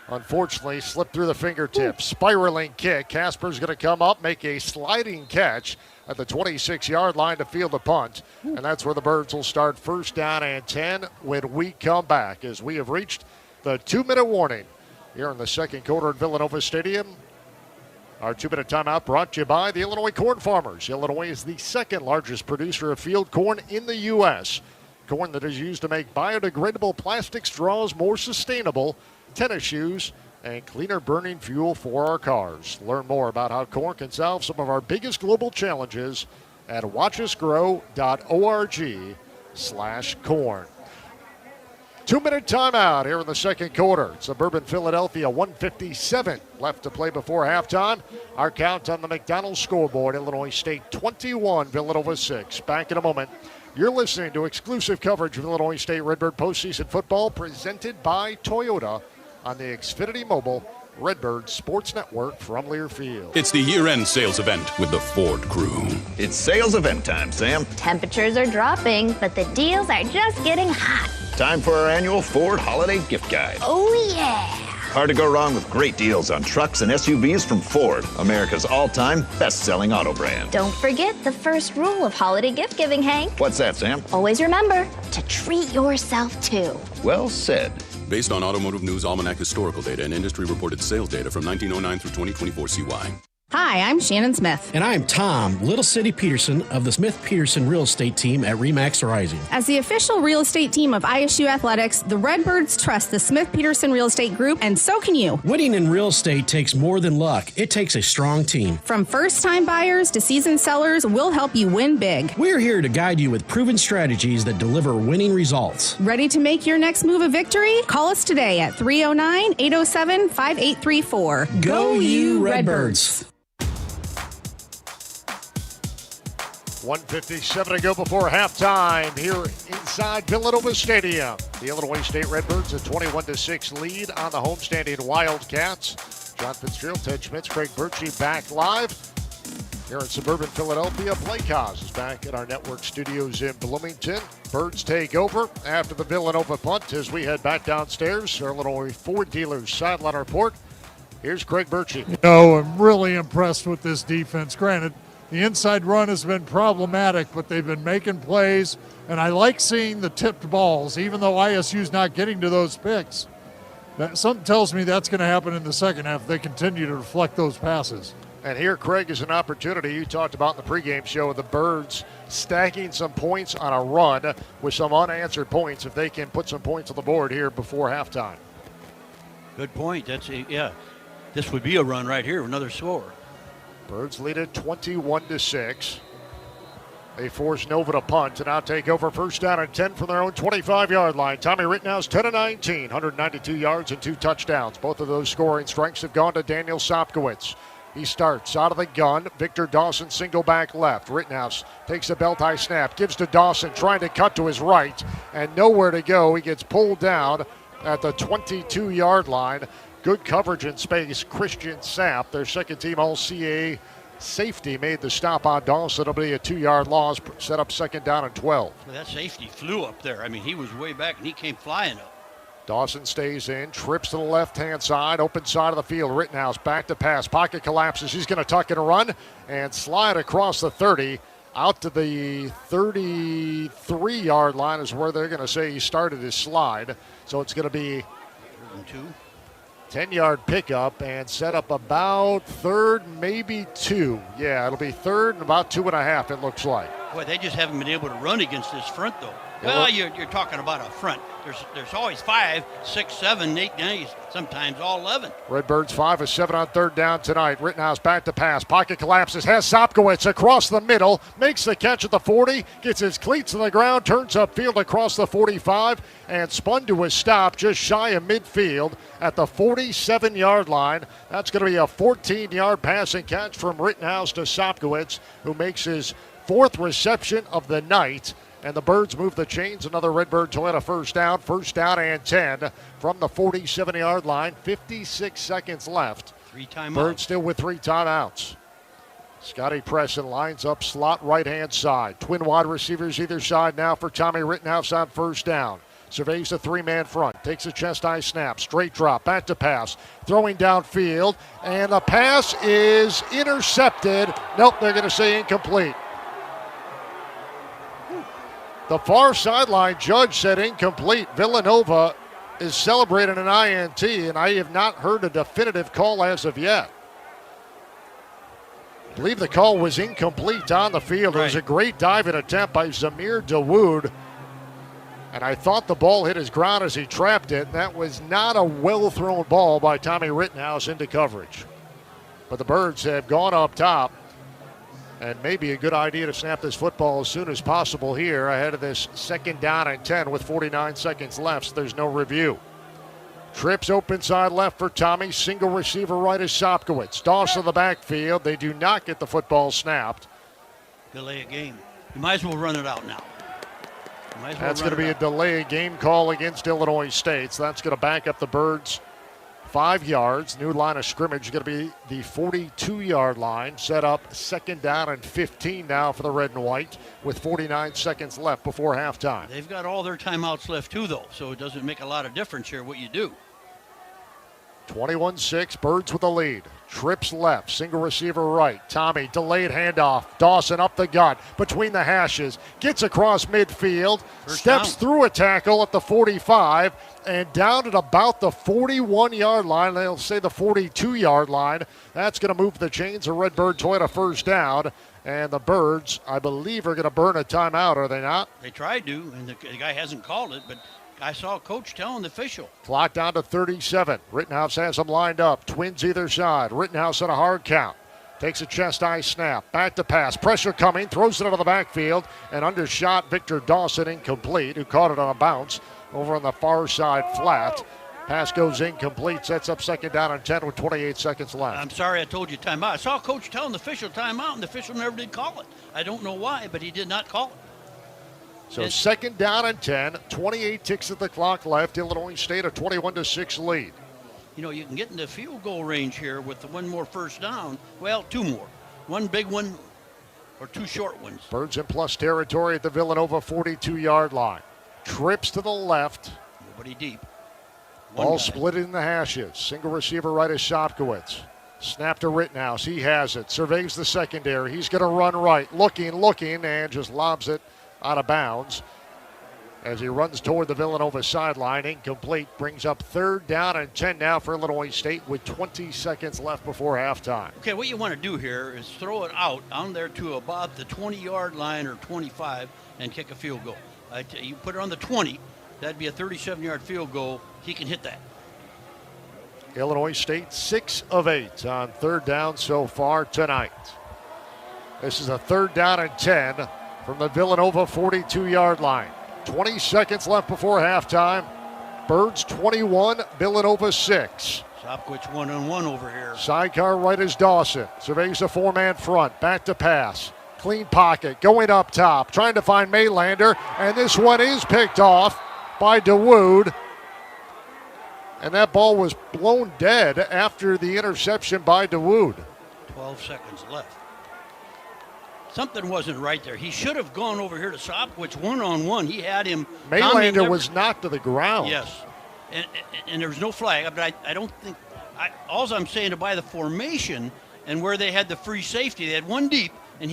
unfortunately, slipped through the fingertips. Spiraling kick. Casper's going to come up, make a sliding catch at the 26-yard line to field a punt. And that's where the Birds will start 1st down and 10 when we come back, as we have reached the 2-minute warning here in the second quarter at Villanova Stadium. Our 2-minute timeout brought to you by the Illinois Corn Farmers. Illinois is the 2nd largest producer of field corn in the U.S. Corn that is used to make biodegradable plastic straws more sustainable, tennis shoes, and cleaner burning fuel for our cars. Learn more about how corn can solve some of our biggest global challenges at watchusgrow.org/corn. 2-minute timeout here in the second quarter. Suburban Philadelphia, 1:57 left to play before halftime. Our count on the McDonald's scoreboard, Illinois State 21, Villanova 6. Back in a moment You're listening to exclusive coverage of Illinois State Redbird postseason football presented by Toyota on the Xfinity Mobile Redbird Sports Network from Learfield. It's the year-end sales event with the Ford crew. It's sales event time, Sam. Temperatures are dropping, but the deals are just getting hot. Time for our annual Ford Holiday Gift Guide. Oh, yeah. Hard to go wrong with great deals on trucks and SUVs from Ford, America's all-time best-selling auto brand. Don't forget the first rule of holiday gift giving, Hank. What's that, Sam? Always remember to treat yourself, too. Well said. Based on Automotive News Almanac historical data and industry-reported sales data from 1909 through 2024 CY. Hi, I'm Shannon Smith. And I'm Tom, Little City Peterson of the Smith Peterson Real Estate Team at RE/MAX Rising. As the official real estate team of ISU Athletics, the Redbirds trust the Smith Peterson Real Estate Group, and so can you. Winning in real estate takes more than luck. It takes a strong team. From first-time buyers to seasoned sellers, we'll help you win big. We're here to guide you with proven strategies that deliver winning results. Ready to make your next move a victory? Call us today at 309-807-5834. Go you Redbirds! 1:57 to go before halftime here inside Villanova Stadium. The Illinois State Redbirds a 21-6 lead on the homestanding Wildcats. John Fitzgerald, Ted Schmitz, Craig Birchie back live here in suburban Philadelphia. Blake Haas is back at our network studios in Bloomington. Birds take over after the Villanova punt as we head back downstairs. Our Illinois Ford dealers sideline report. Here's Craig Birchie. I'm really impressed with this defense. Granted, the inside run has been problematic, but they've been making plays, and I like seeing the tipped balls, even though ISU's not getting to those picks. Something tells me that's going to happen in the second half if they continue to deflect those passes. And here, Craig, is an opportunity you talked about in the pregame show of the Birds stacking some points on a run with some unanswered points if they can put some points on the board here before halftime. Good point. This would be a run right here, another score. Birds lead it 21-6. They force Nova to punt to now take over first down and 10 from their own 25-yard line. Tommy Rittenhouse 10-19, 192 yards and 2 touchdowns. Both of those scoring strengths have gone to Daniel Sopkowitz. He starts out of the gun. Victor Dawson single back left. Rittenhouse takes a belt high snap, gives to Dawson, trying to cut to his right, and nowhere to go. He gets pulled down at the 22-yard line. Good coverage in space. Christian Sapp, their second team All-CAA safety, made the stop on Dawson. It'll be a 2-yard loss, set up second down and 12. Well, that safety flew up there. I mean, he was way back and he came flying up. Dawson stays in, trips to the left-hand side, open side of the field. Rittenhouse back to pass. Pocket collapses. He's going to tuck and run and slide across the 30. Out to the 33-yard line is where they're going to say he started his slide. So it's going to be 10-yard pickup and set up about third, maybe 2. Yeah, it'll be third and about 2.5, it looks like. Boy, they just haven't been able to run against this front, though. Well, you're talking about a front. There's always 5, 6, 7, 8, 9, sometimes all 11. Redbirds 5 of 7 on third down tonight. Rittenhouse back to pass. Pocket collapses. Has Sopkowitz across the middle. Makes the catch at the 40. Gets his cleats to the ground. Turns upfield across the 45 and spun to a stop just shy of midfield at the 47-yard line. That's going to be a 14-yard passing catch from Rittenhouse to Sopkowitz, who makes his 4th reception of the night. And the Birds move the chains. Another Redbird Toyota first down and 10 from the 47-yard line. 56 seconds left. 3 timeouts. Birds still with 3 timeouts. Scotty Presson lines up slot right-hand side. Twin wide receivers either side now for Tommy Rittenhouse on first down. Surveys the 3-man front. Takes a chest-high snap. Straight drop. Back to pass. Throwing downfield. And the pass is intercepted. Nope, they're going to say incomplete. The far sideline judge said incomplete. Villanova is celebrating an INT, and I have not heard a definitive call as of yet. I believe the call was incomplete on the field. Right. It was a great diving attempt by Zamir Dawood, and I thought the ball hit his ground as he trapped it. That was not a well-thrown ball by Tommy Rittenhouse into coverage. But the Birds have gone up top. And maybe a good idea to snap this football as soon as possible here ahead of this second down and 10 with 49 seconds left. So there's no review. Trips open side left for Tommy. Single receiver right is Sopkowitz. Dawson the backfield. They do not get the football snapped. Delay a game. You might as well run it out now. That's going to be a delay game call against Illinois State. So that's going to back up the Birds 5 yards. New line of scrimmage is going to be the 42-yard line. Set up 2nd down and 15 now for the red and white with 49 seconds left before halftime. They've got all their timeouts left too, though, so it doesn't make a lot of difference here what you do. 21-6, Birds with the lead. Trips left, single receiver right. Tommy, delayed handoff. Dawson up the gut, between the hashes. Gets across midfield, steps through a tackle at the 45, and down at about the 41-yard line. They'll say the 42-yard line. That's going to move the chains of Redbird Toyota first down. And the Birds, I believe, are going to burn a timeout, are they not? They tried to, and the guy hasn't called it, but I saw Coach telling the official. Clock down to 37. Rittenhouse has them lined up. Twins either side. Rittenhouse on a hard count. Takes a chest-high snap. Back to pass. Pressure coming. Throws it out of the backfield. And undershot Victor Dawson, incomplete, who caught it on a bounce over on the far side flat. Pass goes incomplete. Sets up 2nd down and 10 with 28 seconds left. I'm sorry I told you timeout. I saw Coach telling the official timeout, and the official never did call it. I don't know why, but he did not call it. So 2nd down and 10, 28 ticks at the clock left. Illinois State a 21-6 lead. You know, you can get into field goal range here with the one more first down. Well, 2 more. One big one or 2 short ones. Birds in plus territory at the Villanova 42-yard line. Trips to the left. Nobody deep. Ball split in the hashes. Single receiver right is Shopkowitz. Snap to Rittenhouse. He has it. Surveys the secondary. He's going to run right. Looking, and just lobs it out of bounds as he runs toward the Villanova sideline. Incomplete. Brings up 3rd down and 10 now for Illinois State with 20 seconds left before halftime. Okay, what you want to do here is throw it out on there to about the 20-yard line or 25 and kick a field goal. You put it on the 20, that'd be a 37-yard field goal. He can hit that. Illinois State 6 of 8 on 3rd down so far tonight. This is a 3rd down and 10 from the Villanova 42-yard line. 20 seconds left before halftime. Birds 21, Villanova 6. Sopkowitz 1-on-1 over here. Sidecar right is Dawson. Surveys a 4-man front. Back to pass. Clean pocket. Going up top. Trying to find Maylander. And this one is picked off by DeWood. And that ball was blown dead after the interception by DeWood. 12 seconds left. Something wasn't right there. He should have gone over here to Sopkowitz 1-on-1. He had him. Maylander was knocked to the ground. Yes. And there was no flag. But I don't think. All I'm saying by the formation and where they had the free safety, they had one deep, and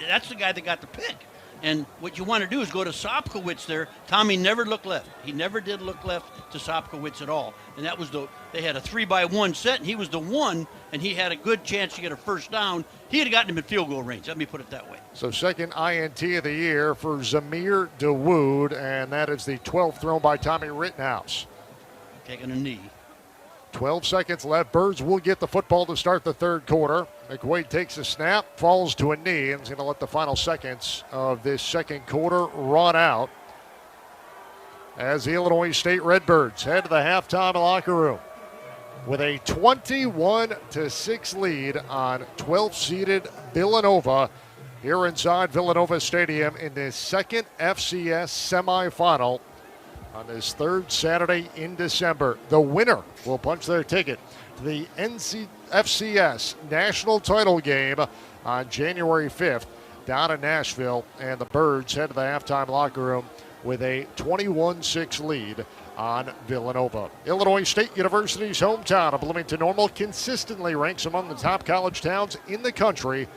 that's the guy that got the pick. And what you want to do is go to Sopkowitz there. Tommy never looked left. He never did look left to Sopkowitz at all. And that was they had a 3-by-1 set, and he was the one, and he had a good chance to get a first down. He had gotten him in field goal range. Let me put it that way. So 2nd INT of the year for Zamir DeWood, and that is the 12th thrown by Tommy Rittenhouse. Taking a knee. 12 seconds left. Birds will get the football to start the 3rd quarter. McQuaid takes a snap, falls to a knee, and is going to let the final seconds of this 2nd quarter run out as the Illinois State Redbirds head to the halftime locker room with a 21-6 lead on 12-seeded Villanova here inside Villanova Stadium in the 2nd FCS semifinal on this 3rd Saturday in December. The winner will punch their ticket to the FCS national title game on January 5th down in Nashville, and the Birds head to the halftime locker room with a 21-6 lead on Villanova. Illinois State University's hometown of Bloomington Normal consistently ranks among the top college towns in the country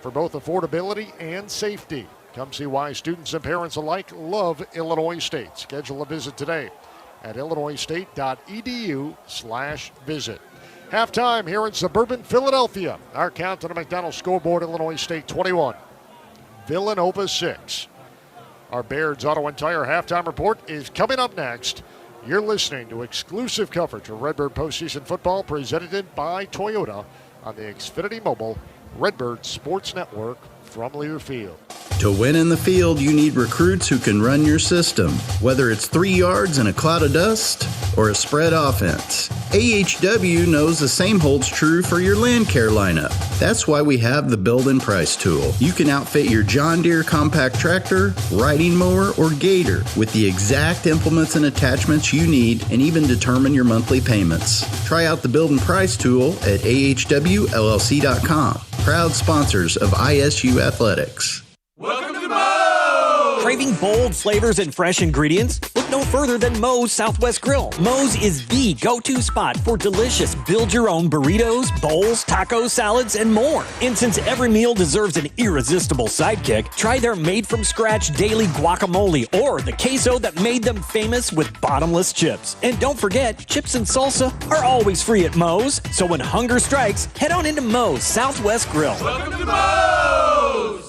for both affordability and safety. Come see why students and parents alike love Illinois State. Schedule a visit today at illinoisstate.edu/visit. Halftime here in suburban Philadelphia. Our count to the McDonald's scoreboard: Illinois State 21, Villanova 6. Our Baird's Auto and Tire halftime report is coming up next. You're listening to exclusive coverage of Redbird postseason football presented by Toyota on the Xfinity Mobile Redbird Sports Network from Learfield. To win in the field, you need recruits who can run your system, whether it's 3 yards in a cloud of dust or a spread offense. AHW knows the same holds true for your land care lineup. That's why we have the Build and Price tool. You can outfit your John Deere compact tractor, riding mower, or gator with the exact implements and attachments you need and even determine your monthly payments. Try out the Build and Price tool at ahwllc.com. Proud sponsors of ISU Athletics. Welcome to Moe's! Craving bold flavors and fresh ingredients? Look no further than Moe's Southwest Grill. Moe's is the go-to spot for delicious build-your-own burritos, bowls, tacos, salads, and more. And since every meal deserves an irresistible sidekick, try their made-from-scratch daily guacamole or the queso that made them famous with bottomless chips. And don't forget, chips and salsa are always free at Moe's. So when hunger strikes, head on into Moe's Southwest Grill. Welcome to Moe's!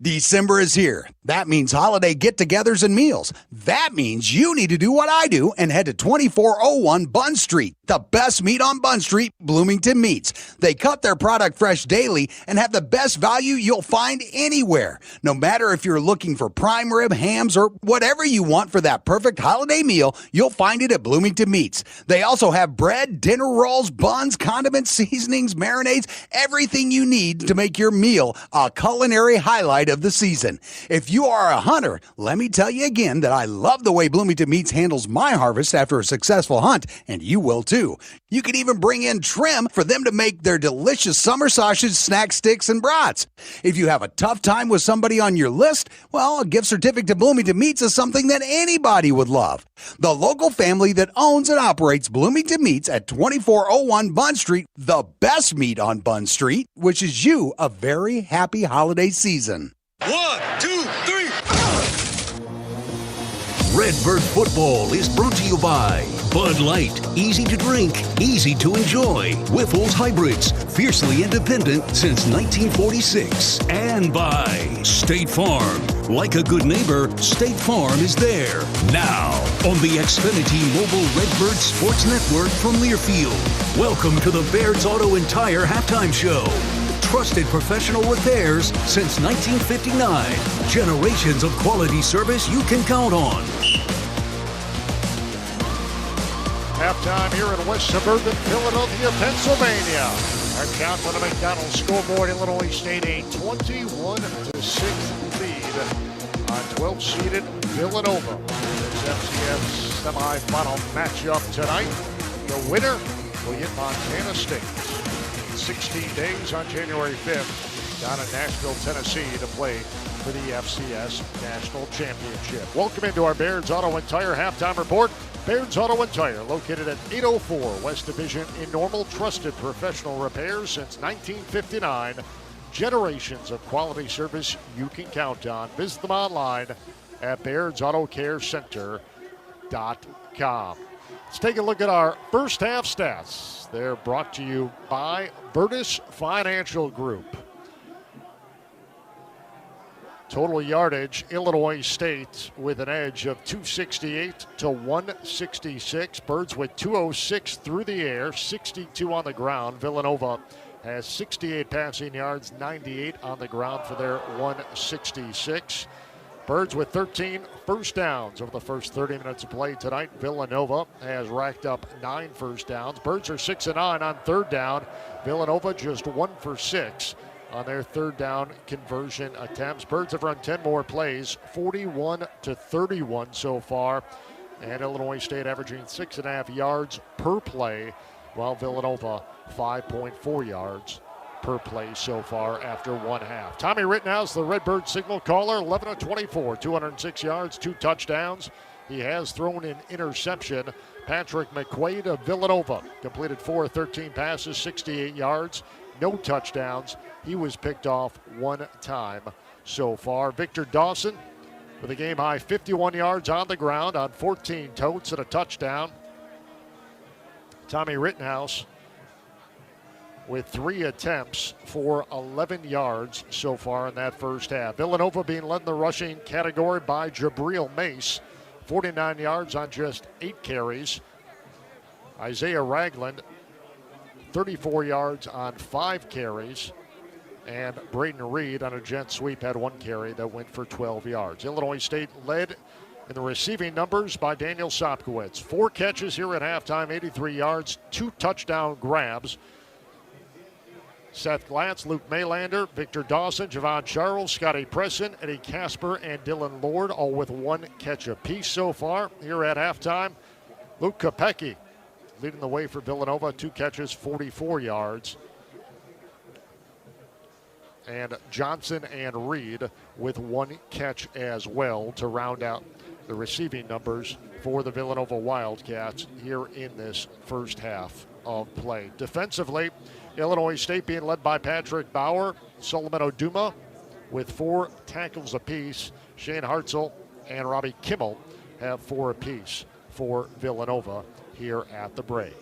December is here. That means holiday get-togethers and meals. That means you need to do what I do and head to 2401 Bunn Street. The best meat on Bunn Street, Bloomington Meats. They cut their product fresh daily and have the best value you'll find anywhere. No matter if you're looking for prime rib, hams, or whatever you want for that perfect holiday meal, you'll find it at Bloomington Meats. They also have bread, dinner rolls, buns, condiments, seasonings, marinades, everything you need to make your meal a culinary highlight of the season. If you are a hunter, let me tell you again that I love the way Bloomington Meats handles my harvest after a successful hunt, and you will too. You can even bring in trim for them to make their delicious summer sausage, snack sticks, and brats. If you have a tough time with somebody on your list, well, a gift certificate to Bloomington Meats is something that anybody would love. The local family that owns and operates Bloomington Meats at 2401 Bunn Street, the best meat on Bunn Street, wishes you a very happy holiday season. 1, 2, 3. Redbird Football is brought to you by Bud Light, easy to drink, easy to enjoy. Whiffles Hybrids, fiercely independent since 1946. And by State Farm. Like a good neighbor, State Farm is there. Now, on the Xfinity Mobile Redbird Sports Network from Learfield. Welcome to the Baird's Auto and Tire Halftime Show. Trusted professional repairs since 1959. Generations of quality service you can count on. Halftime here in West Suburban Philadelphia, Pennsylvania. Our count on the McDonald's scoreboard, Illinois State a 21-6 lead on 12-seeded Villanova. This FCS semifinal matchup tonight. The winner will get Montana State. 16 days on January 5th down in Nashville, Tennessee to play for the FCS National Championship. Welcome into our Baird's Auto and Tire halftime report. Baird's Auto and Tire, located at 804 West Division in Normal, trusted professional repairs since 1959. Generations of quality service you can count on. Visit them online at Baird'sAutoCareCenter.com. Let's take a look at our first half stats. They're brought to you by Bertis Financial Group. Total yardage, Illinois State with an edge of 268 to 166. Birds with 206 through the air, 62 on the ground. Villanova has 68 passing yards, 98 on the ground for their 166. Birds with 13 first downs over the first 30 minutes of play tonight. Villanova has racked up 9 first downs. Birds are 6 and 9 on third down. Villanova just 1 for 6 on their third down conversion attempts. Birds have run 10 more plays, 41 to 31 so far. And Illinois State averaging 6.5 yards per play, while Villanova 5.4 yards per play so far after one half. Tommy Rittenhouse, the Redbird signal caller, 11 of 24, 206 yards, 2 touchdowns. He has thrown an interception. Patrick McQuaid of Villanova completed 4 of 13 passes, 68 yards, no touchdowns. He was picked off 1 time so far. Victor Dawson with a game-high 51 yards on the ground on 14 totes and a touchdown. Tommy Rittenhouse with 3 attempts for 11 yards so far in that first half. Villanova being led in the rushing category by Jabril Mace, 49 yards on just 8 carries. Isaiah Ragland, 34 yards on 5 carries. And Braden Reed on a jet sweep had 1 carry that went for 12 yards. Illinois State led in the receiving numbers by Daniel Sopkowitz. 4 catches here at halftime, 83 yards, 2 touchdown grabs. Seth Glatz, Luke Maylander, Victor Dawson, Javon Charles, Scotty Presson, Eddie Casper, and Dylan Lord, all with 1 catch apiece so far here at halftime. Luke Kopecky leading the way for Villanova, 2 catches, 44 yards. And Johnson and Reed with 1 catch as well to round out the receiving numbers for the Villanova Wildcats here in this first half of play. Defensively, Illinois State being led by Patrick Bauer, Solomon Oduma with 4 tackles apiece. Shane Hartzell and Robbie Kimmel have 4 apiece for Villanova here at the break.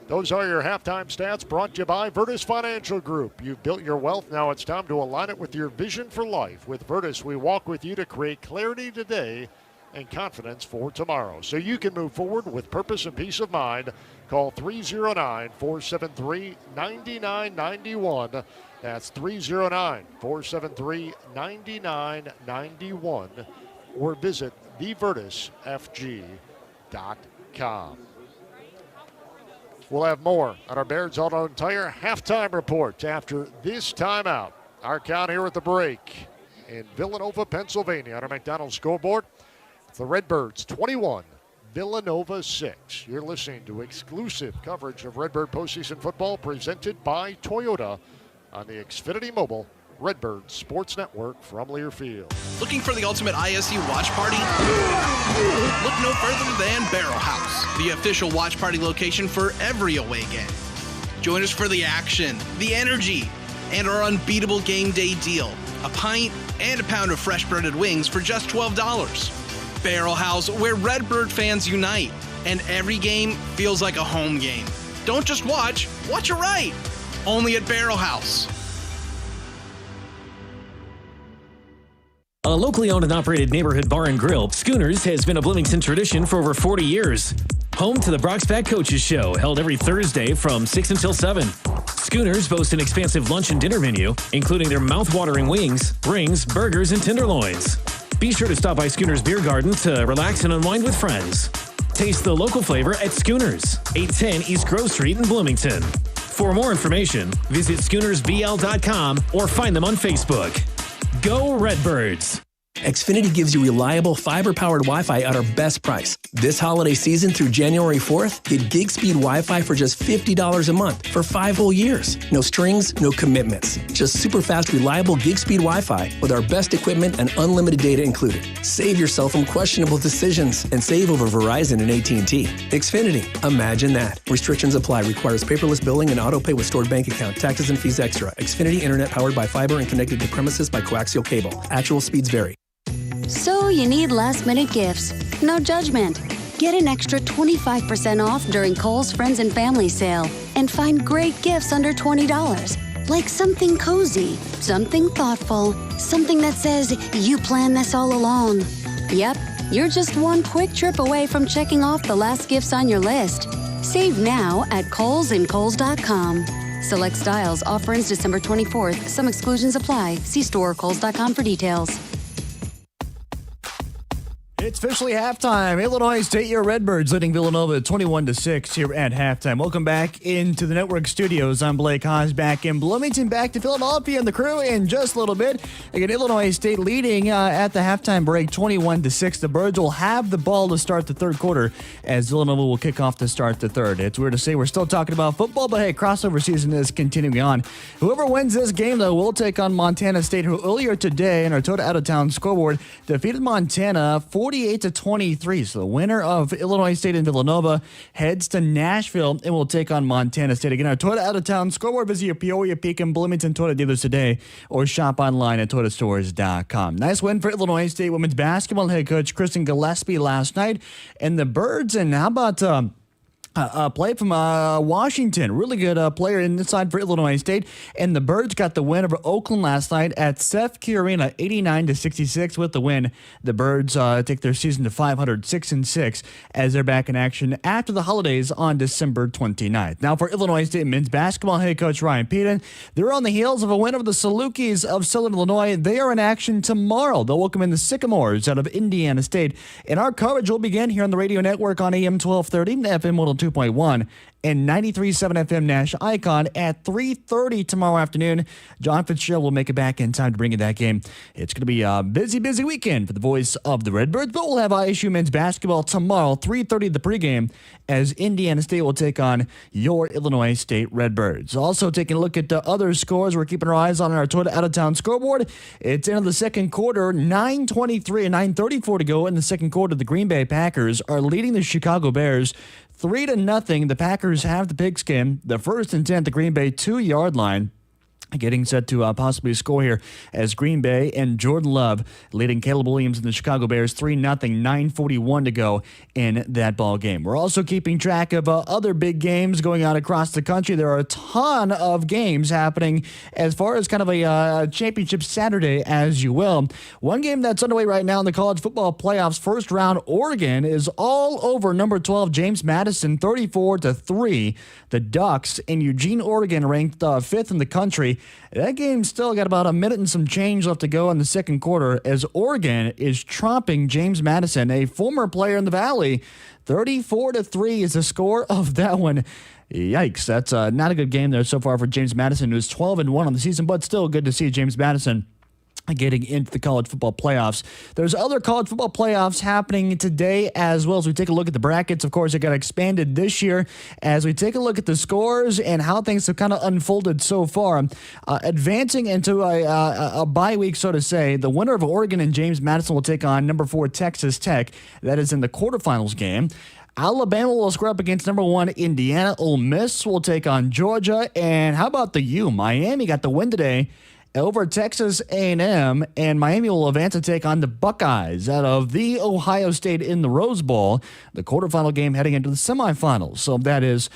Those are your halftime stats brought to you by Virtus Financial Group. You've built your wealth. Now it's time to align it with your vision for life. With Virtus, we walk with you to create clarity today and confidence for tomorrow, so you can move forward with purpose and peace of mind. Call 309-473-9991. That's 309-473-9991. Or visit thevirtusfg.com. We'll have more on our Baird's Auto and Tire halftime report after this timeout. Our count here at the break in Villanova, Pennsylvania on our McDonald's scoreboard. It's the Redbirds 21, Villanova 6. You're listening to exclusive coverage of Redbird postseason football presented by Toyota on the Xfinity Mobile Redbird Sports Network from Learfield. Looking for the ultimate ISU watch party? Look no further than Barrel House, the official watch party location for every away game. Join us for the action, the energy, and our unbeatable game day deal. A pint and a pound of fresh breaded wings for just $12. Barrel House, where Redbird fans unite, and every game feels like a home game. Don't just watch it right. Only at Barrel House. A locally owned and operated neighborhood bar and grill, Schooners has been a Bloomington tradition for over 40 years. Home to the Brock's Back Coaches Show, held every Thursday from 6 until 7. Schooners boast an expansive lunch and dinner menu, including their mouth-watering wings, rings, burgers, and tenderloins. Be sure to stop by Schooners Beer Garden to relax and unwind with friends. Taste the local flavor at Schooners, 810 East Grove Street in Bloomington. For more information, visit SchoonersBL.com or find them on Facebook. Go Redbirds! Xfinity gives you reliable fiber-powered Wi-Fi at our best price. This holiday season through January 4th, get gig speed Wi-Fi for just $50 a month for 5 whole years. No strings, no commitments. Just super fast, reliable gig speed Wi-Fi with our best equipment and unlimited data included. Save yourself from questionable decisions and save over Verizon and AT&T. Xfinity. Imagine that. Restrictions apply. Requires paperless billing and auto pay with stored bank account. Taxes and fees extra. Xfinity Internet powered by fiber and connected to premises by coaxial cable. Actual speeds vary. So you need last-minute gifts. No judgment. Get an extra 25% off during Kohl's Friends and Family Sale and find great gifts under $20. Like something cozy, something thoughtful, something that says you planned this all along. Yep, you're just one quick trip away from checking off the last gifts on your list. Save now at Kohl's and Kohl's.com. Select styles. Offer ends December 24th. Some exclusions apply. See store or Kohl's.com for details. It's officially halftime. Illinois State, your Redbirds leading Villanova 21-6 here at halftime. Welcome back into the network studios. I'm Blake Haas back in Bloomington. Back to Philadelphia and the crew in just a little bit. Again, Illinois State leading at the halftime break 21-6. The Birds will have the ball to start the third quarter as Villanova will kick off to start the third. It's weird to say we're still talking about football, but hey, crossover season is continuing on. Whoever wins this game, though, will take on Montana State, who earlier today in our Total Out-of-Town scoreboard defeated Montana 48-23. So the winner of Illinois State and Villanova heads to Nashville and will take on Montana State. Again, our Toyota Out-of-Town scoreboard. Visit your Peoria, Pekin, Bloomington Toyota dealers today or shop online at toyotastores.com. Nice win for Illinois State women's basketball head coach Kristen Gillespie last night. And the Birds, and how about play from Washington. Really good player inside for Illinois State. And the Birds got the win over Oakland last night at Sefke Arena, 89-66 with the win. The Birds take their season to 500-6-6 as they're back in action after the holidays on December 29th. Now for Illinois State men's basketball head coach Ryan Peden, they're on the heels of a win over the Salukis of Southern Illinois. They are in action tomorrow. They'll welcome in the Sycamores out of Indiana State. And our coverage will begin here on the radio network on AM 1230, FM 102.1, and 93.7 FM Nash Icon at 3:30 tomorrow afternoon. John Fitzgerald will make it back in time to bring you that game. It's going to be a busy weekend for the voice of the Redbirds, but we'll have ISU men's basketball tomorrow, 3:30 the pregame, as Indiana State will take on your Illinois State Redbirds. Also taking a look at the other scores, we're keeping our eyes on our Toyota out-of-town scoreboard. It's into the second quarter, 9:23 and 9:34 to go in the second quarter. The Green Bay Packers are leading the Chicago Bears 3-0. The Packers have the pigskin. The first and 10 at the Green Bay 2-yard line. Getting set to possibly score here as Green Bay and Jordan Love leading Caleb Williams and the Chicago Bears 3-0, 9:41 to go in that ball game. We're also keeping track of other big games going on across the country. There are a ton of games happening as far as kind of a championship Saturday, as you will. One game that's underway right now in the college football playoffs, first round, Oregon is all over number 12 James Madison, 34-3. The Ducks in Eugene, Oregon, ranked 5th in the country. That game still got about a minute and some change left to go in the second quarter as Oregon is tromping James Madison, a former player in the Valley. 34-3 is the score of that one. Yikes, that's not a good game there so far for James Madison, who's 12-1 on the season, but still good to see James Madison getting into the college football playoffs. There's other college football playoffs happening today as well as we take a look at the brackets. Of course, it got expanded this year as we take a look at the scores and how things have kind of unfolded so far. Advancing into a bye week, so to say, the winner of Oregon and James Madison will take on number 4 Texas Tech. That is in the quarterfinals game. Alabama will square up against number 1 Indiana. Ole Miss will take on Georgia. And how about the U? Miami got the win today over Texas A&M, and Miami will advance to take on the Buckeyes out of the Ohio State in the Rose Bowl, the quarterfinal game heading into the semifinals. So that is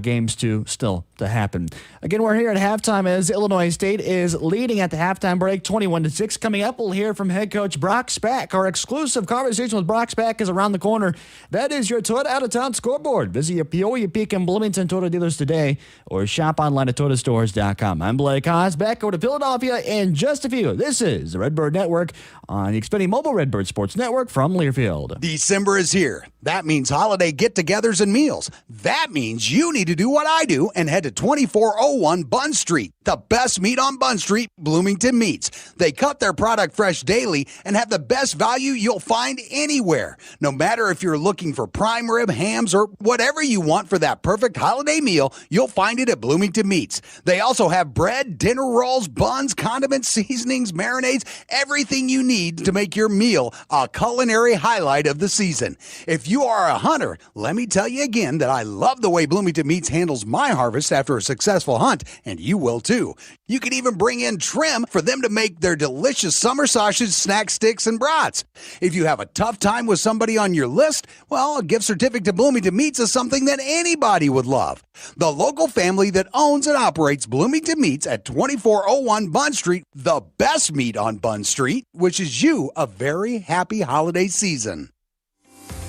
games still to happen. Again, we're here at halftime as Illinois State is leading at the halftime break, 21-6. Coming up, we'll hear from head coach Brock Spack. Our exclusive conversation with Brock Spack is around the corner. That is your Toyota Out-of-Town Scoreboard. Visit your Peoria, Peak, and Bloomington Toyota dealers today or shop online at toyotastores.com. I'm Blake Haas. Back over to Philadelphia in just a few. This is the Redbird Network on the Xfinity Mobile Redbird Sports Network from Learfield. December is here. That means holiday get-togethers and meals. That means you need to do what I do and head to 2401 Bunn Street. The best meat on Bunn Street, Bloomington Meats. They cut their product fresh daily and have the best value you'll find anywhere. No matter if you're looking for prime rib, hams, or whatever you want for that perfect holiday meal, you'll find it at Bloomington Meats. They also have bread, dinner rolls, buns, condiments, seasonings, marinades, everything you need to make your meal a culinary highlight of the season. If you are a hunter, let me tell you again that I love the way Bloomington Meats handles my harvest after a successful hunt, and you will too. You can even bring in trim for them to make their delicious summer sausage, snack sticks, and brats. If you have a tough time with somebody on your list, well, a gift certificate to Bloomington Meats is something that anybody would love. The local family that owns and operates Bloomington Meats at 2401 Bunn Street, the best meat on Bunn Street, wishes you a very happy holiday season.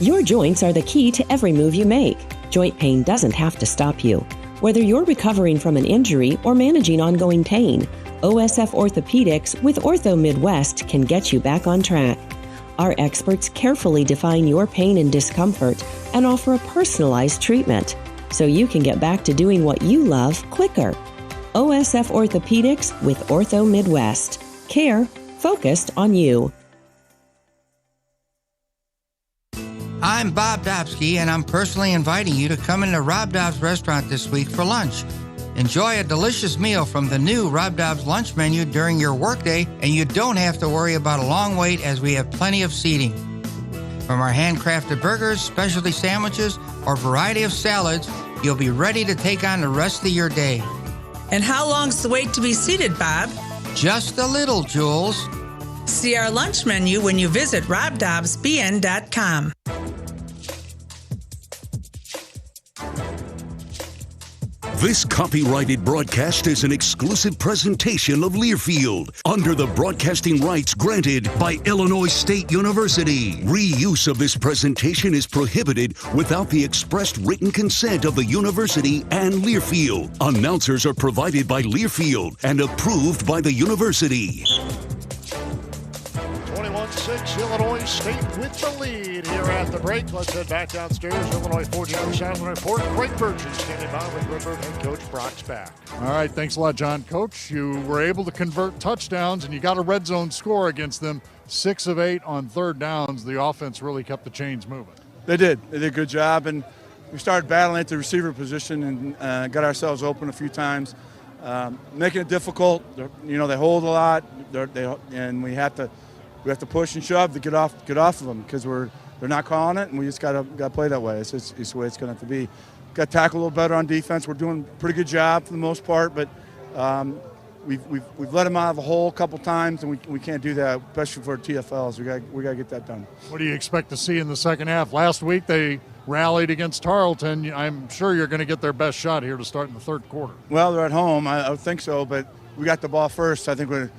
Your joints are the key to every move you make. Joint pain doesn't have to stop you. Whether you're recovering from an injury or managing ongoing pain, OSF Orthopedics with Ortho Midwest can get you back on track. Our experts carefully define your pain and discomfort and offer a personalized treatment so you can get back to doing what you love quicker. OSF Orthopedics with Ortho Midwest. Care focused on you. I'm Bob Dobsky, and I'm personally inviting you to come into Rob Dobbs Restaurant this week for lunch. Enjoy a delicious meal from the new Rob Dobbs lunch menu during your workday, and you don't have to worry about a long wait as we have plenty of seating. From our handcrafted burgers, specialty sandwiches, or variety of salads, you'll be ready to take on the rest of your day. And how long's the wait to be seated, Bob? Just a little, Jules. See our lunch menu when you visit robdobbsbn.com. This copyrighted broadcast is an exclusive presentation of Learfield under the broadcasting rights granted by Illinois State University. Reuse of this presentation is prohibited without the expressed written consent of the university and Learfield. Announcers are provided by Learfield and approved by the university. 21-6, Illinois State with the lead here at the break. Let's head back downstairs. Illinois 14 Satellite Report. Craig Burgess standing by with Redbird head coach Brock Spack. All right, thanks a lot, John. Coach, you were able to convert touchdowns, and you got a red zone score against them. 6 of 8 on third downs. The offense really kept the chains moving. They did a good job, and we started battling at the receiver position and got ourselves open a few times, making it difficult. They hold a lot, and we have to push and shove to get off of them because they're not calling it, and we just got to play that way. It's the way it's going to have to be. Got to tackle a little better on defense. We're doing a pretty good job for the most part, but we've let them out of the hole a couple times, and we can't do that, especially for TFLs. We got to get that done. What do you expect to see in the second half? Last week they rallied against Tarleton. I'm sure you're going to get their best shot here to start in the third quarter. Well, they're at home. I would think so, but we got the ball first. I think if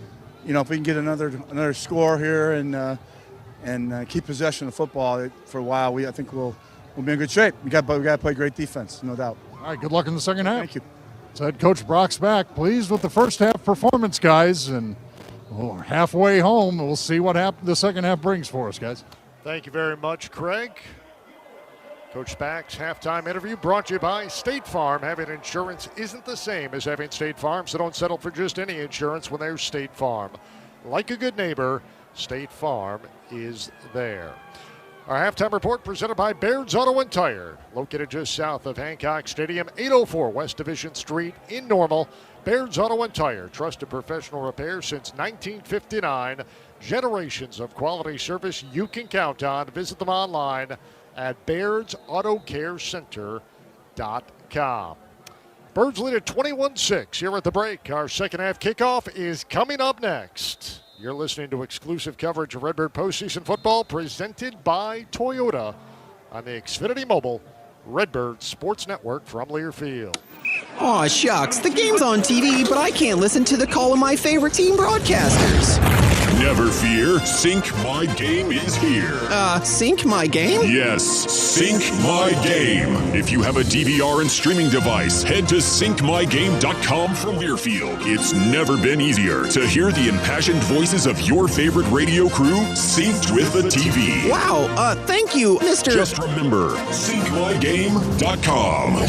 we can get another score here and keep possession of football for a while, I think we'll be in good shape. We got to play great defense, no doubt. All right, good luck in the second half. Thank you. So head coach Brock's back. Pleased with the first half performance, guys, and we're halfway home. We'll see what the second half brings for us, guys. Thank you very much, Craig. Coach Spack's halftime interview brought to you by State Farm. Having insurance isn't the same as having State Farm, so don't settle for just any insurance when there's State Farm. Like a good neighbor, State Farm is there. Our halftime report presented by Baird's Auto and Tire, located just south of Hancock Stadium, 804 West Division Street in Normal. Baird's Auto and Tire, trusted professional repair since 1959. Generations of quality service you can count on. Visit them online at BairdsAutoCareCenter.com. Birds lead at 21-6 here at the break. Our second half kickoff is coming up next. You're listening to exclusive coverage of Redbird postseason football presented by Toyota on the Xfinity Mobile Redbird Sports Network from Learfield. Aw, shucks. The game's on TV, but I can't listen to the call of my favorite team broadcasters. Never fear, Sync My Game is here. Sync My Game? Yes, Sync My Game. If you have a DVR and streaming device, head to syncmygame.com from Learfield. It's never been easier to hear the impassioned voices of your favorite radio crew synced with the TV. Wow, thank you, Mr. Just remember, syncmygame.com.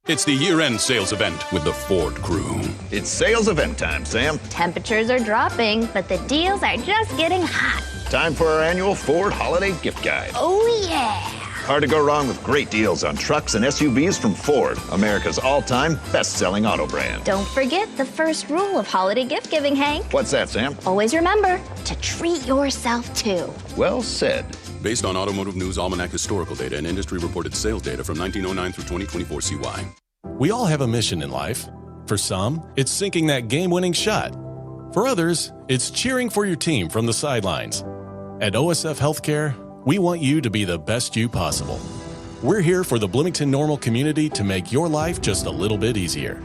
It's the year-end sales event with the Ford crew. It's sales event time, Sam. Temperatures are dropping, but the deals are just getting hot. Time for our annual Ford Holiday Gift Guide. Oh, yeah. Hard to go wrong with great deals on trucks and SUVs from Ford, America's all-time best-selling auto brand. Don't forget the first rule of holiday gift giving, Hank. What's that, Sam? Always remember to treat yourself, too. Well said. Based on Automotive News Almanac historical data and industry-reported sales data from 1909 through 2024 CY. We all have a mission in life. For some, it's sinking that game-winning shot. For others, it's cheering for your team from the sidelines. At OSF Healthcare, we want you to be the best you possible. We're here for the Bloomington Normal community to make your life just a little bit easier.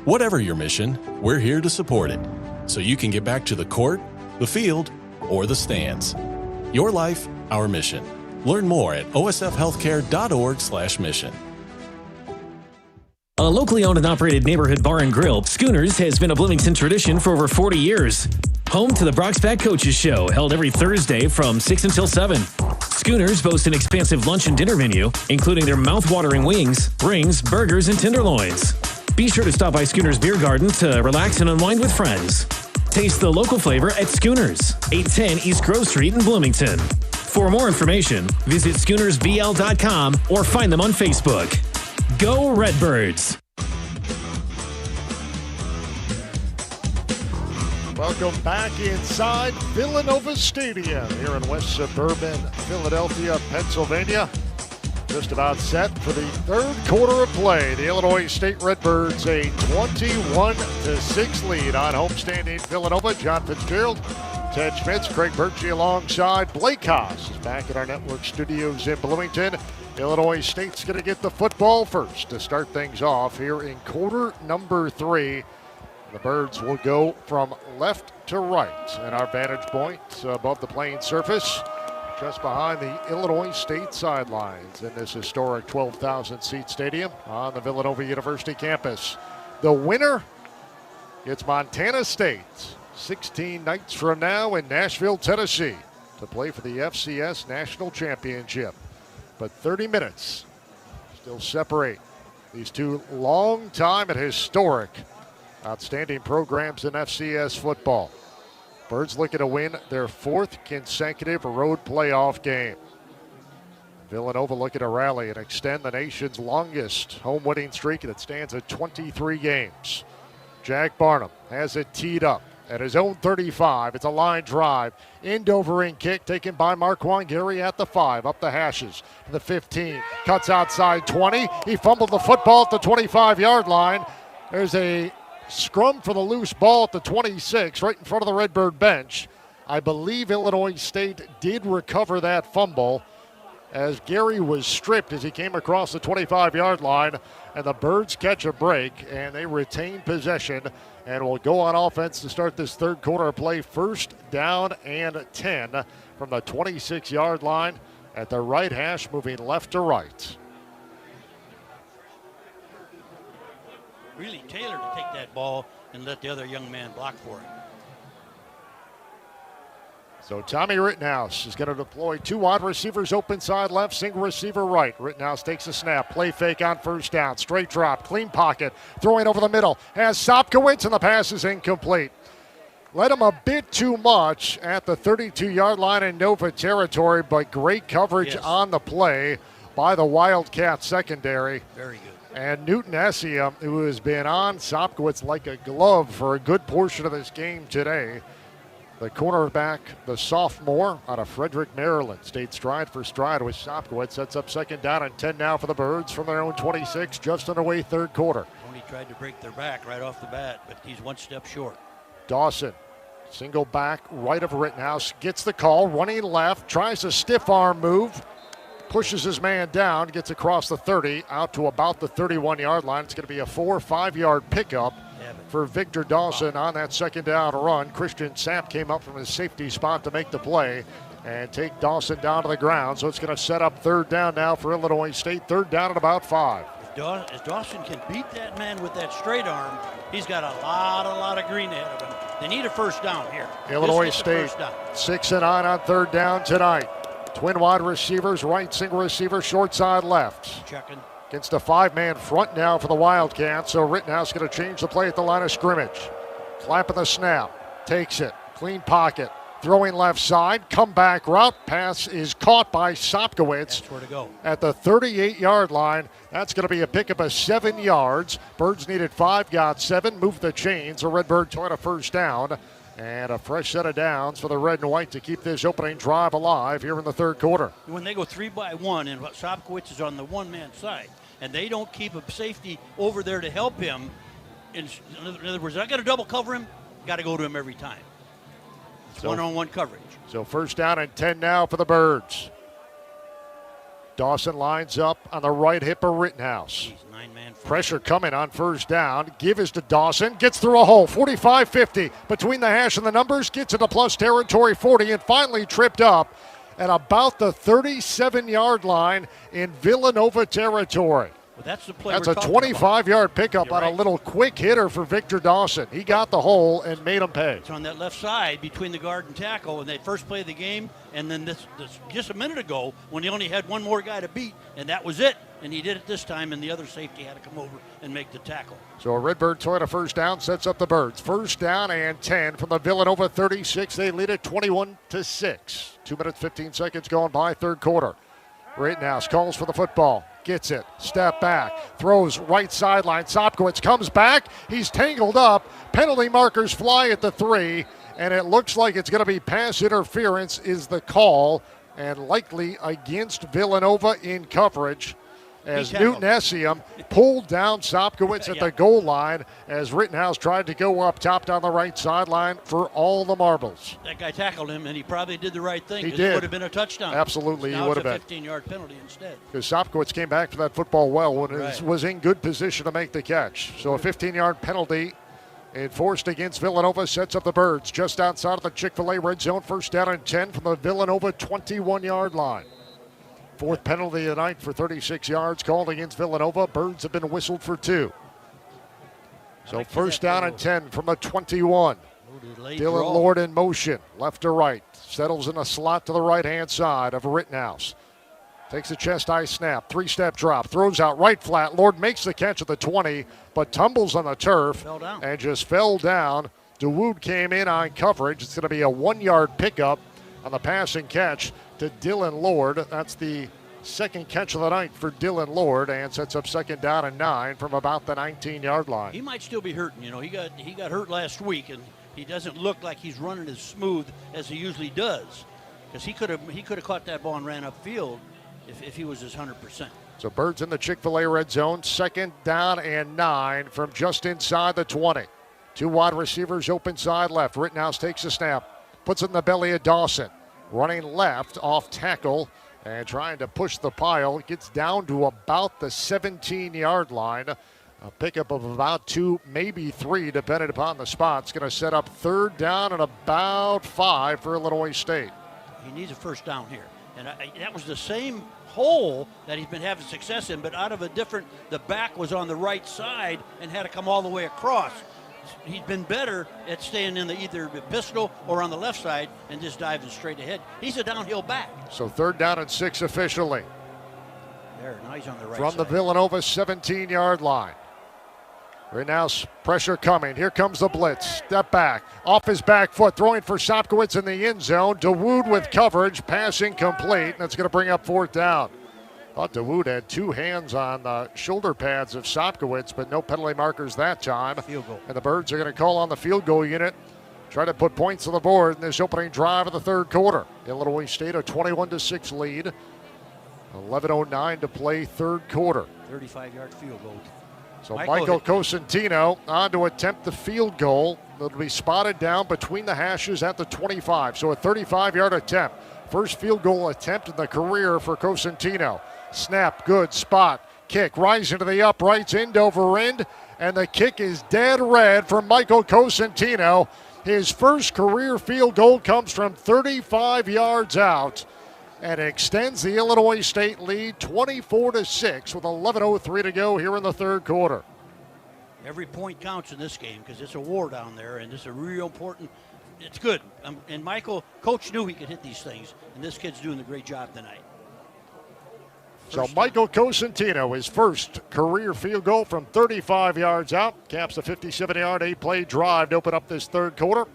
Whatever your mission, we're here to support it, so you can get back to the court, the field, or the stands. Your life, our mission. Learn more at osfhealthcare.org/mission. A locally owned and operated neighborhood bar and grill, Schooners has been a Bloomington tradition for over 40 years. Home to the Brock's Back Coaches Show, held every Thursday from 6 until 7. Schooners boasts an expansive lunch and dinner menu, including their mouth-watering wings, rings, burgers, and tenderloins. Be sure to stop by Schooners Beer Garden to relax and unwind with friends. Taste the local flavor at Schooners, 810 East Grove Street in Bloomington. For more information, visit SchoonersBL.com or find them on Facebook. Go Redbirds! Welcome back inside Villanova Stadium here in West Suburban Philadelphia, Pennsylvania. Just about set for the third quarter of play. The Illinois State Redbirds a 21-6 lead on homestanding Villanova. John Fitzgerald Ted Schmitz, Craig Birchie alongside Blake Haas is back at our network studios in Bloomington. Illinois State's going to get the football first to start things off here in quarter number 3. The Birds will go from left to right, and our vantage point above the playing surface, just behind the Illinois State sidelines in this historic 12,000-seat stadium on the Villanova University campus. The winner gets Montana State 16 nights from now in Nashville, Tennessee, to play for the FCS National Championship. But 30 minutes still separate these two long-time and historic outstanding programs in FCS football. Birds looking to win their 4th consecutive road playoff game. Villanova looking to rally and extend the nation's longest home winning streak that stands at 23 games. Jack Barnum has it teed up at his own 35. It's a line drive. End over end kick taken by Marquand Gary at the 5. Up the hashes to the 15. Cuts outside 20. He fumbled the football at the 25-yard line. There's a scrum for the loose ball at the 26, right in front of the Redbird bench. I believe Illinois State did recover that fumble as Gary was stripped as he came across the 25-yard line, and the Birds catch a break, and they retain possession and will go on offense to start this third quarter of play. First down and 10 from the 26-yard line at the right hash, moving left to right. Really Taylor to take that ball and let the other young man block for it. So Tommy Rittenhouse is going to deploy 2 wide receivers open side left, single receiver right. Rittenhouse takes a snap, play fake on first down, straight drop, clean pocket, throwing over the middle, has Sopkowitz, and the pass is incomplete. Led him a bit too much at the 32-yard line in Nova territory, but great coverage on the play by the Wildcat secondary. Very good. And Newton Essia, who has been on Sopkowitz like a glove for a good portion of this game today. The cornerback, the sophomore out of Frederick, Maryland, stayed stride for stride with Sopkowitz. Sets up second down and 10 now for the Birds from their own 26, just underway third quarter. Tony tried to break their back right off the bat, but he's one step short. Dawson, single back right of Rittenhouse, gets the call, running left, tries a stiff arm move, pushes his man down, gets across the 30, out to about the 31-yard line. It's going to be a 4 or 5-yard pickup for Victor Dawson on that second down run. Christian Sapp came up from his safety spot to make the play and take Dawson down to the ground. So it's going to set up third down now for Illinois State. Third down at about 5. If Dawson can beat that man with that straight arm, he's got a lot of green ahead of him. They need a first down here. Illinois State 6 and 9 on third down tonight. Twin wide receivers, right single receiver, short side left. Checking. Against a 5-man front now for the Wildcats, so Rittenhouse going to change the play at the line of scrimmage. Clapping the snap, takes it, clean pocket, throwing left side, comeback route, pass is caught by Sopkowitz. That's where to go. At the 38-yard line. That's going to be a pickup of 7 yards. Birds needed 5, got 7, moved the chains. So Redbird toward a first down. And a fresh set of downs for the red and white to keep this opening drive alive here in the third quarter. When they go 3-by-1 and Sopkowitz is on the one-man side, and they don't keep a safety over there to help him, in other words, I got to double cover him, got to go to him every time. It's one-on-one coverage. So first down and 10 now for the Birds. Dawson lines up on the right hip of Rittenhouse. Pressure coming on first down. Give is to Dawson. Gets through a hole. 45-50 between the hash and the numbers. Gets into plus territory 40 and finally tripped up at about the 37-yard line in Villanova territory. Well, that's the play. That's a 25-yard pickup on a little quick hitter for Victor Dawson. He got the hole and made him pay. It's on that left side between the guard and tackle, and they first play of the game, and then this just a minute ago when he only had one more guy to beat, and that was it. And he did it this time, and the other safety had to come over and make the tackle. So a Redbird Toyota first down sets up the Birds. First down and 10 from the Villanova 36. They lead it 21-6. 2 minutes, 15 seconds going by, third quarter. Rittenhouse calls for the football. Gets it. Step back. Throws right sideline. Sopkowitz comes back. He's tangled up. Penalty markers fly at the 3. And it looks like it's going to be pass interference is the call. And likely against Villanova in coverage. as Newton Essiem pulled down Sopkowitz at the goal line as Rittenhouse tried to go up top down the right sideline for all the marbles. That guy tackled him, and he probably did the right thing. He It did. would have been a touchdown. Absolutely, he would have been. Now it's a 15-yard penalty instead. Because Sopkowitz came back for that football well when Right. it was in good position to make the catch. So a 15-yard penalty enforced against Villanova sets up the Birds just outside of the Chick-fil-A red zone. First down and 10 from the Villanova 21-yard line. Fourth penalty of the night for 36 yards called against Villanova. Birds have been whistled for 2. So first down and 10 from the 21. Dylan Lord in motion, left to right. Settles in a slot to the right-hand side of Rittenhouse. Takes a chest-high snap, 3-step drop, throws out right flat. Lord makes the catch at the 20, but tumbles on the turf and just fell down. DeWood came in on coverage. It's going to be a 1-yard pickup on the passing catch to Dylan Lord. That's the second catch of the night for Dylan Lord, and sets up second down and 9 from about the 19-yard line. He might still be hurting. You know, he got hurt last week, and he doesn't look like he's running as smooth as he usually does. Because he could have caught that ball and ran upfield if he was his 100%. So Birds in the Chick-fil-A red zone, second down and 9 from just inside the 20. 2 wide receivers open side left. Rittenhouse takes a snap, puts it in the belly of Dawson. Running left off tackle and trying to push the pile. Gets down to about the 17-yard line. A pickup of about 2, maybe 3, depending upon the spot. It's going to set up third down and about 5 for Illinois State. He needs a first down here. And that was the same hole that he's been having success in, but out of a different, the back was on the right side and had to come all the way across. He's been better at staying in either the pistol or on the left side and just diving straight ahead. He's a downhill back. So third down and 6 officially. There, now he's on the right From side. the Villanova 17-yard line. Right now, pressure coming. Here comes the blitz. Step back. Off his back foot. Throwing for Sopkowitz in the end zone. DeWood with coverage. Passing complete. That's going to bring up fourth down. Thought DeWood had 2 hands on the shoulder pads of Sopkowitz, but no penalty markers that time. Field goal. And the Birds are going to call on the field goal unit. Try to put points on the board in this opening drive of the third quarter. Illinois State a 21-6 lead. 11:09 to play third quarter. 35-yard field goal. So Michael Cosentino on to attempt the field goal. It'll be spotted down between the hashes at the 25. So a 35-yard attempt. First field goal attempt in the career for Cosentino. Snap, good spot. Kick, rising to the uprights, end over end. And the kick is dead red for Michael Cosentino. His first career field goal comes from 35 yards out and extends the Illinois State lead 24-6 with 11:03 to go here in the third quarter. Every point counts in this game because it's a war down there, and it's a real important. It's good. And Coach knew he could hit these things, and this kid's doing a great job tonight. So Michael Cosentino, his first career field goal from 35 yards out, caps a 57-yard 8-play drive to open up this third quarter.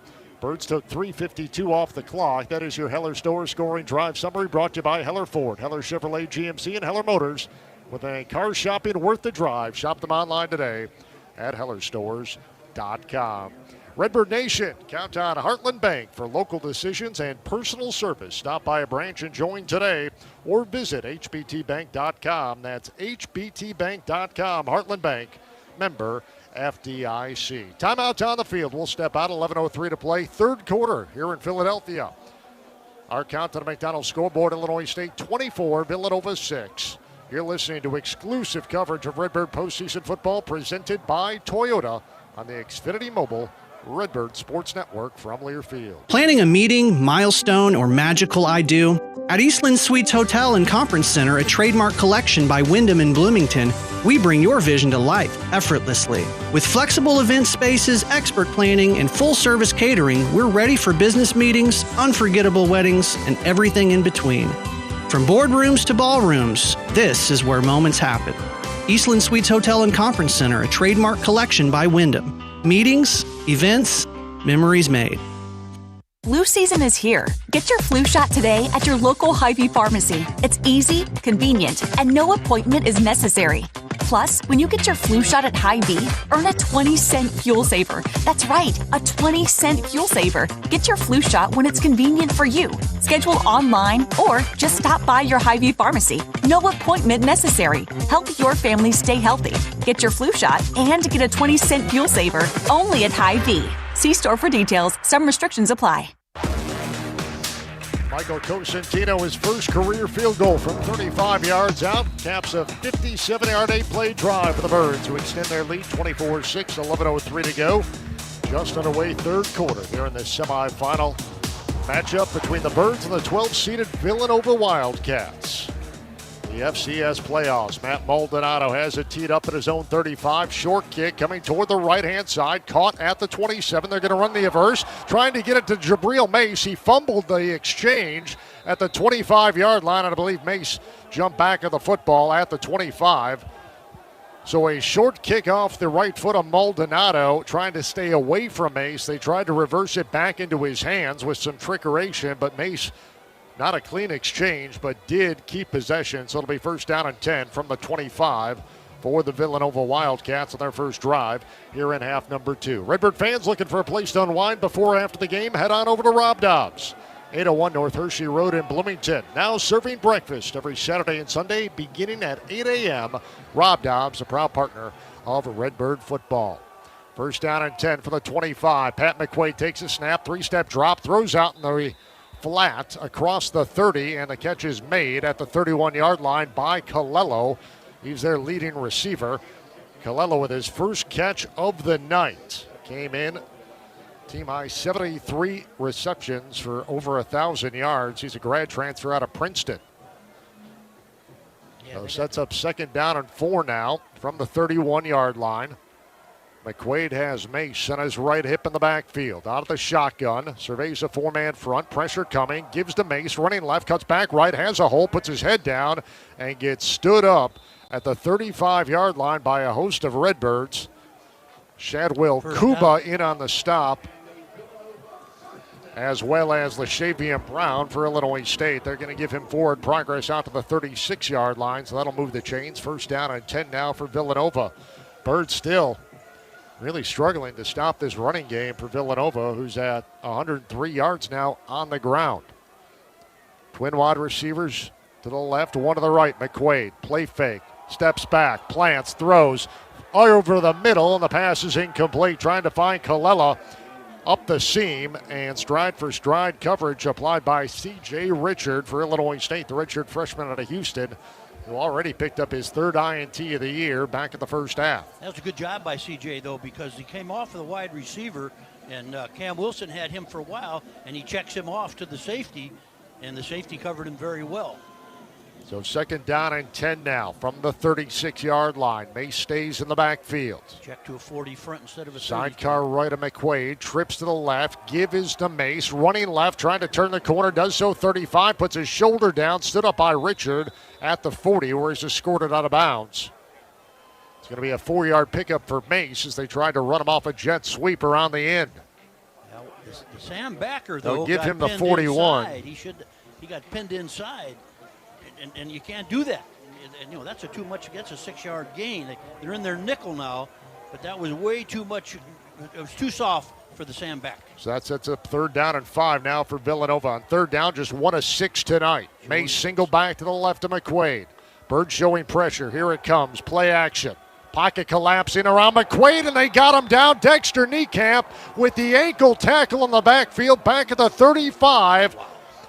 Birds took 3:52 off the clock. That is your Heller Store scoring drive summary brought to you by Heller Ford, Heller Chevrolet GMC, and Heller Motors. With a car shopping worth the drive, shop them online today at hellerstores.com. Redbird Nation, count on Heartland Bank for local decisions and personal service. Stop by a branch and join today or visit hbtbank.com. That's hbtbank.com. Heartland Bank, member FDIC. Timeout on the field. We'll step out. 11:03 to play. Third quarter here in Philadelphia. Our count to the McDonald's scoreboard: Illinois State 24, Villanova 6. You're listening to exclusive coverage of Redbird postseason football presented by Toyota on the Xfinity Mobile Redbird Sports Network from Learfield. Planning a meeting, milestone, or magical I-do? At Eastland Suites Hotel and Conference Center, a trademark collection by Wyndham in Bloomington, we bring your vision to life effortlessly. With flexible event spaces, expert planning, and full-service catering, we're ready for business meetings, unforgettable weddings, and everything in between. From boardrooms to ballrooms, this is where moments happen. Eastland Suites Hotel and Conference Center, a trademark collection by Wyndham. Meetings, events, memories made. Flu season is here. Get your flu shot today at your local Hy-Vee pharmacy. It's easy, convenient, and no appointment is necessary. Plus, when you get your flu shot at Hy-Vee, earn a 20-cent fuel saver. That's right, a 20-cent fuel saver. Get your flu shot when it's convenient for you. Schedule online or just stop by your Hy-Vee pharmacy. No appointment necessary. Help your family stay healthy. Get your flu shot and get a 20-cent fuel saver only at Hy-Vee. See store for details. Some restrictions apply. Michael Cosentino, his first career field goal from 35 yards out, caps a 57-yard 8-play drive for the Birds, who extend their lead 24-6, 11:03 to go. Just underway third quarter. They're in the semifinal matchup between the Birds and the 12-seeded Villanova Wildcats. The FCS playoffs. Matt Maldonado has it teed up at his own 35. Short kick coming toward the right-hand side. Caught at the 27. They're going to run the averse. Trying to get it to Jabril Mace. He fumbled the exchange at the 25-yard line. And I believe Mace jumped back of the football at the 25. So a short kick off the right foot of Maldonado, trying to stay away from Mace. They tried to reverse it back into his hands with some trickeration, but Mace, not a clean exchange, but did keep possession. So it'll be first down and 10 from the 25 for the Villanova Wildcats on their first drive here in half number 2. Redbird fans looking for a place to unwind before or after the game, head on over to Rob Dobbs, 801 North Hershey Road in Bloomington. Now serving breakfast every Saturday and Sunday beginning at 8 a.m. Rob Dobbs, a proud partner of Redbird football. First down and 10 for the 25. Pat McQuaid takes a snap, 3-step drop, throws out in the flat across the 30, and the catch is made at the 31-yard line by Colello. He's their leading receiver. Colello with his first catch of the night. Came in team high 73 receptions for over 1,000 yards. He's a grad transfer out of Princeton. So sets up second down and 4 now from the 31-yard line. McQuaid has Mace on his right hip in the backfield. Out of the shotgun, surveys a 4-man front, pressure coming, gives to Mace, running left, cuts back right, has a hole, puts his head down, and gets stood up at the 35-yard line by a host of Redbirds. Shadwell Kuba in on the stop, as well as LaShavian Brown for Illinois State. They're going to give him forward progress out to the 36-yard line, so that'll move the chains. First down and 10 now for Villanova. Birds still really struggling to stop this running game for Villanova, who's at 103 yards now on the ground. Twin wide receivers to the left, one to the right. McQuaid, play fake, steps back, plants, throws over the middle, and the pass is incomplete. Trying to find Colella up the seam, and stride for stride coverage applied by C.J. Richard for Illinois State. The Richard freshman out of Houston, who already picked up his third INT of the year back in the first half. That was a good job by C.J., though, because he came off of the wide receiver, and Cam Wilson had him for a while, and he checks him off to the safety, and the safety covered him very well. So second down and 10 now from the 36-yard line. Mace stays in the backfield. Check to a 40 front instead of a 30. Sidecar right of McQuaid, trips to the left, give is to Mace, running left, trying to turn the corner, does so 35, puts his shoulder down, stood up by Richard at the 40, where he's escorted out of bounds. It's going to be a 4-yard pickup for Mace as they tried to run him off a jet sweep around the end. Now, the Sam Backer, though, they'll give got him the pinned 41. Inside. He got pinned inside. And you can't do that. And you know, that's a 6-yard gain. They're in their nickel now, but that was way too much. It was too soft for the Sam back. So that sets up third down and 5 now for Villanova. On third down, just 1 of 6 tonight. Mace single back to the left of McQuaid. Bird showing pressure. Here it comes. Play action. Pocket collapsing around McQuaid, and they got him down. Dexter Niekamp with the ankle tackle in the backfield, back at the 35.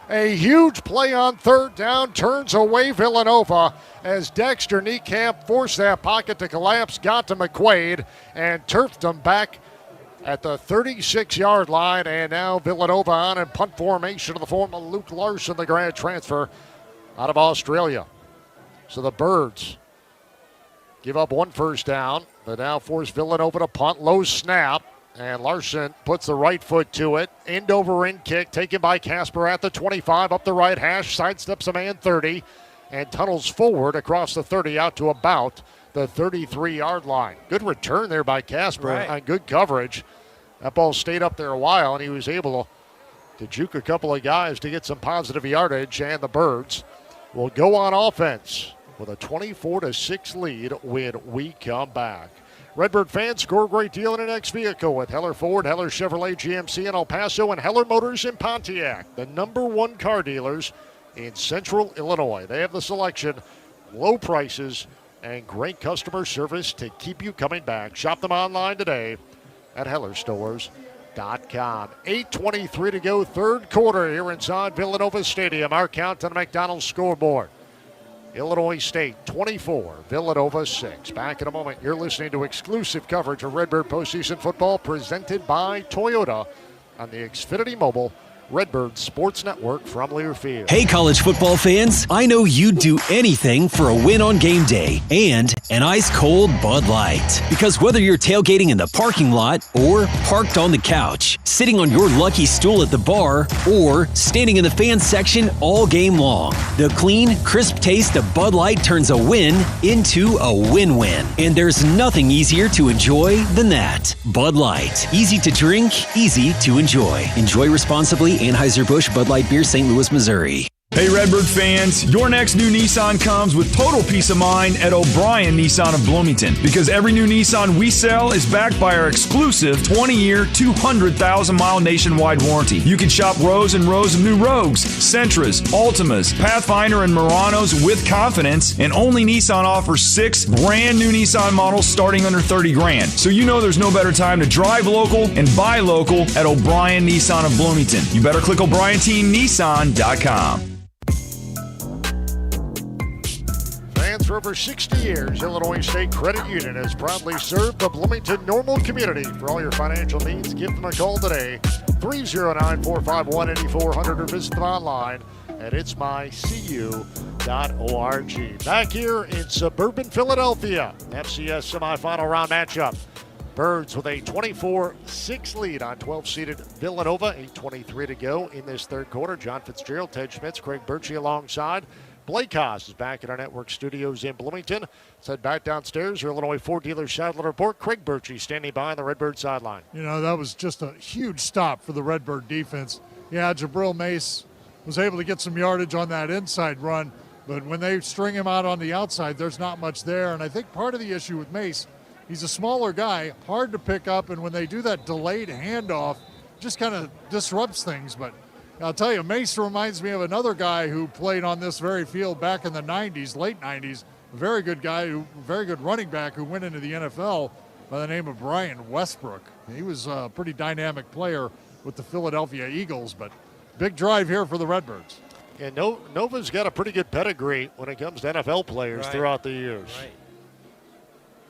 A huge play on third down, turns away Villanova as Dexter Niekamp forced that pocket to collapse, got to McQuaid, and turfed him back at the 36-yard line. And now Villanova on in punt formation in the form of Luke Larson, the grad transfer out of Australia. So the Birds give up 1 first down, but now force Villanova to punt. Low snap. And Larson puts the right foot to it. End over end kick taken by Casper at the 25, up the right hash, sidesteps a man 30, and tunnels forward across the 30 out to about the 33-yard line. Good return there by Casper on good coverage. That ball stayed up there a while, and he was able to juke a couple of guys to get some positive yardage, and the Birds will go on offense. with a 24-6 lead when we come back. Redbird fans, score a great deal in an next vehicle with Heller Ford, Heller Chevrolet GMC in El Paso, and Heller Motors in Pontiac, the #1 car dealers in Central Illinois. They have the selection, low prices, and great customer service to keep you coming back. Shop them online today at hellerstores.com. 8:23 to go, third quarter here inside Villanova Stadium. Our count on the McDonald's scoreboard. Illinois State 24, Villanova 6. Back in a moment, you're listening to exclusive coverage of Redbird postseason football presented by Toyota on the Xfinity Mobile Redbird Sports Network from Learfield. Hey, college football fans, I know you'd do anything for a win on game day and an ice-cold Bud Light. Because whether you're tailgating in the parking lot or parked on the couch, sitting on your lucky stool at the bar, or standing in the fan section all game long, the clean, crisp taste of Bud Light turns a win into a win-win. And there's nothing easier to enjoy than that. Bud Light. Easy to drink, easy to enjoy. Enjoy responsibly. Anheuser-Busch Bud Light Beer, St. Louis, Missouri. Hey Redbird fans, your next new Nissan comes with total peace of mind at O'Brien Nissan of Bloomington, because every new Nissan we sell is backed by our exclusive 20-year, 200,000-mile nationwide warranty. You can shop rows and rows of new Rogues, Sentras, Altimas, Pathfinder, and Muranos with confidence, and only Nissan offers 6 brand new Nissan models starting under $30,000. So you know there's no better time to drive local and buy local at O'Brien Nissan of Bloomington. You better click O'BrienTeamNissan.com. For over 60 years, Illinois State Credit Union has proudly served the Bloomington Normal community. For all your financial needs, give them a call today, 309-451-8400, or visit them online at itsmycu.org. Back here in suburban Philadelphia, FCS semifinal round matchup. Birds with a 24-6 lead on 12-seeded Villanova. 8:23 to go in this third quarter. John Fitzgerald, Ted Schmitz, Craig Birchie alongside. Blake Haas is back in our network studios in Bloomington. Let's head back downstairs. Your Illinois Ford dealer satellite report. Craig Birchie standing by on the Redbird sideline. You know, that was just a huge stop for the Redbird defense. Yeah, Jabril Mace was able to get some yardage on that inside run, but when they string him out on the outside, there's not much there. And I think part of the issue with Mace, he's a smaller guy, hard to pick up, and when they do that delayed handoff, just kind of disrupts things. But I'll tell you, Mace reminds me of another guy who played on this very field back in the 90s, late 90s. A very good guy, very good running back who went into the NFL by the name of Brian Westbrook. He was a pretty dynamic player with the Philadelphia Eagles, but big drive here for the Redbirds. And Nova's got a pretty good pedigree when it comes to NFL players throughout the years. Right.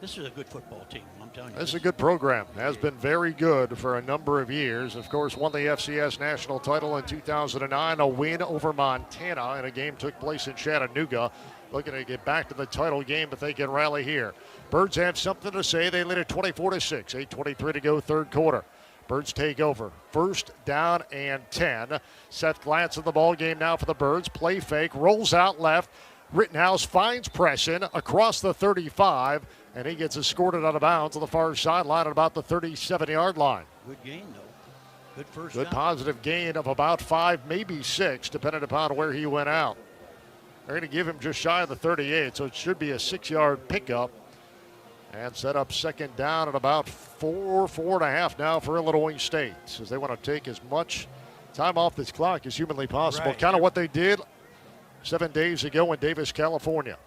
This is a good football team, I'm telling you. This is a good program. Has been very good for a number of years. Of course, won the FCS national title in 2009, a win over Montana, and a game took place in Chattanooga. Looking to get back to the title game if they can rally here. Birds have something to say. They lead at 24-6. 8:23 to go, third quarter. Birds take over. First down and 10. Seth Glantz in the ball game now for the Birds. Play fake, rolls out left. Rittenhouse finds Preston across the 35. And he gets escorted out of bounds on the far sideline at about the 37-yard line. Good gain, though. Good first Good down. positive gain of about 5, maybe 6, depending upon where he went out. They're going to give him just shy of the 38, so it should be a 6-yard pickup. And set up second down at about 4.5 now for Illinois State, as they want to take as much time off this clock as humanly possible. Right. Kind of what they did 7 days ago in Davis, California.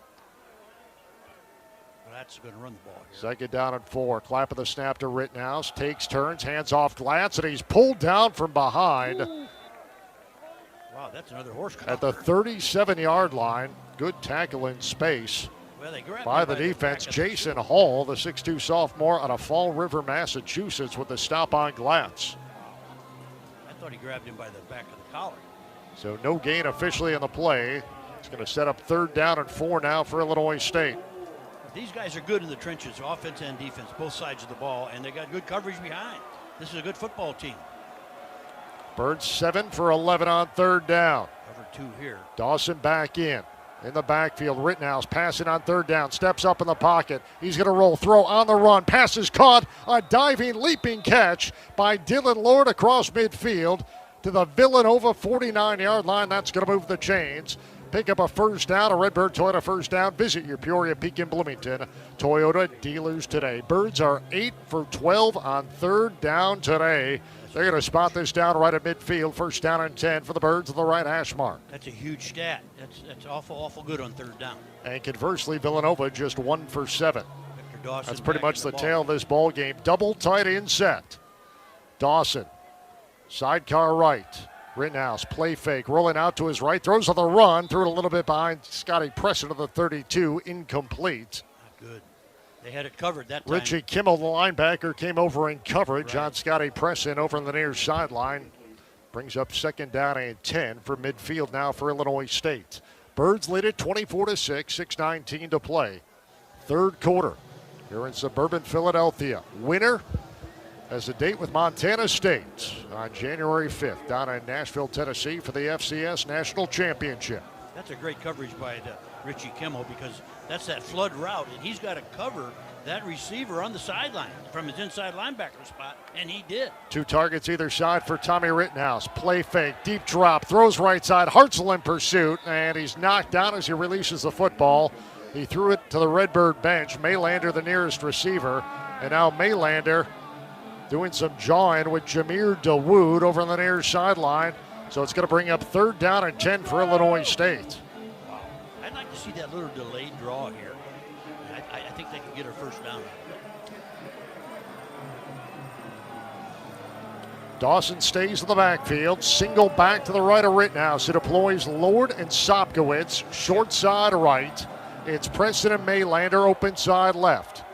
That's going to run the ball here. Second down and 4. Clap of the snap to Rittenhouse. Takes turns, hands off Glantz, and he's pulled down from behind. Ooh. Wow, that's another horse collar. At the 37-yard line. Good tackle in space by the defense. Jason Hall, the 6'2 sophomore out of Fall River, Massachusetts, with the stop on Glantz. I thought he grabbed him by the back of the collar. So no gain officially in the play. It's going to set up third down and 4 now for Illinois State. These guys are good in the trenches, offense and defense, both sides of the ball, and they got good coverage behind. This is a good football team. Birds 7 for 11 on third down. Cover 2 here. Dawson back in the backfield. Rittenhouse passing on third down, steps up in the pocket. He's going to roll, throw on the run. Pass is caught. A diving, leaping catch by Dylan Lord across midfield to the Villanova 49-yard line. That's going to move the chains. Pick up a first down, a Redbird Toyota first down. Visit your Peoria, Pekin, Bloomington Toyota dealers today. Birds are 8 for 12 on third down today. They're going to spot this down right at midfield. First down and 10 for the Birds of the right hash mark. That's a huge stat. That's awful good on third down. And conversely, Villanova just 1 for 7. Victor Dawson That's pretty much the ball. tail of this ball game. Double tight end set. Dawson, sidecar right. Rittenhouse, play fake, rolling out to his right, throws on the run, threw it a little bit behind Scotty Preston of the 32, incomplete. Not good. They had it covered that time. Richie Kimmel, the linebacker, came over in coverage on Scotty Preston over on the near sideline. Brings up second down and 10 for midfield now for Illinois State. Birds lead it 24-6, 6:19 to play. Third quarter here in suburban Philadelphia. Winner has a date with Montana State on January 5th down in Nashville, Tennessee for the FCS National Championship. That's a great coverage by Richie Kimmel because that's that flood route, and he's got to cover that receiver on the sideline from his inside linebacker spot, and he did. 2 targets either side for Tommy Rittenhouse. Play fake, deep drop, throws right side. Hartzell in pursuit, and he's knocked down as he releases the football. He threw it to the Redbird bench. Maylander, the nearest receiver, and now Maylander doing some jawing with Jameer Dawood over on the near sideline. So it's going to bring up third down and 10 for Illinois State. Wow. I'd like to see that little delayed draw here. I think they can get her first down. Dawson stays in the backfield. Single back to the right of Rittenhouse. It deploys Lord and Sopkowitz. Short side right. It's Preston and Maylander open side left.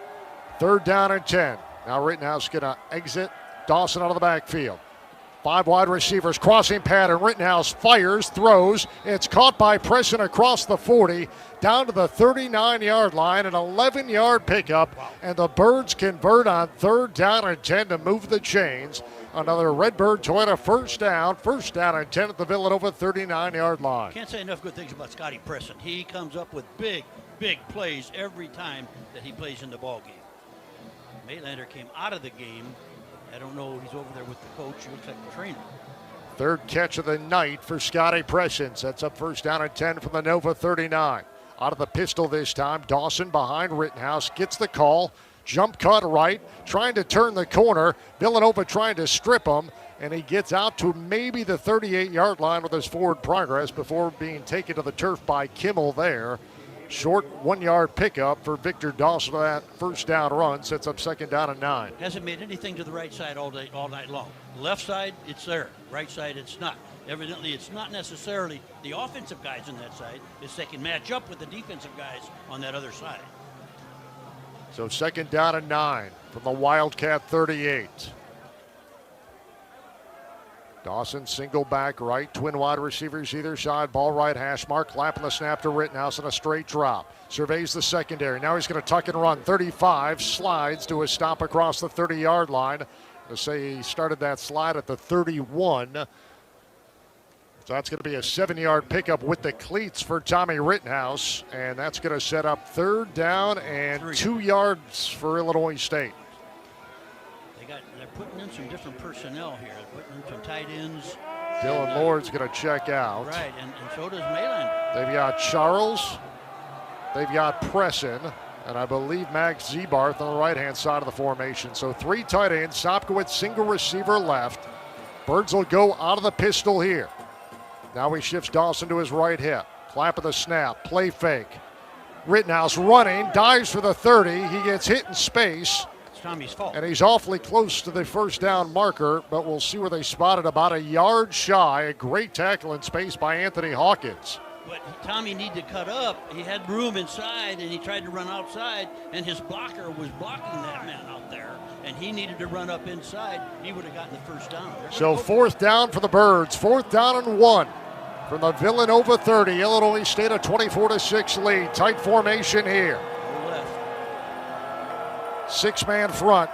Third down and 10. Now Rittenhouse going to exit Dawson out of the backfield. 5 wide receivers, crossing pattern. Rittenhouse fires, throws. It's caught by Preston across the 40, down to the 39-yard line, an 11-yard pickup, and the Birds convert on third down and 10 to move the chains. Another Redbird Toyota first down and 10 at the Villanova 39-yard line. Can't say enough good things about Scotty Preston. He comes up with big plays every time that he plays in the ball game. Maylander came out of the game. I don't know. He's over there with the coach. He looks like the trainer. Third catch of the night for Scotty Preston. Sets up first down and 10 from the Nova 39. Out of the pistol this time. Dawson behind Rittenhouse. Gets the call. Jump cut right. Trying to turn the corner. Villanova trying to strip him. And he gets out to maybe the 38-yard line with his forward progress before being taken to the turf by Kimmel there. Short 1-yard pickup for Victor Dawson. That first down run sets up second down and 9. Hasn't made anything to the right side all night long. Left side, it's there. Right side, it's not. Evidently, it's not necessarily the offensive guys on that side. It's they can match up with the defensive guys on that other side. So second down and 9 from the Wildcat 38. Dawson single back right, twin wide receivers either side, ball right hash mark, clapping the snap to Rittenhouse on a straight drop. Surveys the secondary. Now he's going to tuck and run. 35, slides to a stop across the 30-yard line. Let's say he started that slide at the 31. So that's going to be a 7-yard pickup with the cleats for Tommy Rittenhouse, and that's going to set up third down and 2 yards for Illinois State. They're putting in some different personnel here. They're putting in some tight ends. Dylan Lord's going to check out. Right, and so does Maylander. They've got Charles. They've got Presson. And I believe Max Zebarth on the right-hand side of the formation. So 3 tight ends. Sopkowitz, single receiver left. Birds will go out of the pistol here. Now he shifts Dawson to his right hip. Clap of the snap. Play fake. Rittenhouse running. Dives for the 30. He gets hit in space. Tommy's fault. And he's awfully close to the first down marker, but we'll see where they spotted about a yard shy. A great tackle in space by Anthony Hawkins. But Tommy needed to cut up. He had room inside, and he tried to run outside, and his blocker was blocking that man out there, and he needed to run up inside. He would have gotten the first down. So fourth down for the Birds. Fourth down and 1 from the Villanova 30. Illinois State a 24-6 lead. Tight formation here. 6-man front.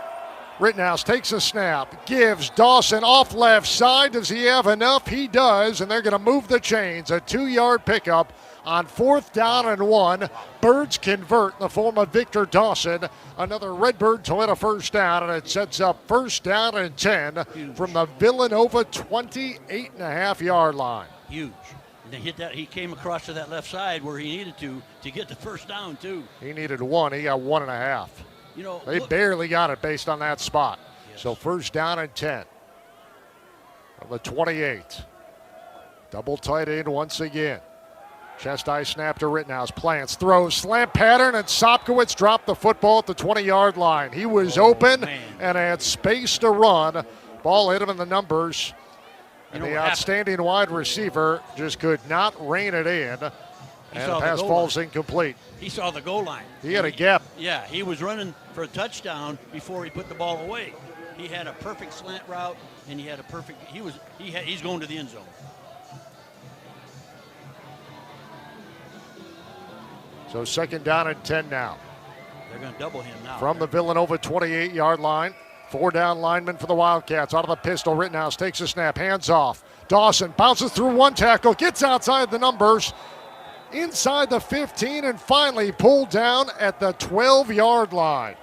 Rittenhouse takes a snap, gives Dawson off left side. Does he have enough? He does, and they're going to move the chains. A 2-yard pickup on fourth down and 1. Birds convert in the form of Victor Dawson. Another Redbird Toyota first down, and it sets up first down and 10 from the Villanova 28.5-yard line. Huge. And they hit that. He came across to that left side where he needed to get the first down too. He needed 1. He got 1.5. You know, they barely got it based on that spot. Yes. So first down and 10 from the 28. Double tight end once again. Chest eye snap to Rittenhouse. Plants, throws, slant pattern, and Sopkowitz dropped the football at the 20-yard line. He was open and had space to run. Ball hit him in the numbers. And the outstanding wide receiver just could not rein it in. And the pass falls incomplete. He saw the goal line. He had a gap. Yeah, he was running for a touchdown before he put the ball away. He had a perfect slant route, and he had a perfect. He's going to the end zone. So second down and 10 now. They're going to double him now. From the Villanova 28-yard line. 4 down linemen for the Wildcats. Out of the pistol, Rittenhouse takes a snap, hands off. Dawson bounces through one tackle, gets outside the numbers, inside the 15, and finally pulled down at the 12-yard line.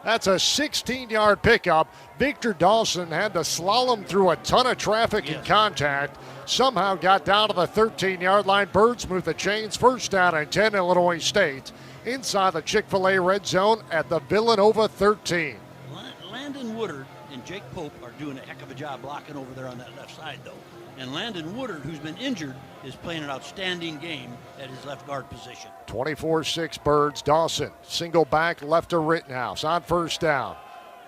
That's a 16-yard pickup. Victor Dawson had to slalom through a ton of traffic and contact. Somehow got down to the 13-yard line. Birds move the chains. First down and 10, Illinois State. Inside the Chick-fil-A red zone at the Villanova 13. Landon Woodard and Jake Pope are doing a heck of a job blocking over there on that left side, though. And Landon Woodard, who's been injured, is playing an outstanding game at his left guard position. 24-6 Birds. Dawson, single back left to Rittenhouse on first down.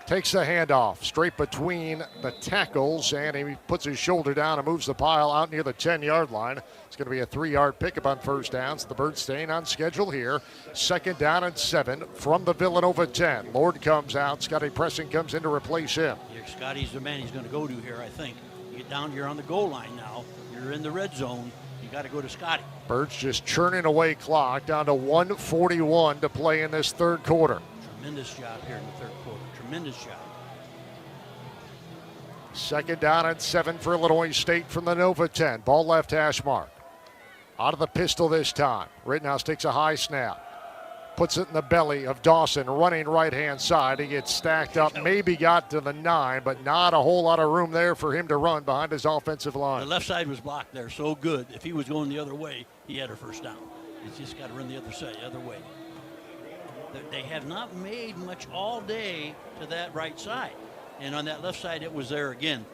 Takes the handoff straight between the tackles, and he puts his shoulder down and moves the pile out near the 10-yard line. It's going to be a 3-yard pickup on first downs. The Birds staying on schedule here. Second down and 7 from the Villanova 10. Lord comes out. Scotty Presson comes in to replace him. Yeah, Scotty's the man he's going to go to here, I think. You get down here on the goal line now. You're in the red zone. You got to go to Scotty. Birds just churning away clock down to 1:41 to play in this third quarter. Tremendous job here in the third quarter. Tremendous job. Second down and 7 for Illinois State from the Nova 10. Ball left hash mark. Out of the pistol this time. Rittenhouse takes a high snap. Puts it in the belly of Dawson, running right-hand side. He gets stacked up, maybe got to the 9, but not a whole lot of room there for him to run behind his offensive line. The left side was blocked there so good. If he was going the other way, he had a first down. He's just got to run the other side, the other way. They have not made much all day to that right side. And on that left side, it was there again.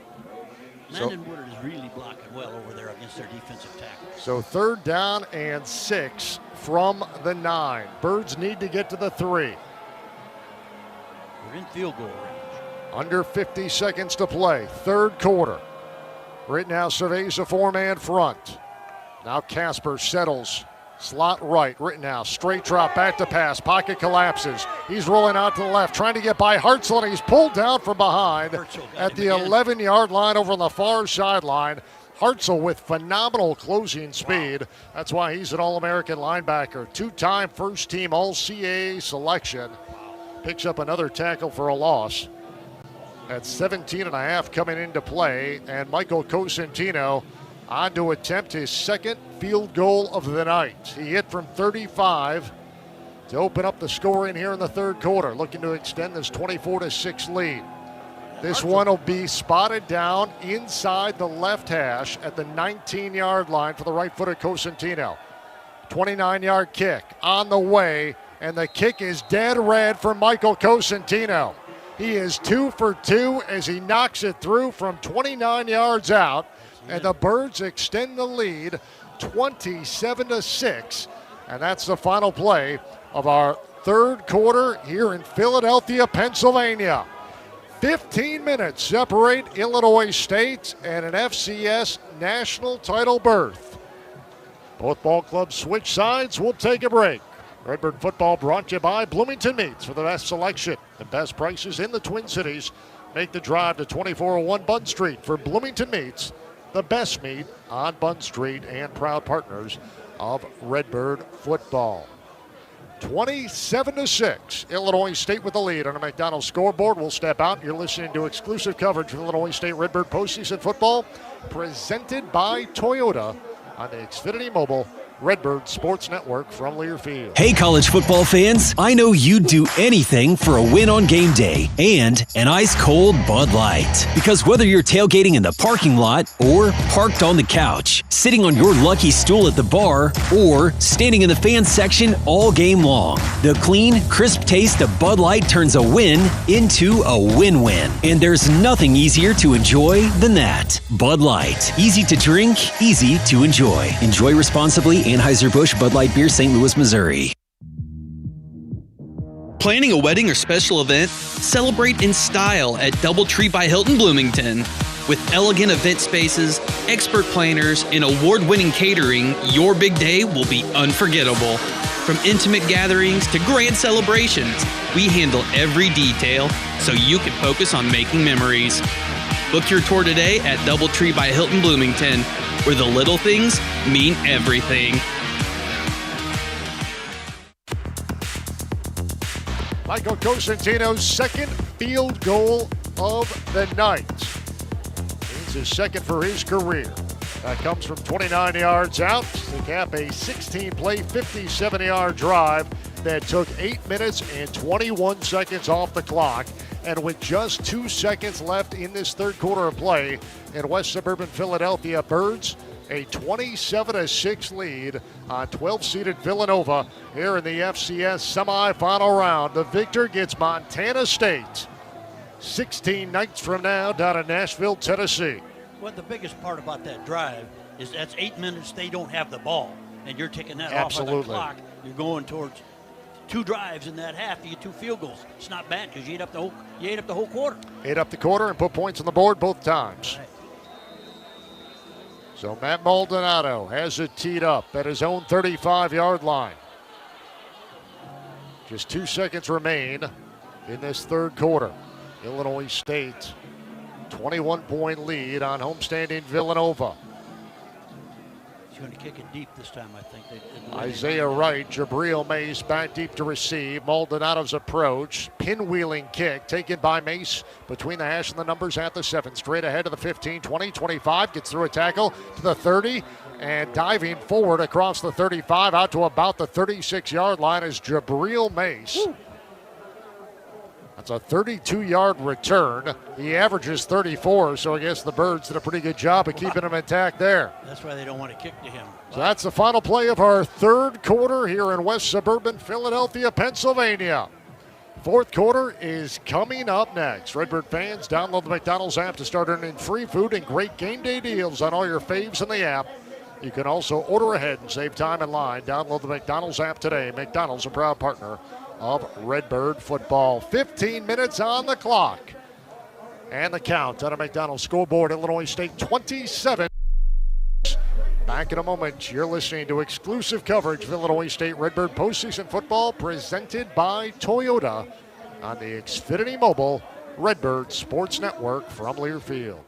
Landon Woodard is really blocking well over there against their defensive tackle. So third down and 6 from the 9. Birds need to get to the 3. We're in field goal range. Under 50 seconds to play. Third quarter. Rittenhouse surveys a 4-man front. Now Casper settles. Slot right, Rittenhouse, straight drop, back to pass, pocket collapses. He's rolling out to the left, trying to get by Hartzell, and he's pulled down from behind at the 11-yard line over on the far sideline. Hartzell with phenomenal closing speed. That's why he's an All-American linebacker. 2-time first-team All-CAA selection. Picks up another tackle for a loss. At 17.5 coming into play, and Michael Cosentino on to attempt his second field goal of the night. He hit from 35 to open up the scoring here in the third quarter, looking to extend this 24-6 lead. This one will be spotted down inside the left hash at the 19-yard line for the right-footed Cosentino. 29-yard kick on the way, and the kick is dead red for Michael Cosentino. He is 2 for 2 as he knocks it through from 29 yards out. And the Birds extend the lead 27-6. And that's the final play of our third quarter here in Philadelphia, Pennsylvania. 15 minutes separate Illinois State and an FCS national title berth. Both ball clubs switch sides. We'll take a break. Redbird football brought to you by Bloomington Meats for the best selection and best prices in the Twin Cities. Make the drive to 2401 Bunn Street for Bloomington Meats, the best meat on Bunn Street, and proud partners of Redbird football. 27-6, Illinois State with the lead on a McDonald's scoreboard. We'll step out. You're listening to exclusive coverage of Illinois State Redbird postseason football, presented by Toyota on the Xfinity Mobile Redbird Sports Network from Learfield. Hey, college football fans, I know you'd do anything for a win on game day and an ice-cold Bud Light. Because whether you're tailgating in the parking lot or parked on the couch, sitting on your lucky stool at the bar, or standing in the fans section all game long, the clean, crisp taste of Bud Light turns a win into a win-win. And there's nothing easier to enjoy than that. Bud Light. Easy to drink, easy to enjoy. Enjoy responsibly. Anheuser-Busch Bud Light Beer, St. Louis, Missouri. Planning a wedding or special event? Celebrate in style at DoubleTree by Hilton Bloomington. With elegant event spaces, expert planners, and award-winning catering, your big day will be unforgettable. From intimate gatherings to grand celebrations, we handle every detail so you can focus on making memories. Book your tour today at DoubleTree by Hilton Bloomington, where the little things mean everything. Michael Cosentino's second field goal of the night. Means his second for his career. That comes from 29 yards out to cap a 16-play, 57-yard drive that took 8 minutes and 21 seconds off the clock. And with just 2 seconds left in this third quarter of play in West Suburban Philadelphia, Birds a 27-6 lead on 12-seeded Villanova here in the FCS semifinal round. The victor gets Montana State 16 nights from now down in Nashville, Tennessee. Well, the biggest part about that drive is that's 8 minutes they don't have the ball, and you're taking that off of the clock. You're going towards 2 drives in that half to get 2 field goals. It's not bad because you ate up the whole quarter. Ate up the quarter and put points on the board both times. Right. So Matt Maldonado has it teed up at his own 35-yard line. Just 2 seconds remain in this third quarter. Illinois State, 21-point lead on homestanding Villanova. He's going to kick it deep this time, I think. Isaiah Wright, Jabril Mace back deep to receive. Maldonado's approach, pinwheeling kick taken by Mace between the hash and the numbers at the 7. Straight ahead to the 15, 20, 25. Gets through a tackle to the 30 and diving forward across the 35 out to about the 36-yard line is Jabril Mace. Woo. That's a 32-yard return. He averages 34, so I guess the Birds did a pretty good job of keeping him intact there. That's why they don't want to kick to him. So that's the final play of our third quarter here in West Suburban Philadelphia, Pennsylvania. Fourth quarter is coming up next. Redbird fans, download the McDonald's app to start earning free food and great game day deals on all your faves in the app. You can also order ahead and save time in line. Download the McDonald's app today. McDonald's, a proud partner of Redbird football. 15 minutes on the clock. And the count on a McDonald's scoreboard. Illinois State 27. Back in a moment. You're listening to exclusive coverage of Illinois State Redbird postseason football presented by Toyota on the Xfinity Mobile Redbird Sports Network from Learfield.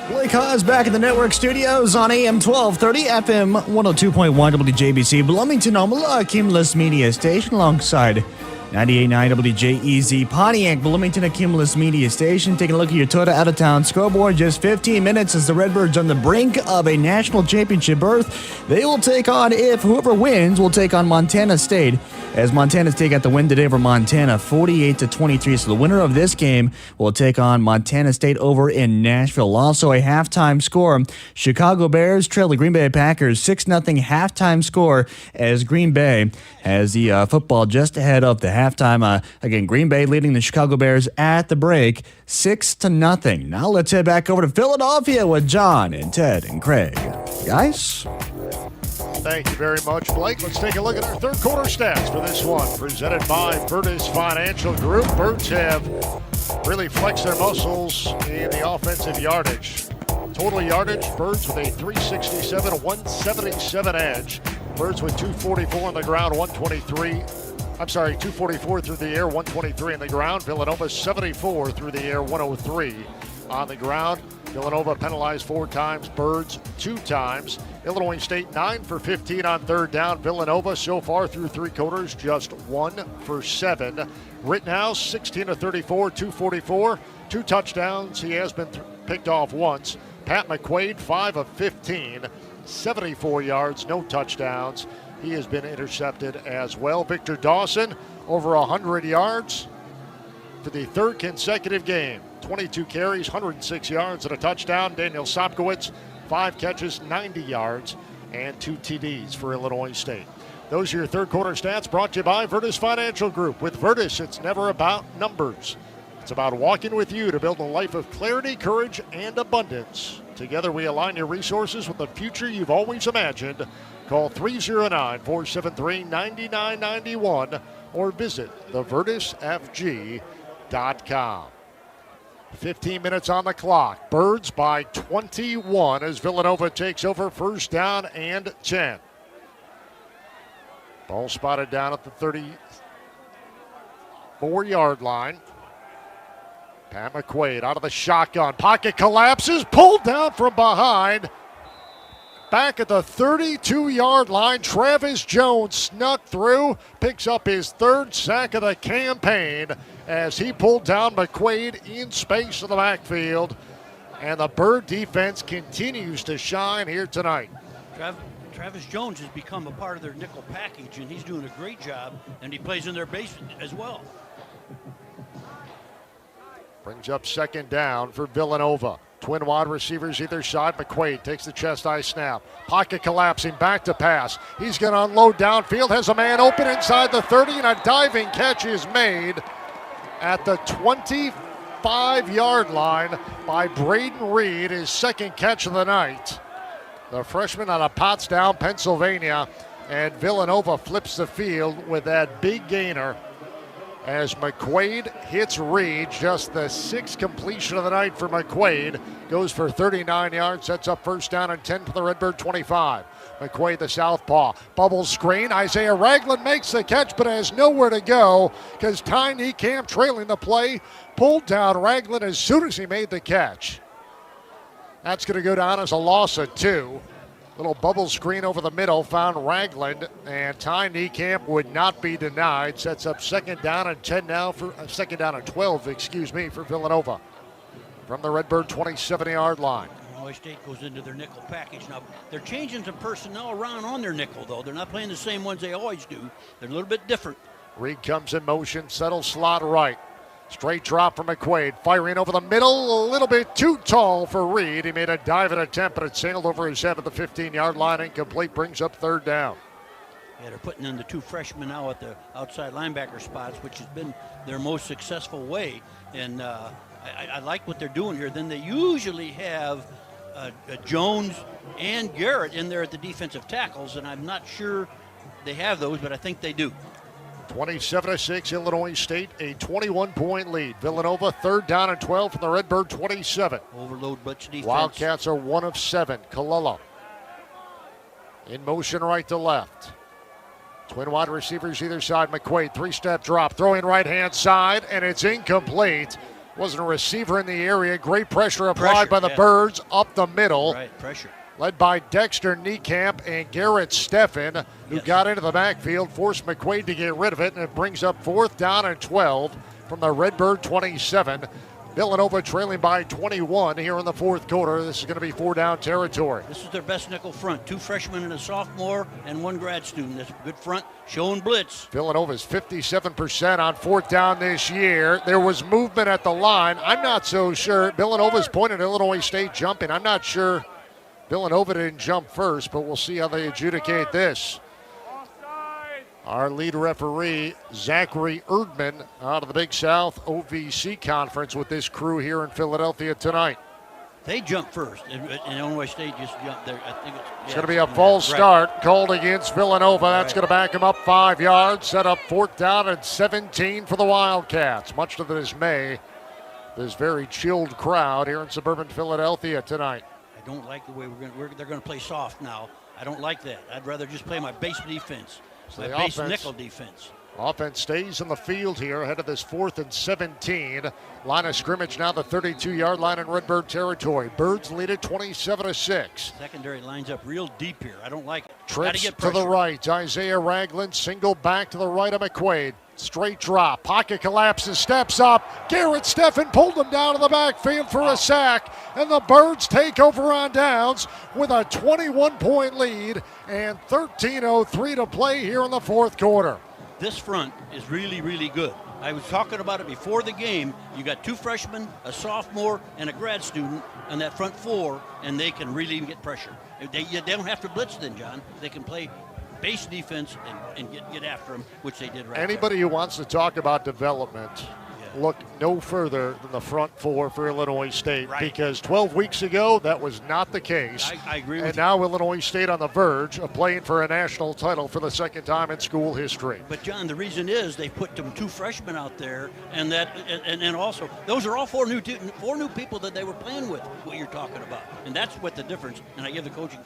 Blake Haas back in the network studios on AM 1230, FM 102.1 WJBC, Bloomington, Omaha, Cumulus Media Station, alongside 98.9 WJEZ, Pontiac, Bloomington, a Cumulus Media Station. Taking a look at your Toyota out-of-town scoreboard. Just 15 minutes as the Redbirds on the brink of a national championship berth. They will take on, if whoever wins, will take on Montana State, as Montana State got the win today over Montana, 48-23. So the winner of this game will take on Montana State over in Nashville. Also a halftime score. Chicago Bears trail the Green Bay Packers 6-0 halftime score as Green Bay has the football just ahead of the halftime. Again, Green Bay leading the Chicago Bears at the break 6-0. Now let's head back over to Philadelphia with John and Ted and Craig. Guys? Thank you very much, Blake. Let's take a look at our third quarter stats for this one. Presented by Virtus Financial Group. Birds have really flexed their muscles in the offensive yardage. Total yardage, Birds with a 367, a 177 edge. Birds with 244 on the ground, 244 through the air, 123 on the ground. Villanova 74 through the air, 103 on the ground. Villanova penalized 4 times, Birds 2 times. Illinois State 9 for 15 on third down. Villanova so far through 3 quarters just 1 for 7. Rittenhouse 16 of 34, 244, 2 touchdowns. He has been picked off once. Pat McQuaid 5 of 15, 74 yards, no touchdowns. He has been intercepted as well. Victor Dawson, over 100 yards for the third consecutive game. 22 carries, 106 yards, and a touchdown. Daniel Sopkowitz, 5 catches, 90 yards, and 2 TDs for Illinois State. Those are your third quarter stats brought to you by Virtus Financial Group. With Virtus, it's never about numbers. It's about walking with you to build a life of clarity, courage, and abundance. Together, we align your resources with the future you've always imagined. Call 309-473-9991 or visit thevirtusfg.com. 15 minutes on the clock. Birds by 21 as Villanova takes over, first down and 10. Ball spotted down at the 34-yard line. Pat McQuaid out of the shotgun. Pocket collapses, pulled down from behind. Back at the 32-yard line, Travis Jones snuck through, picks up his third sack of the campaign as he pulled down McQuaid in space in the backfield. And the Bird defense continues to shine here tonight. Travis Jones has become a part of their nickel package, and he's doing a great job, and he plays in their base as well. Brings up second down for Villanova. Twin wide receivers either side. McQuaid takes the chest-high snap. Pocket collapsing, back to pass. He's going to unload downfield, has a man open inside the 30, and a diving catch is made at the 25-yard line by Braden Reed, his second catch of the night. The freshman out of Pottstown, Pennsylvania, and Villanova flips the field with that big gainer as McQuaid hits Reed. Just the 6th completion of the night for McQuaid. Goes for 39 yards, sets up first down and 10 for the Redbird 25. McQuaid, the southpaw, bubble screen. Isaiah Ragland makes the catch, but has nowhere to go because Ty Niekamp, trailing the play, pulled down Ragland as soon as he made the catch. That's going to go down as a loss of 2. Little bubble screen over the middle, found Ragland, and Ty Niekamp would not be denied. Sets up second down and 10 now for second down and 12, for Villanova. From the Redbird 27-yard line. Illinois State goes into their nickel package. Now, they're changing some personnel around on their nickel, though. They're not playing the same ones they always do. They're a little bit different. Reed comes in motion, settles slot right. Straight drop from McQuaid, firing over the middle, a little bit too tall for Reed. He made a diving attempt, but it sailed over his head at the 15-yard line, incomplete, brings up third down. Yeah, they're putting in the 2 freshmen now at the outside linebacker spots, which has been their most successful way. And I like what they're doing here. Then they usually have Jones and Garrett in there at the defensive tackles, and I'm not sure they have those, but I think they do. 27-6, Illinois State, a 21-point lead. Villanova, third down and 12 from the Redbird 27. Overload Butch defense. Wildcats are 1 of 7. Kalala in motion right to left. Twin wide receivers either side. McQuaid, 3-step drop, throwing right-hand side, and it's incomplete. Wasn't a receiver in the area. Great pressure applied by the Birds up the middle. Right, pressure. Led by Dexter Niekamp and Garrett Steffen, who got into the backfield, forced McQuaid to get rid of it, and it brings up fourth down and 12 from the Redbird 27. Villanova trailing by 21 here in the fourth quarter. This is going to be 4-down territory. This is their best nickel front. 2 freshmen and a sophomore and 1 grad student. That's a good front, showing blitz. Villanova's 57% on fourth down this year. There was movement at the line. I'm not so sure. Villanova's pointed at Illinois State jumping. I'm not sure Villanova didn't jump first, but we'll see how they adjudicate this. Our lead referee, Zachary Erdman, out of the Big South OVC Conference with this crew here in Philadelphia tonight. They jumped first, and Illinois State just jumped there. I think it's going to be a false start called against Villanova. That's going to back them up 5 yards, set up fourth down and 17 for the Wildcats. Much to the dismay, this very chilled crowd here in suburban Philadelphia tonight. I don't like the way they're going to play soft now. I don't like that. I'd rather just play my base defense, so my base nickel defense. Offense stays in the field here ahead of this 4th and 17. Line of scrimmage now the 32-yard line in Redbird territory. Birds lead it 27-6. Secondary lines up real deep here. I don't like it. Trips to the right. Isaiah Ragland single back to the right of McQuaid. Straight drop. Pocket collapses, steps up. Garrett Steffen pulled him down to the backfield for a sack. And the Birds take over on downs with a 21-point lead and 13:03 to play here in the fourth quarter. This front is really, really good. I was talking about it before the game. You got 2 freshmen, a sophomore, and a grad student on that front 4, and they can really get pressure. They don't have to blitz then, John. They can play base defense and get after them, which they did right. Anybody who wants to talk about development, look no further than the front 4 for Illinois State, because 12 weeks ago that was not the case. I agree with you. And now Illinois State on the verge of playing for a national title for the second time in school history. But John, the reason is they put them 2 freshmen out there, and also those are all 4 new people that they were playing with. What you're talking about, and that's what the difference. And I give the coaching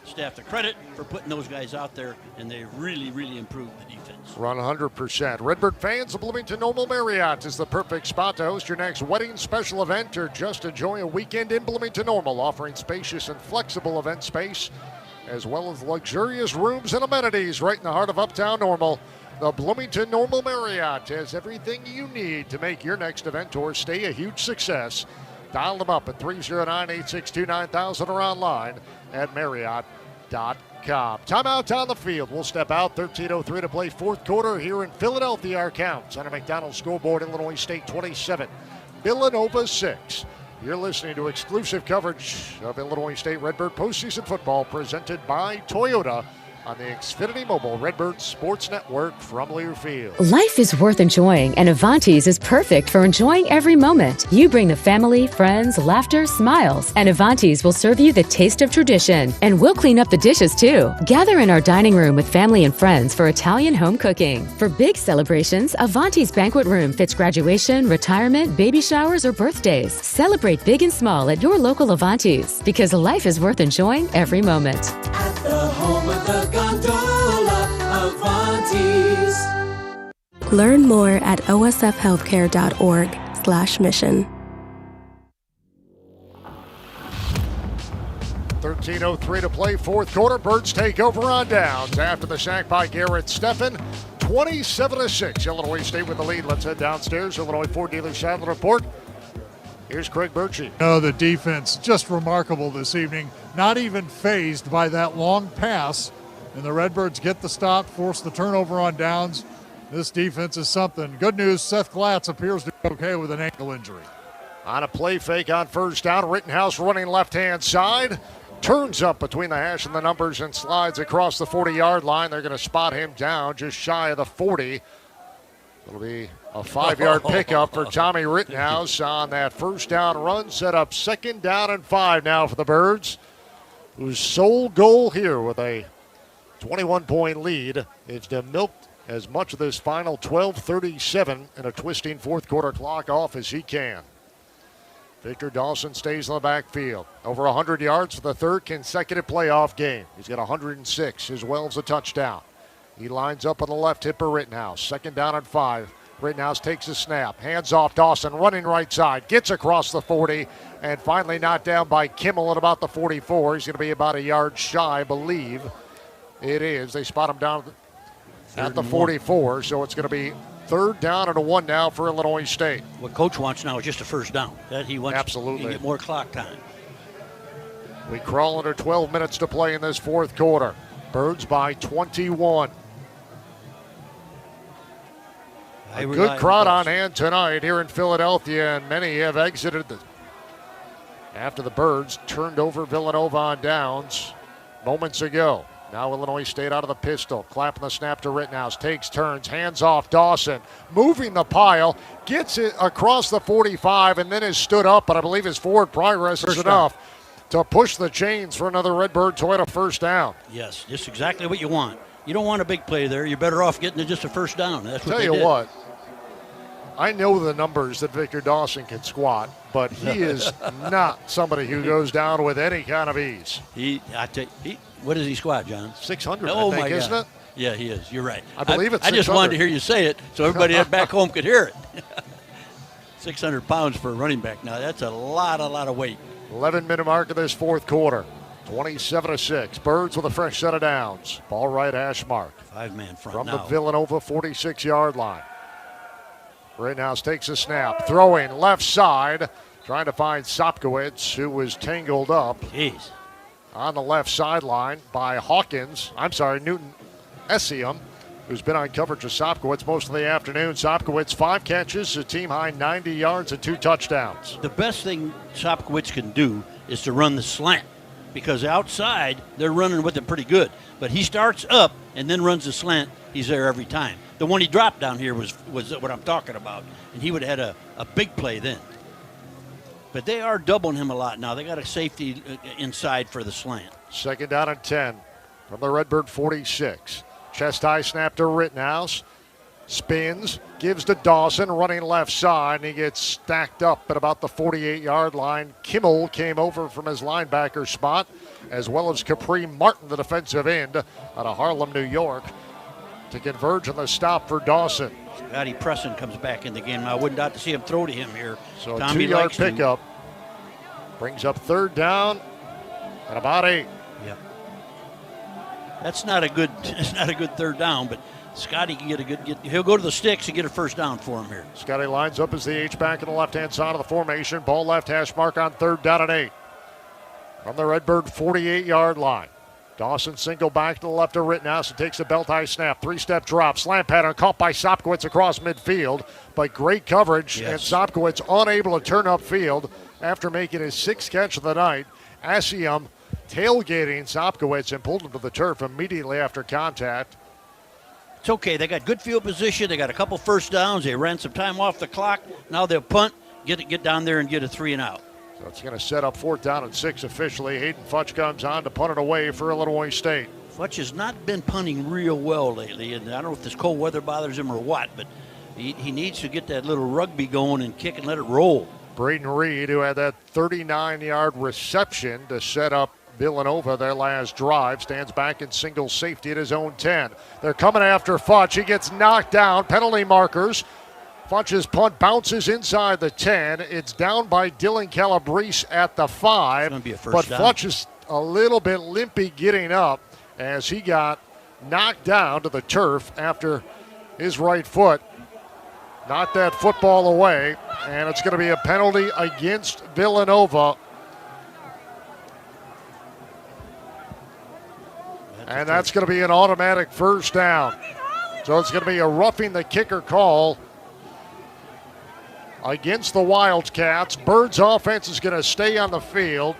staff the credit for putting those guys out there, and they really, really improved the defense. Run 100%. Redbird fans, the Bloomington Normal Marriott is the perfect spot to host your next wedding, special event, or just enjoy a weekend in Bloomington Normal, offering spacious and flexible event space, as well as luxurious rooms and amenities right in the heart of Uptown Normal. The Bloomington Normal Marriott has everything you need to make your next event or stay a huge success. Dial them up at 309-862-9000 or online at Marriott.com. Timeout on the field. We'll step out. 13:03 to play fourth quarter here in Philadelphia. Our counts on a McDonald's scoreboard. Illinois State 27, Villanova 6. You're listening to exclusive coverage of Illinois State Redbird postseason football presented by Toyota on the Xfinity Mobile Redbird Sports Network from Learfield. Life is worth enjoying, and Avanti's is perfect for enjoying every moment. You bring the family, friends, laughter, smiles, and Avanti's will serve you the taste of tradition. And we'll clean up the dishes too. Gather in our dining room with family and friends for Italian home cooking. For big celebrations, Avanti's banquet room fits graduation, retirement, baby showers, or birthdays. Celebrate big and small at your local Avanti's, because life is worth enjoying every moment. At the home of the gondola, Avanti's. Learn more at osfhealthcare.org/mission. 13:03 to play fourth quarter. Birds take over on downs after the sack by Garrett Steffen. 27-6. Illinois State with the lead. Let's head downstairs. Illinois Ford Dealer Saddle Report. Here's Craig Birchie. The defense just remarkable this evening. Not even fazed by that long pass. And the Redbirds get the stop, force the turnover on downs. This defense is something. Good news, Seth Glatz appears to be okay with an ankle injury. On a play fake on first down, Rittenhouse running left-hand side. Turns up between the hash and the numbers and slides across the 40-yard line. They're going to spot him down just shy of the 40. It'll be a 5-yard pickup for Tommy Rittenhouse on that first down run. Set up 2nd down and 5 now for the Birds, whose sole goal here with a 21-point lead is to milk as much of this final 12:37 in a twisting fourth quarter clock off as he can. Victor Dawson stays in the backfield. Over 100 yards for the third consecutive playoff game. He's got 106 as well as a touchdown. He lines up on the left hip of Rittenhouse. 2nd down and 5. Rittenhouse takes a snap. Hands off Dawson, running right side. Gets across the 40 and finally knocked down by Kimmel at about the 44. He's going to be about a yard shy, I believe. It is. They spot him down at the 44, so it's going to be 3rd down and 1 now for Illinois State. What Coach wants now is just a first down. That he wants Absolutely. to get more clock time. We crawl under 12 minutes to play in this fourth quarter. Birds by 21. A good crowd on hand tonight here in Philadelphia, and many have exited after the Birds turned over Villanova on downs moments ago. Now Illinois State out of the pistol, clapping the snap to Rittenhouse, takes turns, hands off Dawson, moving the pile, gets it across the 45, and then is stood up, but I believe his forward progress is enough to push the chains for another Redbird Toyota first down. Yes, just exactly what you want. You don't want a big play there. You're better off getting just a first down. That's what Tell you what, I know the numbers that Victor Dawson can squat, but he is not somebody who goes down with any kind of ease. What does he squat, John? 600, oh I think, my isn't God. it? Yeah, he is. You're right. I believe it's 600. I just wanted to hear you say it so everybody back home could hear it. 600 pounds for a running back. Now, that's a lot of weight. 11-minute mark of this fourth quarter. 27-6. Birds with a fresh set of downs. Ball right hash mark. 5-man front from now. the Villanova 46-yard line. Rittenhouse takes a snap, throwing left side, trying to find Sopkowitz, who was tangled up on the left sideline by Newton Essium, who's been on coverage with Sopkowitz most of the afternoon. Sopkowitz, 5 catches, a team-high 90 yards and 2 touchdowns. The best thing Sopkowitz can do is to run the slant, because outside they're running with it pretty good. But he starts up and then runs the slant. He's there every time. The one he dropped down here was what I'm talking about, and he would have had a big play then. But they are doubling him a lot now. They got a safety inside for the slant. 2nd down and 10 from the Redbird 46. Chest high snap to Rittenhouse. Spins, gives to Dawson, running left side, and he gets stacked up at about the 48-yard line. Kimmel came over from his linebacker spot, as well as Capri Martin, the defensive end, out of Harlem, New York, to converge on the stop for Dawson. Scotty Presson comes back in the game. I wouldn't doubt to see him throw to him here. So Tommy a 2-yard pickup brings up 3rd down and about 8. Yeah, that's not a good. It's not a good 3rd down, but Scotty can he'll go to the sticks and get a 1st down for him here. Scotty lines up as the H-back on the left-hand side of the formation. Ball left hash mark on 3rd down and 8 from the Redbird 48-yard line. Dawson single back to the left of Rittenhouse and takes a belt-high snap. 3-step drop, slant pattern caught by Sopkowitz across midfield, but great coverage, and Sopkowitz unable to turn upfield after making his 6th catch of the night. Essium tailgating Sopkowitz and pulled him to the turf immediately after contact. It's okay. They got good field position. They got a couple 1st downs. They ran some time off the clock. Now they'll punt, get down there and get a 3 and out. So it's going to set up 4th down and 6 officially. Hayden Futch comes on to punt it away for Illinois State. Futch has not been punting real well lately, and I don't know if this cold weather bothers him or what, but he needs to get that little rugby going and kick and let it roll. Braden Reed, who had that 39-yard reception to set up Villanova their last drive, stands back in single safety at his own 10. They're coming after Futch. He gets knocked down. Penalty markers. Futch's punt bounces inside the 10. It's down by Dylan Calabrese at the 5. But Futch is a little bit limpy getting up as he got knocked down to the turf after his right foot knocked that football away. And it's going to be a penalty against Villanova. And that's going to be an automatic 1st down. So it's going to be a roughing the kicker call against the Wildcats. Birds offense is going to stay on the field.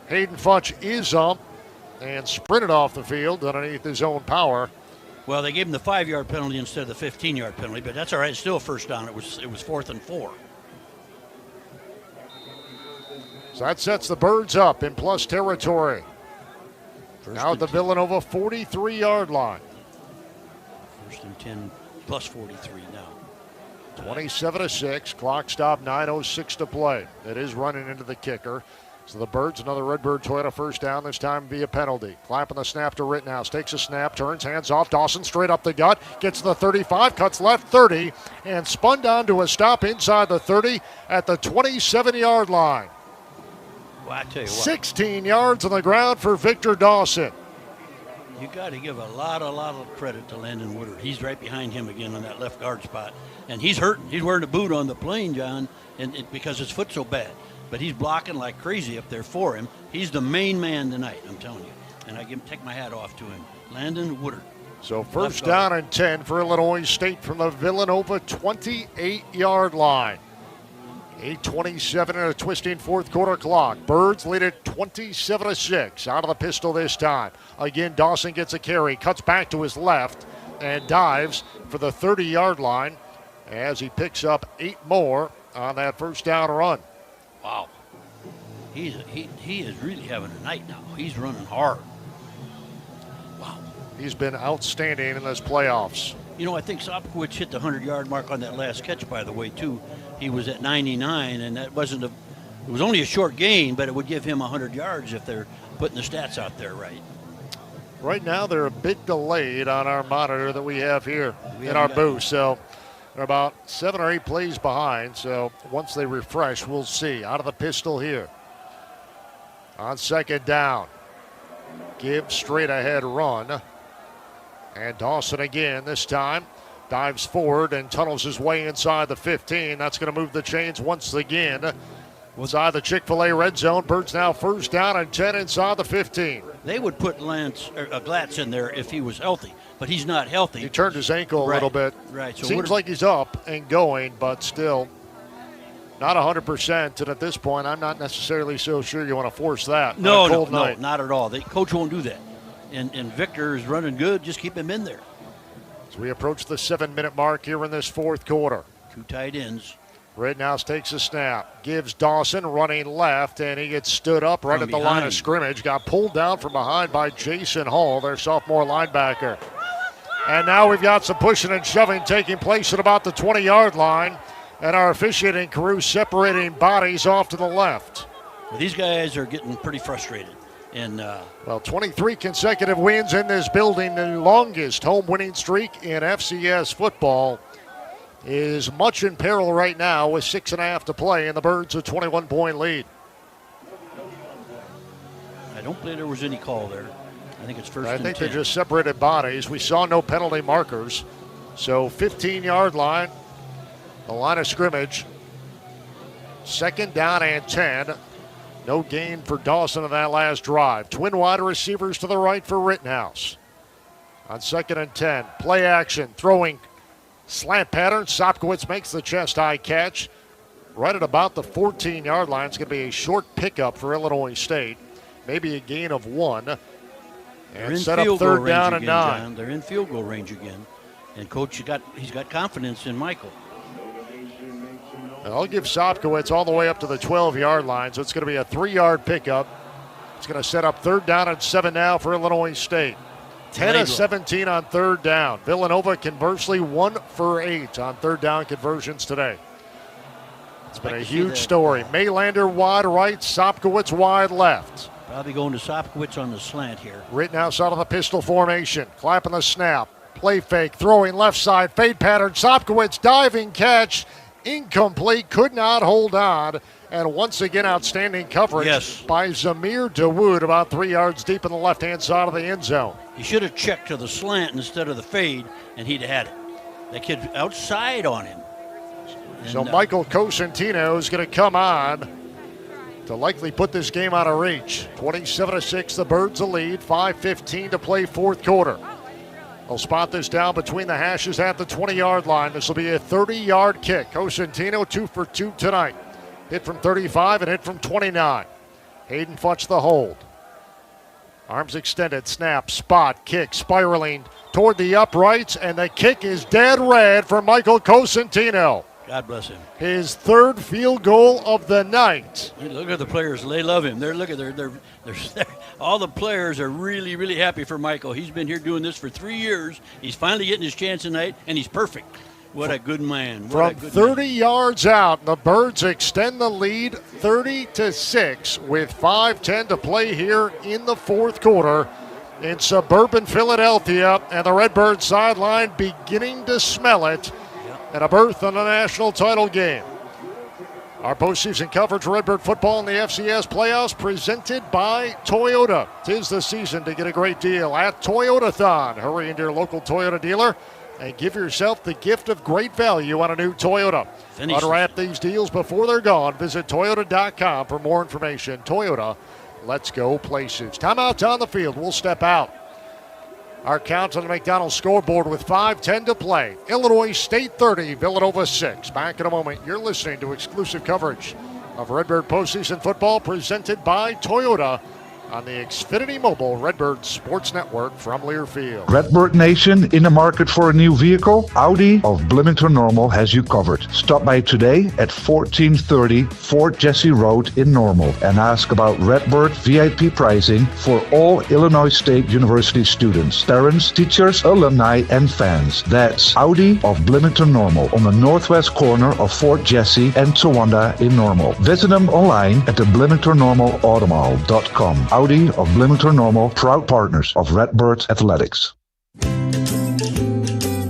Hayden Futch is up and sprinted off the field underneath his own power. Well, they gave him the 5-yard penalty instead of the 15-yard penalty, but that's all right. It's still a 1st down. It was 4th and 4. So that sets the Birds up in plus territory. Now at the Villanova 43-yard line. 1st and 10 plus 43 now. 27-6. Clock stop, 9:06 to play. It is running into the kicker. So the Birds, another Redbird Toyota 1st down, this time via penalty. Clapping the snap to Rittenhouse. Takes a snap, turns, hands off. Dawson straight up the gut. Gets to the 35, cuts left 30, and spun down to a stop inside the 30 at the 27-yard line. Well, I tell you what. 16 yards on the ground for Victor Dawson. You got to give a lot of credit to Landon Woodard. He's right behind him again on that left guard spot. And he's hurting. He's wearing a boot on the plane, John, because his foot's so bad. But he's blocking like crazy up there for him. He's the main man tonight, I'm telling you. And I take my hat off to him. Landon Woodard. So 1st down and 10 for Illinois State from the Villanova 28-yard line. 8:27 and a twisting 4th quarter clock. Birds lead it 27-6. Out of the pistol this time. Again, Dawson gets a carry, cuts back to his left, and dives for the 30-yard line as he picks up 8 more on that 1st down run. Wow. He is really having a night now. He's running hard. Wow. He's been outstanding in this playoffs. You know, I think Sopkowitz hit the 100-yard mark on that last catch, by the way, too. He was at 99, and that wasn't it was only a short gain, but it would give him 100 yards if they're putting the stats out there right. Right now, they're a bit delayed on our monitor that we have here in our booth. So they're about 7 or 8 plays behind. So once they refresh, we'll see. Out of the pistol here. On 2nd down. Give straight ahead run. And Dawson again this time. dives forward and tunnels his way inside the 15. That's going to move the chains once again. Inside the Chick-fil-A red zone. Birds now first down and 10 inside the 15. They would put Glatz in there if he was healthy, but he's not healthy. He turned his ankle a little bit. Right. So seems like he's up and going, but still not 100%. And at this point, I'm not necessarily so sure you want to force that. No, on a cold night. No, not at all. Coach won't do that. And Victor is running good. Just keep him in there. As we approach the 7-minute mark here in this fourth quarter. 2 tight ends. Rittenhouse takes a snap, gives Dawson running left, and he gets stood up right at the line of scrimmage. Got pulled down from behind by Jason Hall, their sophomore linebacker. And now we've got some pushing and shoving taking place at about the 20-yard line, and our officiating crew separating bodies off to the left. Well, these guys are getting pretty frustrated. And 23 consecutive wins in this building, the longest home winning streak in FCS football, is much in peril right now with 6.5 to play, and the Birds a 21-point lead. I don't believe there was any call there. I think it's first and 10. I think they just separated bodies. We saw no penalty markers. So 15-yard line, the line of scrimmage. 2nd down and 10. No gain for Dawson on that last drive. Twin wide receivers to the right for Rittenhouse. On 2nd and 10, play action, throwing slant pattern. Sopkowitz makes the chest-high catch. Right at about the 14-yard line. It's going to be a short pickup for Illinois State. Maybe a gain of 1. And set up 3rd down and 9. John. They're in field goal range again. And Coach, he's got confidence in Michael. And I'll give Sopkowitz all the way up to the 12-yard line. So it's going to be a 3-yard pickup. It's going to set up 3rd down and 7 now for Illinois State. 10 of 17 on 3rd down. Villanova conversely 1 for 8 on 3rd down conversions today. It's been a huge story. Maylander wide right, Sopkowitz wide left. Probably going to Sopkowitz on the slant here. Rittenhouse out of the pistol formation. Clapping the snap. Play fake, throwing left side, fade pattern. Sopkowitz diving catch. Incomplete, could not hold on. And once again, outstanding coverage by Zamir Dawood, about 3 yards deep in the left-hand side of the end zone. He should have checked to the slant instead of the fade, and he'd had it. That kid outside on him. And, so Michael Cosentino is going to come on to likely put this game out of reach. 27-6, the Birds a lead. 5:15 to play fourth quarter. They'll spot this down between the hashes at the 20-yard line. This will be a 30-yard kick. Cosentino 2 for 2 tonight. Hit from 35 and hit from 29. Hayden Futch the hold. Arms extended, snap, spot, kick, spiraling toward the uprights, and the kick is dead red for Michael Cosentino. God bless him. His 3rd field goal of the night. Look at the players; they love him. They're all the players are really, really happy for Michael. He's been here doing this for 3 years. He's finally getting his chance tonight, and he's perfect. What a good man. From 30 yards out, the Birds extend the lead 30-6 with 5:10 to play here in the fourth quarter in suburban Philadelphia, and the Redbird sideline beginning to smell it, and a berth in the national title game. Our postseason coverage of Redbird football in the FCS playoffs presented by Toyota. 'Tis the season to get a great deal at Toyotathon. Hurry into your local Toyota dealer and give yourself the gift of great value on a new Toyota. Unwrap these deals before they're gone. Visit Toyota.com for more information. Toyota, let's go places. Timeout on the field. We'll step out. Our count on the McDonald's scoreboard with 5:10 to play. Illinois State 30, Villanova 6. Back in a moment. You're listening to exclusive coverage of Redbird postseason football presented by Toyota on the Xfinity Mobile Redbird Sports Network from Learfield. Redbird Nation, in the market for a new vehicle? Audi of Bloomington Normal has you covered. Stop by today at 1430 Fort Jesse Road in Normal and ask about Redbird VIP pricing for all Illinois State University students, parents, teachers, alumni, and fans. That's Audi of Bloomington Normal on the northwest corner of Fort Jesse and Towanda in Normal. Visit them online at the BloomingtonNormalAutomall.com. Audi of Bloomington Normal, proud partners of Redbirds Athletics.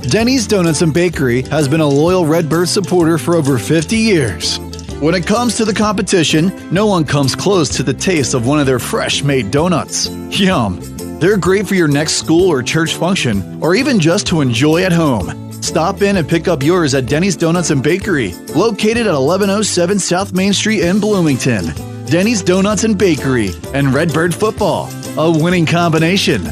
Denny's Donuts and Bakery has been a loyal Redbird supporter for over 50 years. When it comes to the competition, no one comes close to the taste of one of their fresh-made donuts. Yum! They're great for your next school or church function, or even just to enjoy at home. Stop in and pick up yours at Denny's Donuts and Bakery, located at 1107 South Main Street in Bloomington. Denny's Donuts and Bakery and Redbird Football, a winning combination.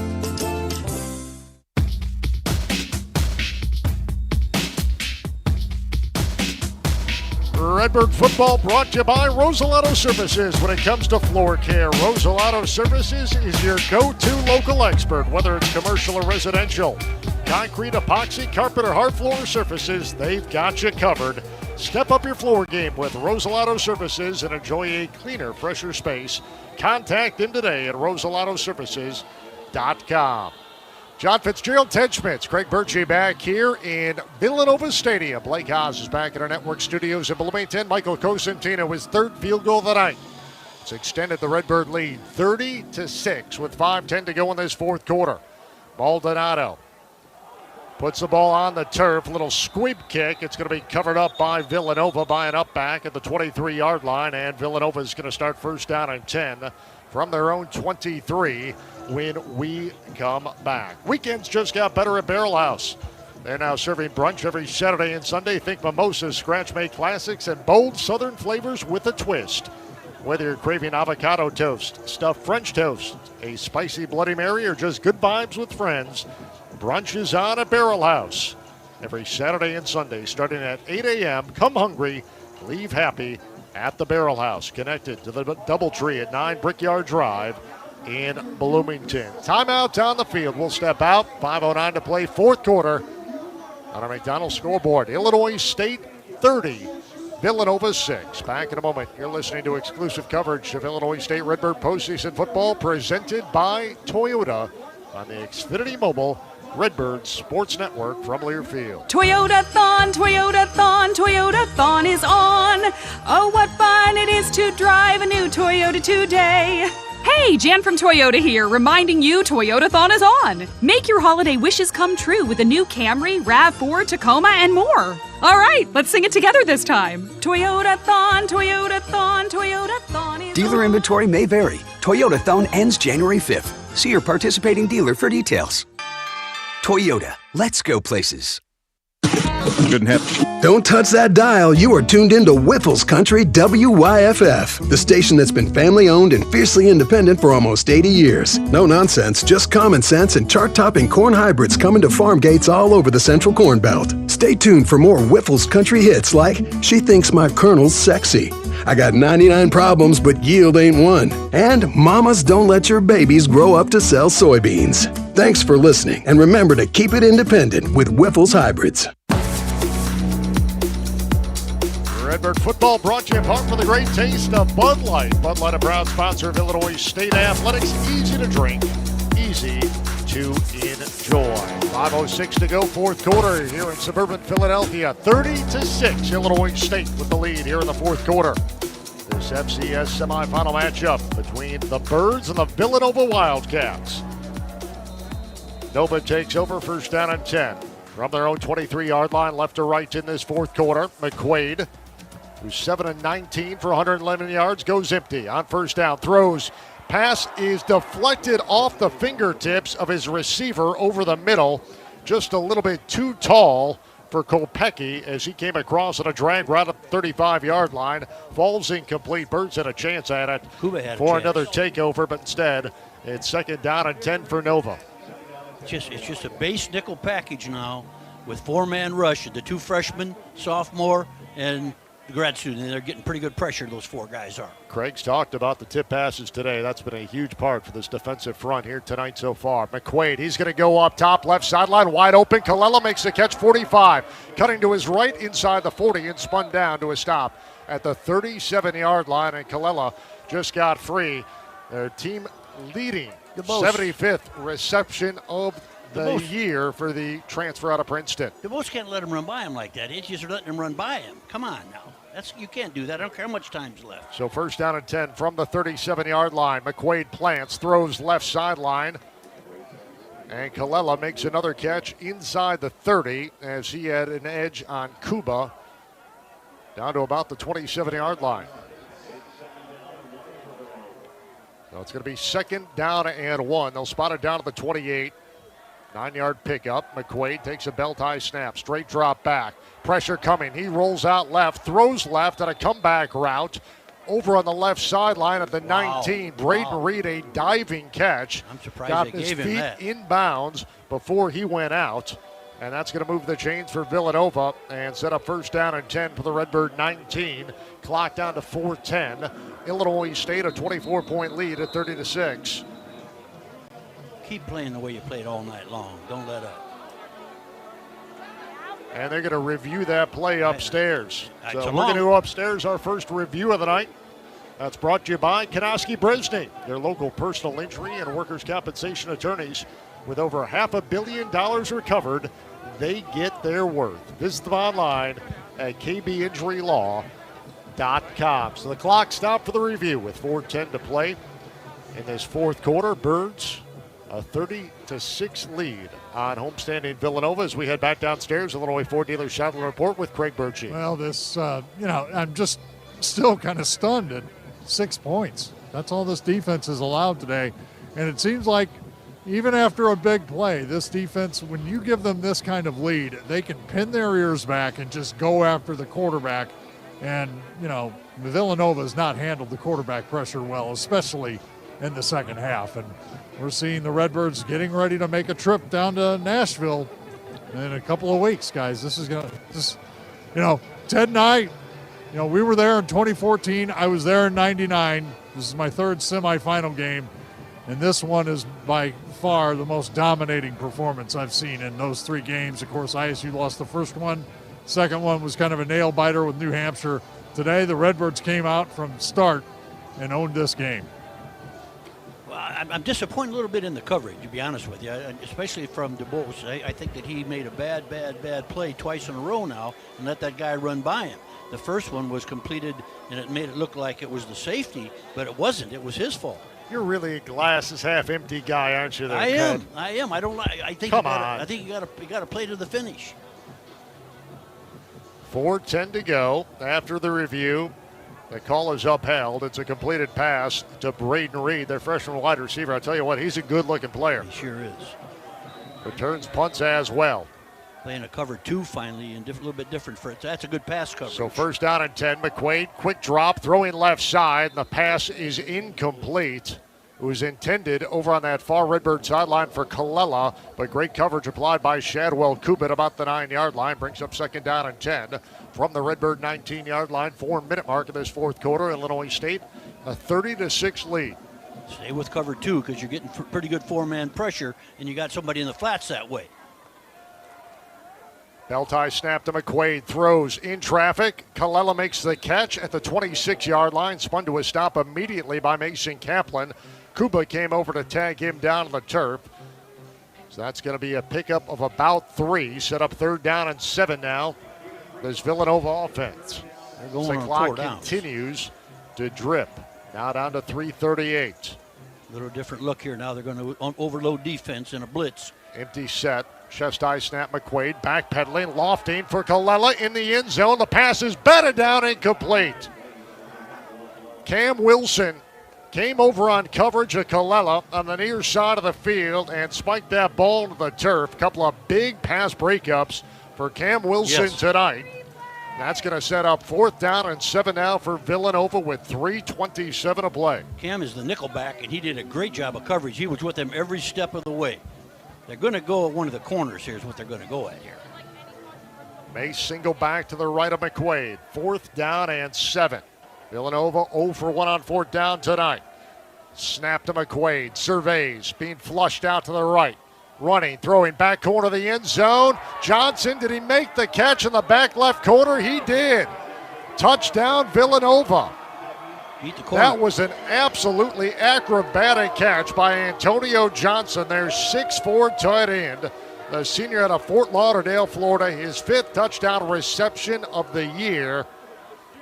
Redbird Football brought to you by Rosalato Services. When it comes to floor care, Rosalato Services is your go-to local expert, whether it's commercial or residential. Concrete, epoxy, carpet, or hard floor surfaces, they've got you covered. Step up your floor game with Rosalato Services and enjoy a cleaner, fresher space. Contact them today at rosalatoservices.com. John Fitzgerald, Ted Schmitz, Craig Berge back here in Villanova Stadium. Blake Haas is back in our network studios in Bloomington. Michael Cosentino, his third field goal of the night. It's extended the Redbird lead 30-6 with 5:10 to go in this fourth quarter. Maldonado puts the ball on the turf. Little squib kick. It's going to be covered up by Villanova by an up back at the 23-yard line. And Villanova is going to start first down and 10 from their own 23 when we come back. Weekends just got better at Barrel House. They're now serving brunch every Saturday and Sunday. Think mimosas, scratch-made classics, and bold southern flavors with a twist. Whether you're craving avocado toast, stuffed French toast, a spicy Bloody Mary, or just good vibes with friends, brunch is on at Barrel House every Saturday and Sunday starting at 8 a.m. Come hungry, leave happy at the Barrel House, connected to the Doubletree at 9 Brickyard Drive in Bloomington. Timeout down the field. We'll step out. 5:09 to play, fourth quarter on our McDonald's scoreboard. Illinois State 30, Villanova 6. Back in a moment. You're listening to exclusive coverage of Illinois State Redbird postseason football presented by Toyota on the Xfinity Mobile Redbirds Sports Network from Learfield. Toyota-thon, Toyota-thon, Toyota-thon is on. Oh, what fun it is to drive a new Toyota today. Hey, Jan from Toyota here, reminding you Toyota-thon is on. Make your holiday wishes come true with a new Camry, RAV4, Tacoma, and more. All right, let's sing it together this time. Toyota-thon, Toyota-thon, Toyota-thon is Dealer inventory may vary. Toyota-thon ends January 5th. See your participating dealer for details. Toyota, let's go places. Don't touch that dial. You are tuned into Whiffles Country WYFF, the station that's been family-owned and fiercely independent for almost 80 years. No nonsense, just common sense and chart-topping corn hybrids coming to farm gates all over the Central Corn Belt. Stay tuned for more Whiffles Country hits like She Thinks My Colonel's Sexy, I Got 99 Problems But Yield Ain't One, and Mamas Don't Let Your Babies Grow Up to Sell Soybeans. Thanks for listening, and remember to keep it independent with Whiffles Hybrids. Redbird Football brought to you in part for the great taste of Bud Light. Bud Light, a proud sponsor of Illinois State Athletics. Easy to drink, easy to enjoy. 5:06 to go, fourth quarter here in suburban Philadelphia. 30-6, Illinois State with the lead here in the fourth quarter. This FCS semifinal matchup between the Birds and the Villanova Wildcats. Nova takes over, first down and 10. From their own 23-yard line, left to right in this fourth quarter. McQuaid, who's 7-19 for 111 yards, goes empty on first down. Throws. Pass is deflected off the fingertips of his receiver over the middle. Just a little bit too tall for Kopecky as he came across on a drag right up the 35-yard line. Falls incomplete. Birds had a chance at it for another takeover, but instead it's second down and 10 for Nova. It's just a base nickel package now with four-man rush. The two freshmen, sophomore, and the grad student. And they're getting pretty good pressure, those four guys are. Craig's talked about the tip passes today. That's been a huge part for this defensive front here tonight so far. McQuaid, he's going to go up top, left sideline, wide open. Colella makes the catch, 45. Cutting to his right inside the 40 and spun down to a stop at the 37-yard line. And Colella just got free. Their team leading 75th reception of the year for the transfer out of Princeton. The most can't let him run by him like that. It's just letting him run by him. Come on now. You can't do that. I don't care how much time's left. So first down and 10 from the 37-yard line. McQuaid plants, throws left sideline. And Colella makes another catch inside the 30 as he had an edge on Kuba down to about the 27-yard line. So it's going to be second down and 1. They'll spot it down to the 28. 9-yard pickup. McQuaid takes a belt-high snap. Straight drop back. Pressure coming. He rolls out left, throws left on a comeback route. Over on the left sideline at the 19. Braden Reed, a diving catch. I'm surprised Got they his gave him feet that. inbounds before he went out. And that's going to move the chains for Villanova and set up first down and 10 for the Redbird 19. Clock down to 4:10. Illinois State a 24-point lead at 30-6. Keep playing the way you played all night long. Don't let up. And they're going to review that play upstairs. So Come we're going on. to go upstairs, our first review of the night. That's brought to you by Kanoski Bresney, their local personal injury and workers' compensation attorneys. With over $500 million recovered, they get their worth. Visit them online at kbinjurylaw.com. So the clock stopped for the review with 4:10 to play in this fourth quarter. Birds a 30-6 lead on homestand in Villanova as we head back downstairs. Illinois Ford Dealer Shotgun Report with Craig Birchie. Well, this, I'm just still kind of stunned at 6 points. That's all this defense has allowed today. And it seems like even after a big play, this defense, when you give them this kind of lead, they can pin their ears back and just go after the quarterback. And, Villanova has not handled the quarterback pressure well, especially in the second half. And we're seeing the Redbirds getting ready to make a trip down to Nashville in a couple of weeks, guys. This is going to, Ted and I, we were there in 2014. I was there in 99. This is my third semifinal game. And this one is by far the most dominating performance I've seen in those 3 games. Of course, ISU lost the first one. Second one was kind of a nail-biter with New Hampshire. Today, the Redbirds came out from start and owned this game. Well, I'm disappointed a little bit in the coverage, to be honest with you, especially from DeBose. I think that he made a bad play twice in a row now and let that guy run by him. The first one was completed, and it made it look like it was the safety, but it wasn't. It was his fault. You're really a glass is half empty guy, aren't you? There, I Ted? am. I don't like. I think. Come you gotta, on. I think you got to play to the finish. 4:10 to go after the review. The call is upheld. It's a completed pass to Braden Reed, their freshman wide receiver. I tell you what, he's a good-looking player. He sure is. Returns punts as well. Playing a cover 2 finally, and a little bit different for it. That's a good pass coverage. So first down and 10. McQuaid, quick drop, throwing left side. The pass is incomplete. It was intended over on that far Redbird sideline for Colella, but great coverage applied by Shadwell Kubit about the 9-yard line. Brings up second down and 10 from the Redbird 19-yard line. 4-minute mark of this fourth quarter. Illinois State a 30-6 lead. Stay with cover 2 because you're getting pretty good 4-man pressure, and you got somebody in the flats that way. Belt-high snap to McQuaid, throws in traffic. Colella makes the catch at the 26-yard line, spun to a stop immediately by Mason Kaplan. Kuba came over to tag him down on the turf. So that's going to be a pickup of about 3. Set up third down and 7 now. This Villanova offense. They're going the on clock 4 downs. continues to drip. Now down to 3:38. A little different look here. Now they're going to overload defense in a blitz. Empty set. Chest high snap. McQuaid backpedaling, lofting for Colella in the end zone. The pass is batted down, incomplete. Cam Wilson came over on coverage of Colella on the near side of the field and spiked that ball into the turf. A couple of big pass breakups for Cam Wilson tonight. That's going to set up fourth down and 7 now for Villanova with 3:27 to play. Cam is the nickelback, and he did a great job of coverage. He was with them every step of the way. They're going to go at one of the corners here is what they're going to go at here. Mace single back to the right of McQuaid. Fourth down and 7. Villanova 0 for 1 on fourth down tonight. Snap to McQuaid. Surveys. Being flushed out to the right. Running, throwing back corner of the end zone. Johnson, did he make the catch in the back left corner? He did. Touchdown Villanova. Beat the corner. That was an absolutely acrobatic catch by Antonio Johnson, their 6'4" tight end. The senior out of Fort Lauderdale, Florida, his 5th touchdown reception of the year.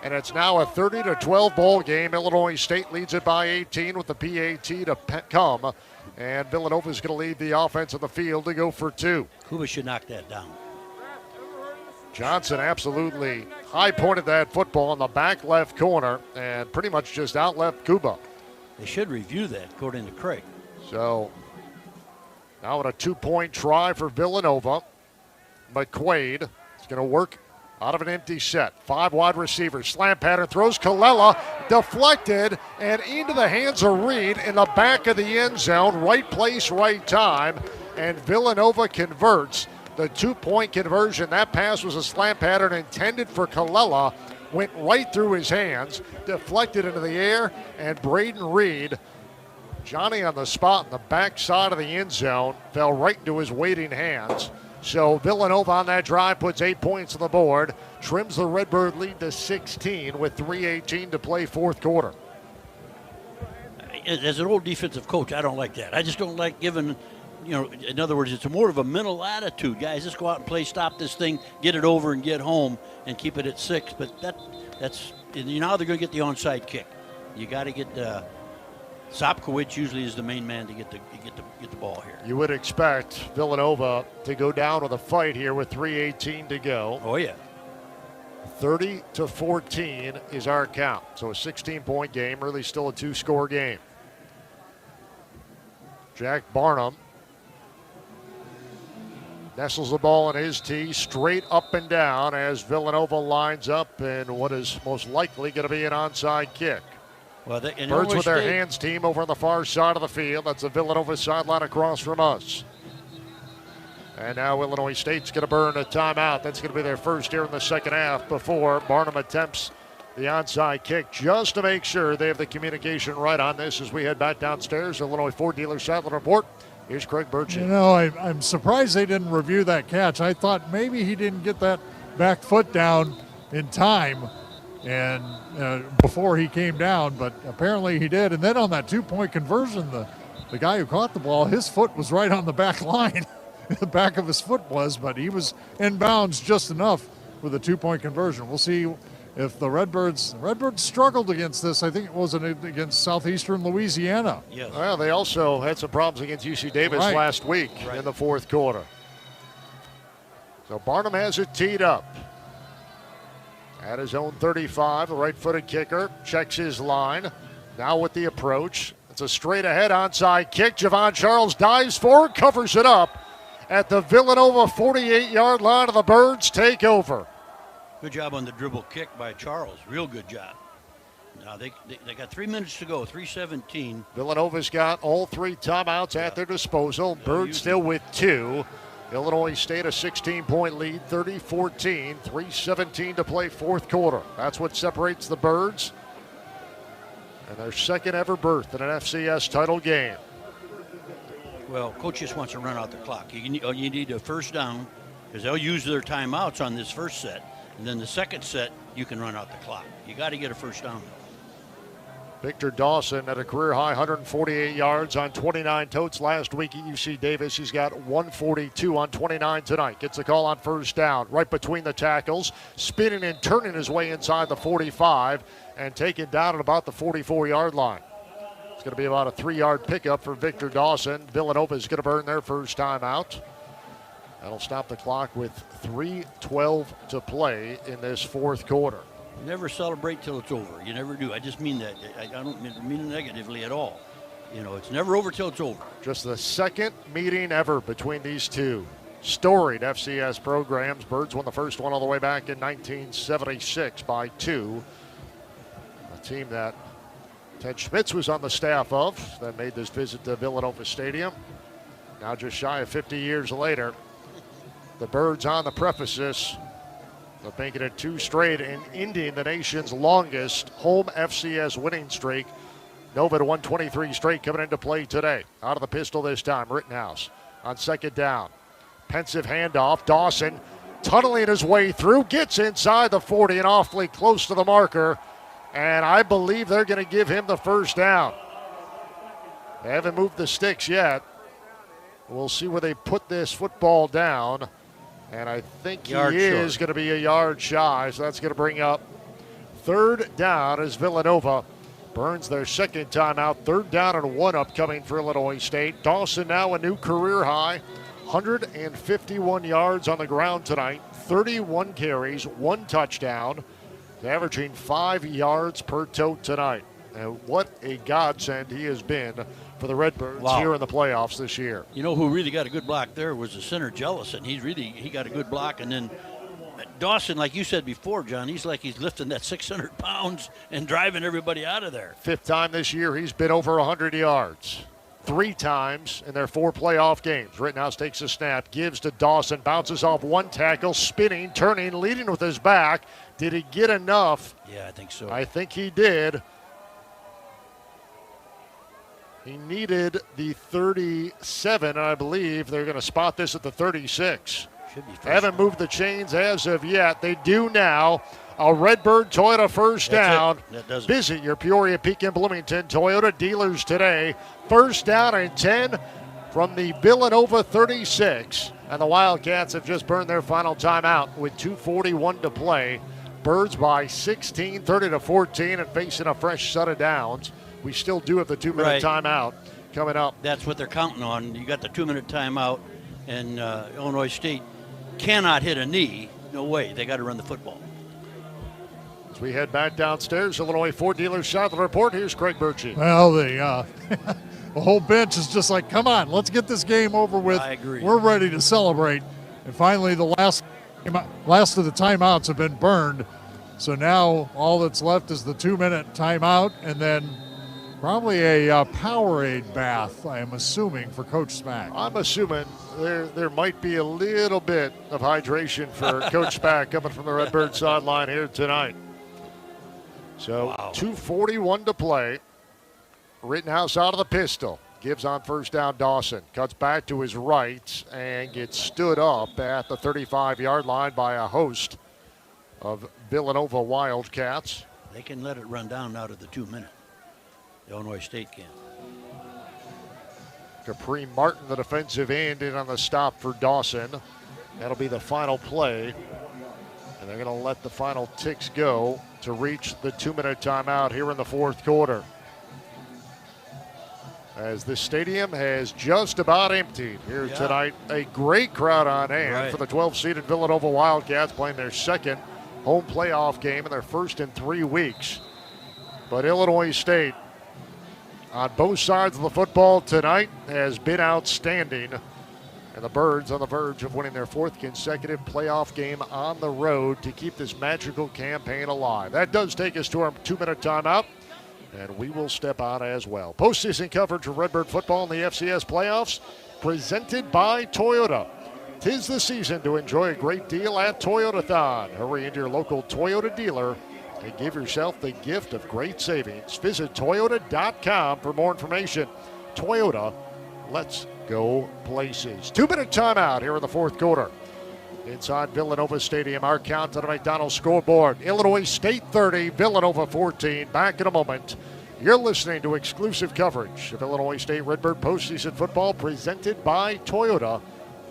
And it's now a 30-12 ball game. Illinois State leads it by 18 with the PAT to come. And Villanova is going to leave the offense on the field to go for 2. Kuba should knock that down. Johnson absolutely high-pointed that football in the back left corner and pretty much just out-left Kuba. They should review that, according to Craig. So Now with a 2-point try for Villanova. McQuaid is going to work out of an empty set. 5 wide receivers. Slam pattern throws. Colella deflected and into the hands of Reed in the back of the end zone. Right place, right time. And Villanova converts. The 2-point conversion. That pass was a slam pattern intended for Colella. Went right through his hands. Deflected into the air. And Braden Reed, Johnny on the spot in the back side of the end zone, fell right into his waiting hands. So Villanova on that drive puts 8 points on the board, trims the Redbird lead to 16 with 3:18 to play fourth quarter. As an old defensive coach, I don't like that. I just don't like giving, in other words, it's more of a mental attitude. Guys, just go out and play, stop this thing, get it over and get home and keep it at 6. But that's now they're going to get the onside kick. You got to get Sopkowicz usually is the main man to get the ball here. You would expect Villanova to go down with a fight here with 3:18 to go. Oh, yeah. 30-14 is our count. So a 16-point game, really still a 2-score game. Jack Barnum nestles the ball in his tee, straight up and down as Villanova lines up in what is most likely going to be an onside kick. Well, Birds with their hands team over on the far side of the field. That's the Villanova sideline across from us. And now Illinois State's going to burn a timeout. That's going to be their first here in the second half before Barnum attempts the onside kick just to make sure they have the communication right on this as we head back downstairs. Illinois Ford Dealer Sideline Report. Here's Craig Birchie. I'm surprised they didn't review that catch. I thought maybe he didn't get that back foot down in time and before he came down, but apparently he did. And then on that 2-point conversion, the guy who caught the ball, his foot was right on the back line. The back of his foot was, but he was in bounds just enough with the 2-point conversion. We'll see if the Redbirds struggled against this. I think it was against Southeastern Louisiana. Yes. Well, they also had some problems against UC Davis last week in the fourth quarter. So Barnum has it teed up. At his own 35, the right-footed kicker checks his line. Now with the approach. It's a straight-ahead onside kick. Javon Charles dives forward, covers it up at the Villanova 48-yard line of the Birds take over. Good job on the dribble kick by Charles. Real good job. Now they got 3 minutes to go, 3:17. Villanova's got all 3 timeouts at their disposal. Birds still with 2. Illinois State a 16-point lead, 30-14, 3:17 to play fourth quarter. That's what separates the Birds and their second ever berth in an FCS title game. Well, coach just wants to run out the clock. You need a first down because they'll use their timeouts on this first set. And then the second set, you can run out the clock. You got to get a first down, though. Victor Dawson at a career-high 148 yards on 29 totes last week at UC Davis. He's got 142 on 29 tonight. Gets a call on first down right between the tackles, spinning and turning his way inside the 45 and taken down at about the 44-yard line. It's going to be about a 3-yard pickup for Victor Dawson. Villanova is going to burn their first time out. That'll stop the clock with 3:12 to play in this fourth quarter. You never celebrate till it's over. You never do. I just mean that. I don't mean it negatively at all. It's never over till it's over. Just the second meeting ever between these two storied FCS programs. Birds won the first one all the way back in 1976 by 2. A team that Ted Schmitz was on the staff of that made this visit to Villanova Stadium. Now just shy of 50 years later, the Birds on the precipice of making it 2 straight and ending the nation's longest home FCS winning streak. Nova to 123 straight coming into play today. Out of the pistol this time, Rittenhouse on second down. Pensive handoff, Dawson tunneling his way through, gets inside the 40 and awfully close to the marker. And I believe they're going to give him the first down. They haven't moved the sticks yet. We'll see where they put this football down. And I think he is going to be a yard shy, so that's going to bring up third down as Villanova burns their second timeout. Third down and 1 upcoming for Illinois State. Dawson now a new career high, 151 yards on the ground tonight, 31 carries, 1 touchdown, averaging 5 yards per tote tonight. And what a godsend he has been for the Redbirds here in the playoffs this year. You know who really got a good block there was the center, Jellison. He got a good block. And then Dawson, like you said before, John, he's lifting that 600 pounds and driving everybody out of there. 5th time this year he's been over 100 yards. 3 times in their 4 playoff games. Rittenhouse takes a snap, gives to Dawson, bounces off 1 tackle, spinning, turning, leading with his back. Did he get enough? Yeah, I think so. I think he did. He needed the 37, and I believe they're going to spot this at the 36. Should be first. Haven't moved the chains as of yet. They do now. A Redbird Toyota first down. Visit your Peoria, Pekin, Bloomington Toyota dealers today. First down and 10 from the Villanova 36. And the Wildcats have just burned their final timeout with 2:41 to play. Birds by 16, 30-14, and facing a fresh set of downs. We still do have the 2-minute timeout coming up. That's what they're counting on. You got the 2-minute timeout, and Illinois State cannot hit a knee. No way. They got to run the football. As we head back downstairs, Illinois Ford dealers shot the report. Here's Craig Birchie. Well, the whole bench is just like, come on, let's get this game over with. I agree. We're ready to celebrate. And finally, the last of the timeouts have been burned. So now all that's left is the 2-minute timeout and then probably a Powerade bath, I am assuming, for Coach Smack. I'm assuming there might be a little bit of hydration for Coach Smack coming from the Redbird sideline here tonight. So 2:41 to play. Rittenhouse out of the pistol. Gives on first down Dawson. Cuts back to his right and gets stood up at the 35-yard line by a host of Villanova Wildcats. They can let it run down out of the 2-minute. Illinois State can. Capri Martin, the defensive end, in on the stop for Dawson. That'll be the final play. And they're going to let the final ticks go to reach the 2-minute timeout here in the 4th quarter. As this stadium has just about emptied here tonight. A great crowd on hand for the 12-seeded Villanova Wildcats playing their 2nd home playoff game and their 1st in 3 weeks. But Illinois State on both sides of the football tonight has been outstanding. And the Birds on the verge of winning their 4th consecutive playoff game on the road to keep this magical campaign alive. That does take us to our 2-minute timeout, and we will step out as well. Postseason coverage of Redbird football in the FCS playoffs presented by Toyota. 'Tis the season to enjoy a great deal at Toyotathon. Hurry into your local Toyota dealer and give yourself the gift of great savings. Visit Toyota.com for more information. Toyota, let's go places. 2-minute timeout here in the 4th quarter. Inside Villanova Stadium, our count on the McDonald's scoreboard. Illinois State 30, Villanova 14. Back in a moment. You're listening to exclusive coverage of Illinois State Redbird postseason football presented by Toyota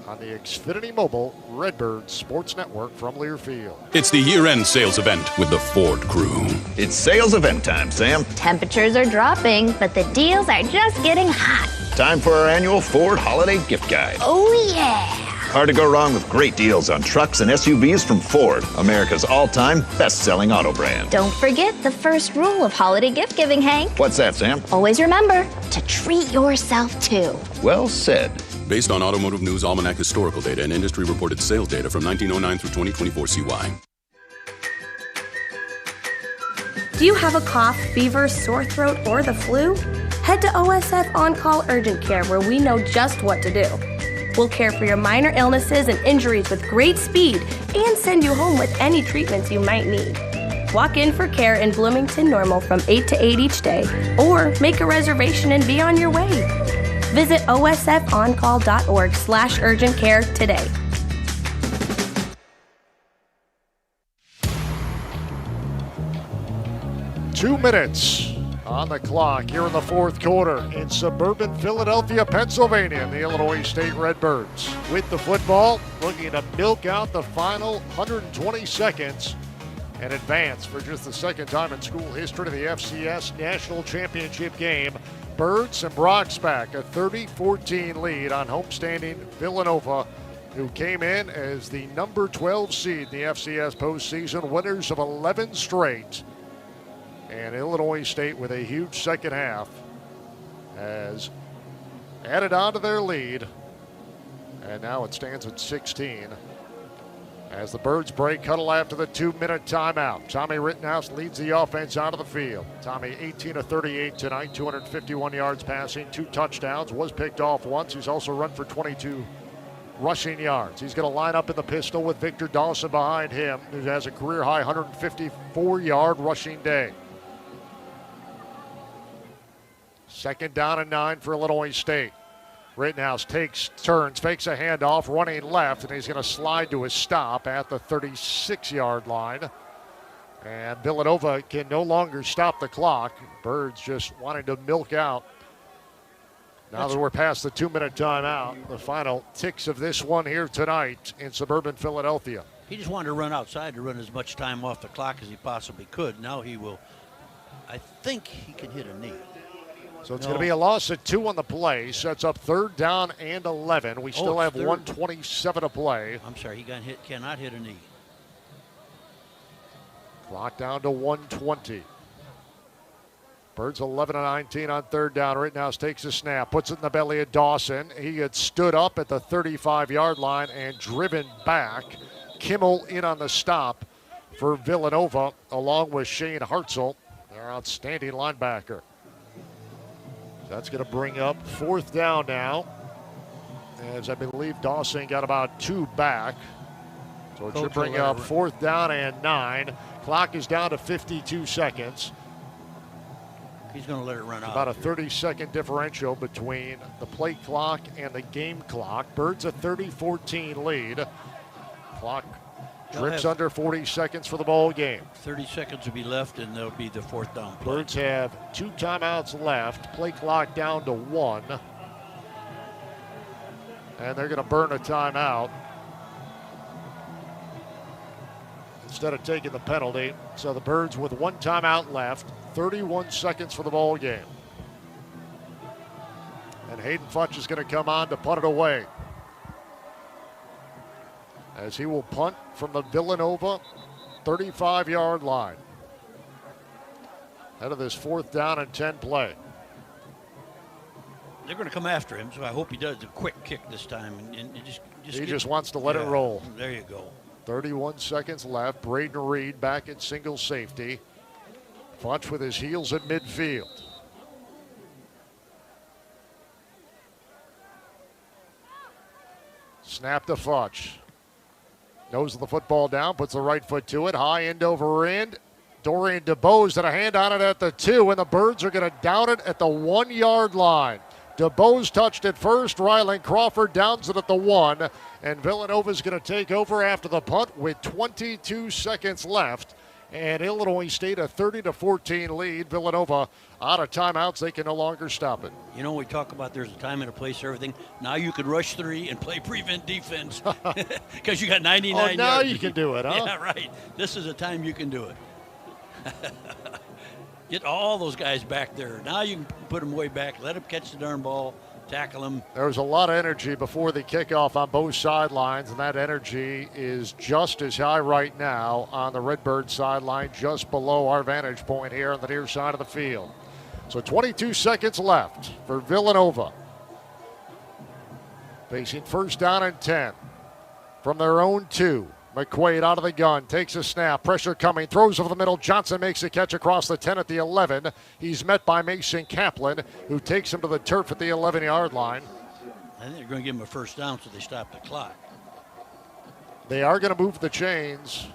on the Xfinity Mobile Redbird Sports Network from Learfield. It's the year-end sales event with the Ford crew. It's sales event time, Sam. Temperatures are dropping, but the deals are just getting hot. Time for our annual Ford Holiday Gift Guide. Oh, yeah. Hard to go wrong with great deals on trucks and SUVs from Ford, America's all-time best-selling auto brand. Don't forget the first rule of holiday gift giving, Hank. What's that, Sam? Always remember to treat yourself, too. Well said. Based on Automotive News Almanac historical data and industry-reported sales data from 1909 through 2024 CY. Do you have a cough, fever, sore throat, or the flu? Head to OSF On-Call Urgent Care, where we know just what to do. We'll care for your minor illnesses and injuries with great speed and send you home with any treatments you might need. Walk in for care in Bloomington Normal from 8 to 8 each day, or make a reservation and be on your way. Visit osfoncall.org/urgent care today. Two minutes on the clock here in the 4th quarter in suburban Philadelphia, Pennsylvania. The Illinois State Redbirds with the football, looking to milk out the final 120 seconds and advance for just the 2nd time in school history to the FCS National Championship game. Birds and Brock's back, a 30-14 lead on homestanding Villanova, who came in as the number 12 seed in the FCS postseason, winners of 11 straight. And Illinois State with a huge second half has added on to their lead. And now it stands at 16. As the Birds break huddle after the 2-minute timeout. Tommy Rittenhouse leads the offense onto the field. Tommy 18 of 38 tonight, 251 yards passing, 2 touchdowns, was picked off once. He's also run for 22 rushing yards. He's going to line up in the pistol with Victor Dawson behind him, who has a career-high 154-yard rushing day. 2nd down and 9 for Illinois State. Rittenhouse turns, fakes a handoff, running left, and he's going to slide to a stop at the 36-yard line. And Villanova can no longer stop the clock. Birds just wanting to milk out. Now that we're past the 2-minute timeout, the final ticks of this one here tonight in suburban Philadelphia. He just wanted to run outside to run as much time off the clock as he possibly could. Now he will, I think he can hit a knee. So it's going to be a loss at 2 on the play. Sets up 3rd down and 11. We still have 1:27 to play. I'm sorry, he cannot hit a knee. Clock down to 1:20. Birds 11 of 19 on 3rd down. Rittenhouse takes a snap, puts it in the belly of Dawson. He gets stood up at the 35-yard line and driven back. Kimmel in on the stop for Villanova, along with Shane Hartzell, their outstanding linebacker. That's going to bring up 4th down now, as I believe Dawson got about 2 back. So it should bring up 4th down and 9. Clock is down to 52 seconds. He's going to let it run out. About a 30-second differential between the play clock and the game clock. Birds a 30-14 lead. Clock drips under 40 seconds for the ball game. 30 seconds will be left, and there'll be the 4th down play. Birds have 2 timeouts left. Play clock down to 1. And they're going to burn a timeout instead of taking the penalty. So the Birds with 1 timeout left, 31 seconds for the ball game. And Hayden Futch is going to come on to punt it away, as he will punt from the Villanova 35-yard line. Out of this 4th down and 10 play. They're going to come after him, so I hope he does a quick kick this time. And he just wants to let it roll. There you go. 31 seconds left. Braden Reed back at single safety. Futch with his heels at midfield. Snap to Futch. Nose of the football down, puts the right foot to it. High end over end. Dorian DeBose had a hand on it at the 2, and the Birds are going to down it at the 1-yard line. DeBose touched it first. Rylan Crawford downs it at the 1, and Villanova's going to take over after the punt with 22 seconds left. And Illinois State a 30-14 lead. Villanova out of timeouts. They can no longer stop it. You know, we talk about there's a time and a place for everything. Now you could rush 3 and play prevent defense because you got 99 yards. Now you can do it, huh? Yeah, right. This is a time you can do it. Get all those guys back there. Now you can put them way back. Let them catch the darn ball. Tackle them. There was a lot of energy before the kickoff on both sidelines, and that energy is just as high right now on the Redbird sideline, just below our vantage point here on the near side of the field. So 22 seconds left for Villanova. Facing 1st down and 10 from their own 2. McQuaid out of the gun, takes a snap, pressure coming, throws over the middle. Johnson makes a catch across the 10 at the 11. He's met by Mason Kaplan, who takes him to the turf at the 11-yard line. I think they're going to give him a 1st down so they stop the clock. They are going to move the chains.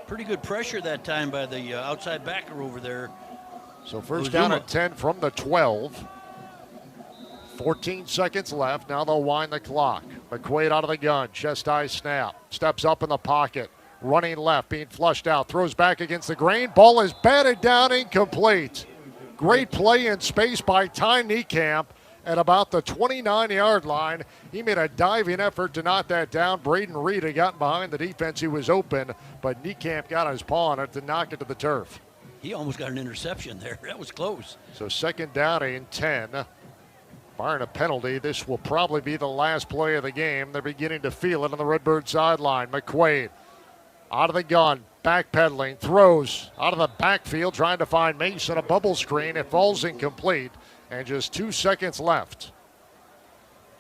Pretty good pressure that time by the outside backer over there. So 1st down and 10 from the 12. 14 seconds left. Now they'll wind the clock. McQuaid out of the gun. Chest high snap. Steps up in the pocket. Running left. Being flushed out. Throws back against the grain. Ball is batted down. Incomplete. Great play in space by Ty Niekamp at about the 29-yard line. He made a diving effort to knock that down. Braden Reed had gotten behind the defense. He was open, but Niekamp got his paw on it to knock it to the turf. He almost got an interception there. That was close. So 2nd down and 10. Barring a penalty, this will probably be the last play of the game. They're beginning to feel it on the Redbird sideline. McQuaid out of the gun, backpedaling, throws out of the backfield, trying to find Mason, a bubble screen. It falls incomplete. and just 2 seconds left.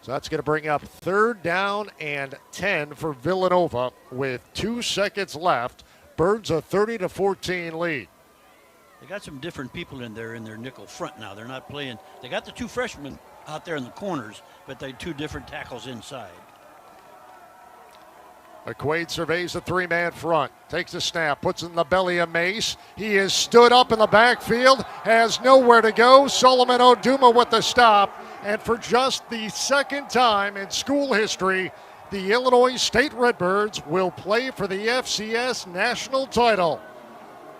So that's going to bring up 3rd down and 10 for Villanova with 2 seconds left. Birds a 30-14 lead. They got some different people in their nickel front now. They're not playing. They got the 2 freshmen out there in the corners, but they 2 different tackles inside. McQuaid surveys the 3-man front, takes a snap, puts it in the belly of Mace. He is stood up in the backfield, has nowhere to go. Solomon Oduma with the stop, and for just the 2nd time in school history, the Illinois State Redbirds will play for the FCS national title.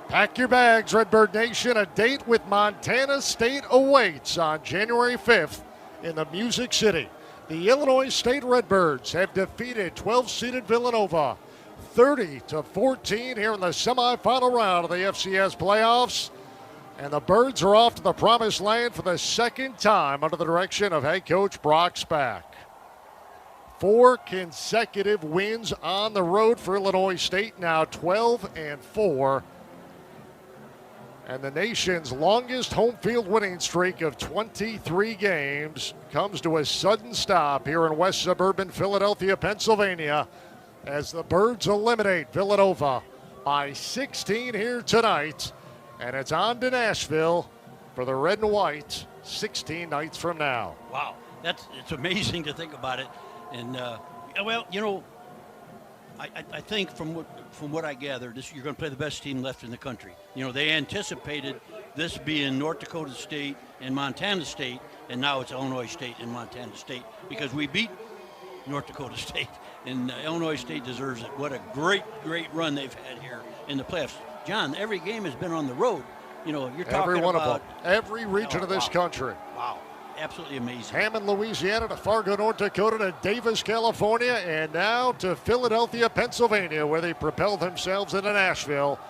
Pack your bags, Redbird Nation. A date with Montana State awaits on January 5th in the Music City. The Illinois State Redbirds have defeated 12-seeded Villanova 30-14 here in the semifinal round of the FCS playoffs. And the Birds are off to the promised land for the 2nd time under the direction of head coach Brock Spack. 4 consecutive wins on the road for Illinois State, now 12-4. And the nation's longest home field winning streak of 23 games comes to a sudden stop here in west suburban Philadelphia, Pennsylvania, as the Birds eliminate Villanova by 16 here tonight. And it's on to Nashville for the red and white 16 nights from now. Wow, it's amazing to think about it. And, well, you know, I think from what I gather, you're going to play the best team left in the country. You know, they anticipated this being North Dakota State and Montana State, and now it's Illinois State and Montana State because we beat North Dakota State, and Illinois State deserves it. What a great run they've had here in the playoffs. John, every game has been on the road. You know, you're talking every one about of them, every region of this country. Wow. Absolutely amazing. Hammond, Louisiana to Fargo, North Dakota to Davis, California, and now to Philadelphia, Pennsylvania, where they propelled themselves into Nashville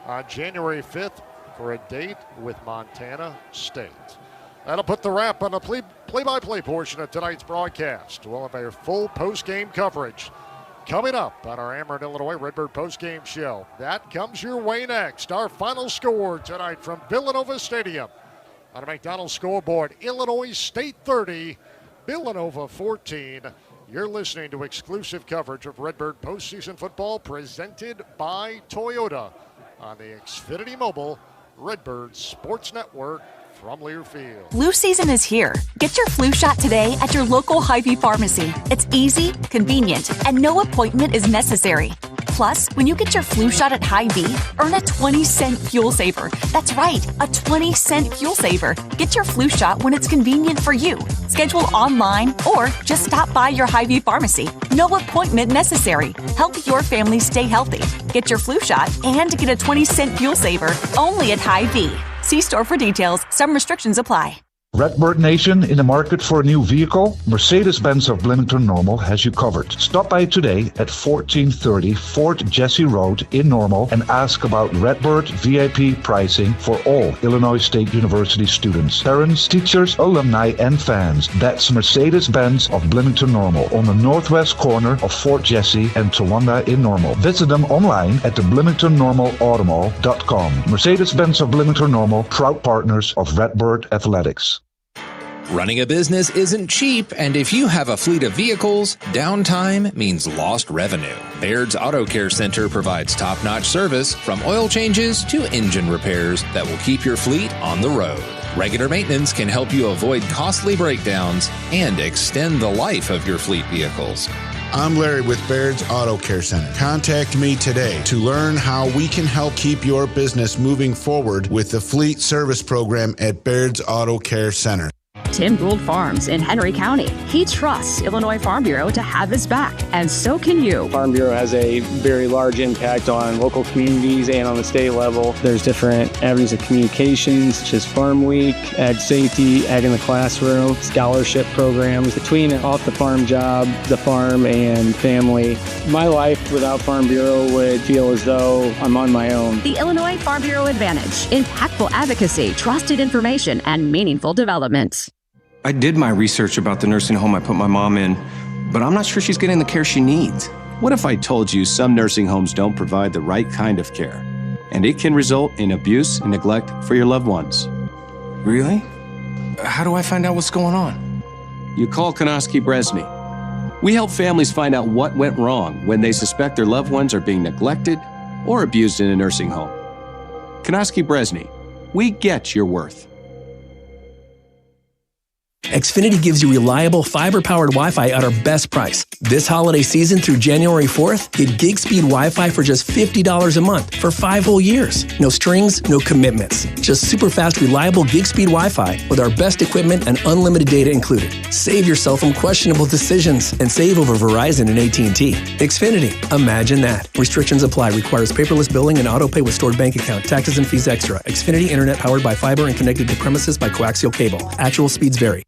on January 5th for a date with Montana State. That'll put the wrap on the play-by-play portion of tonight's broadcast. We'll have our full post-game coverage coming up on our Ameren, Illinois Redbird post-game show. That comes your way next. Our final score tonight from Villanova Stadium. On a McDonald's scoreboard, Illinois State 30, Villanova 14. You're listening to exclusive coverage of Redbird postseason football presented by Toyota on the Xfinity Mobile Redbird Sports Network from Learfield. Flu season is here. Get your flu shot today at your local Hy-Vee pharmacy. It's easy, convenient, and no appointment is necessary. Plus, when you get your flu shot at Hy-Vee, earn a 20-cent fuel saver. That's right, a 20-cent fuel saver. Get your flu shot when it's convenient for you. Schedule online or just stop by your Hy-Vee pharmacy. No appointment necessary. Help your family stay healthy. Get your flu shot and get a 20-cent fuel saver only at Hy-Vee. See store for details. Some restrictions apply. Redbird Nation, in the market for a new vehicle? Mercedes-Benz of Bloomington Normal has you covered. Stop by today at 1430 Fort Jesse Road in Normal and ask about Redbird VIP pricing for all Illinois State University students, parents, teachers, alumni, and fans. That's Mercedes-Benz of Bloomington Normal on the northwest corner of Fort Jesse and Towanda in Normal. Visit them online at the BloomingtonNormalAutomall.com. Mercedes-Benz of Bloomington Normal, proud partners of Redbird Athletics. Running a business isn't cheap, and if you have a fleet of vehicles, downtime means lost revenue. Baird's Auto Care Center provides top-notch service from oil changes to engine repairs that will keep your fleet on the road. Regular maintenance can help you avoid costly breakdowns and extend the life of your fleet vehicles. I'm Larry with Baird's Auto Care Center. Contact me today to learn how we can help keep your business moving forward with the fleet service program at Baird's Auto Care Center. Tim Gould Farms in Henry County. He trusts Illinois Farm Bureau to have his back, and so can you. Farm Bureau has a very large impact on local communities and on the state level. There's different avenues of communications, such as Farm Week, Ag Safety, Ag in the Classroom, scholarship programs. Between an off-the-farm job, the farm, and family, my life without Farm Bureau would feel as though I'm on my own. The Illinois Farm Bureau Advantage. Impactful advocacy, trusted information, and meaningful development. I did my research about the nursing home I put my mom in, but I'm not sure she's getting the care she needs. What if I told you some nursing homes don't provide the right kind of care, and it can result in abuse and neglect for your loved ones? Really? How do I find out what's going on? You call Konoski Bresney. We help families find out what went wrong when they suspect their loved ones are being neglected or abused in a nursing home. Konoski Bresney, we get your worth. Xfinity gives you reliable fiber-powered Wi-Fi at our best price. This holiday season through January 4th, get gig speed Wi-Fi for just $50 a month for 5 whole years. No strings, no commitments. Just super fast, reliable gig speed Wi-Fi with our best equipment and unlimited data included. Save yourself from questionable decisions and save over Verizon and AT&T. Xfinity, imagine that. Restrictions apply. Requires paperless billing and auto pay with stored bank account. Taxes and fees extra. Xfinity Internet powered by fiber and connected to premises by coaxial cable. Actual speeds vary.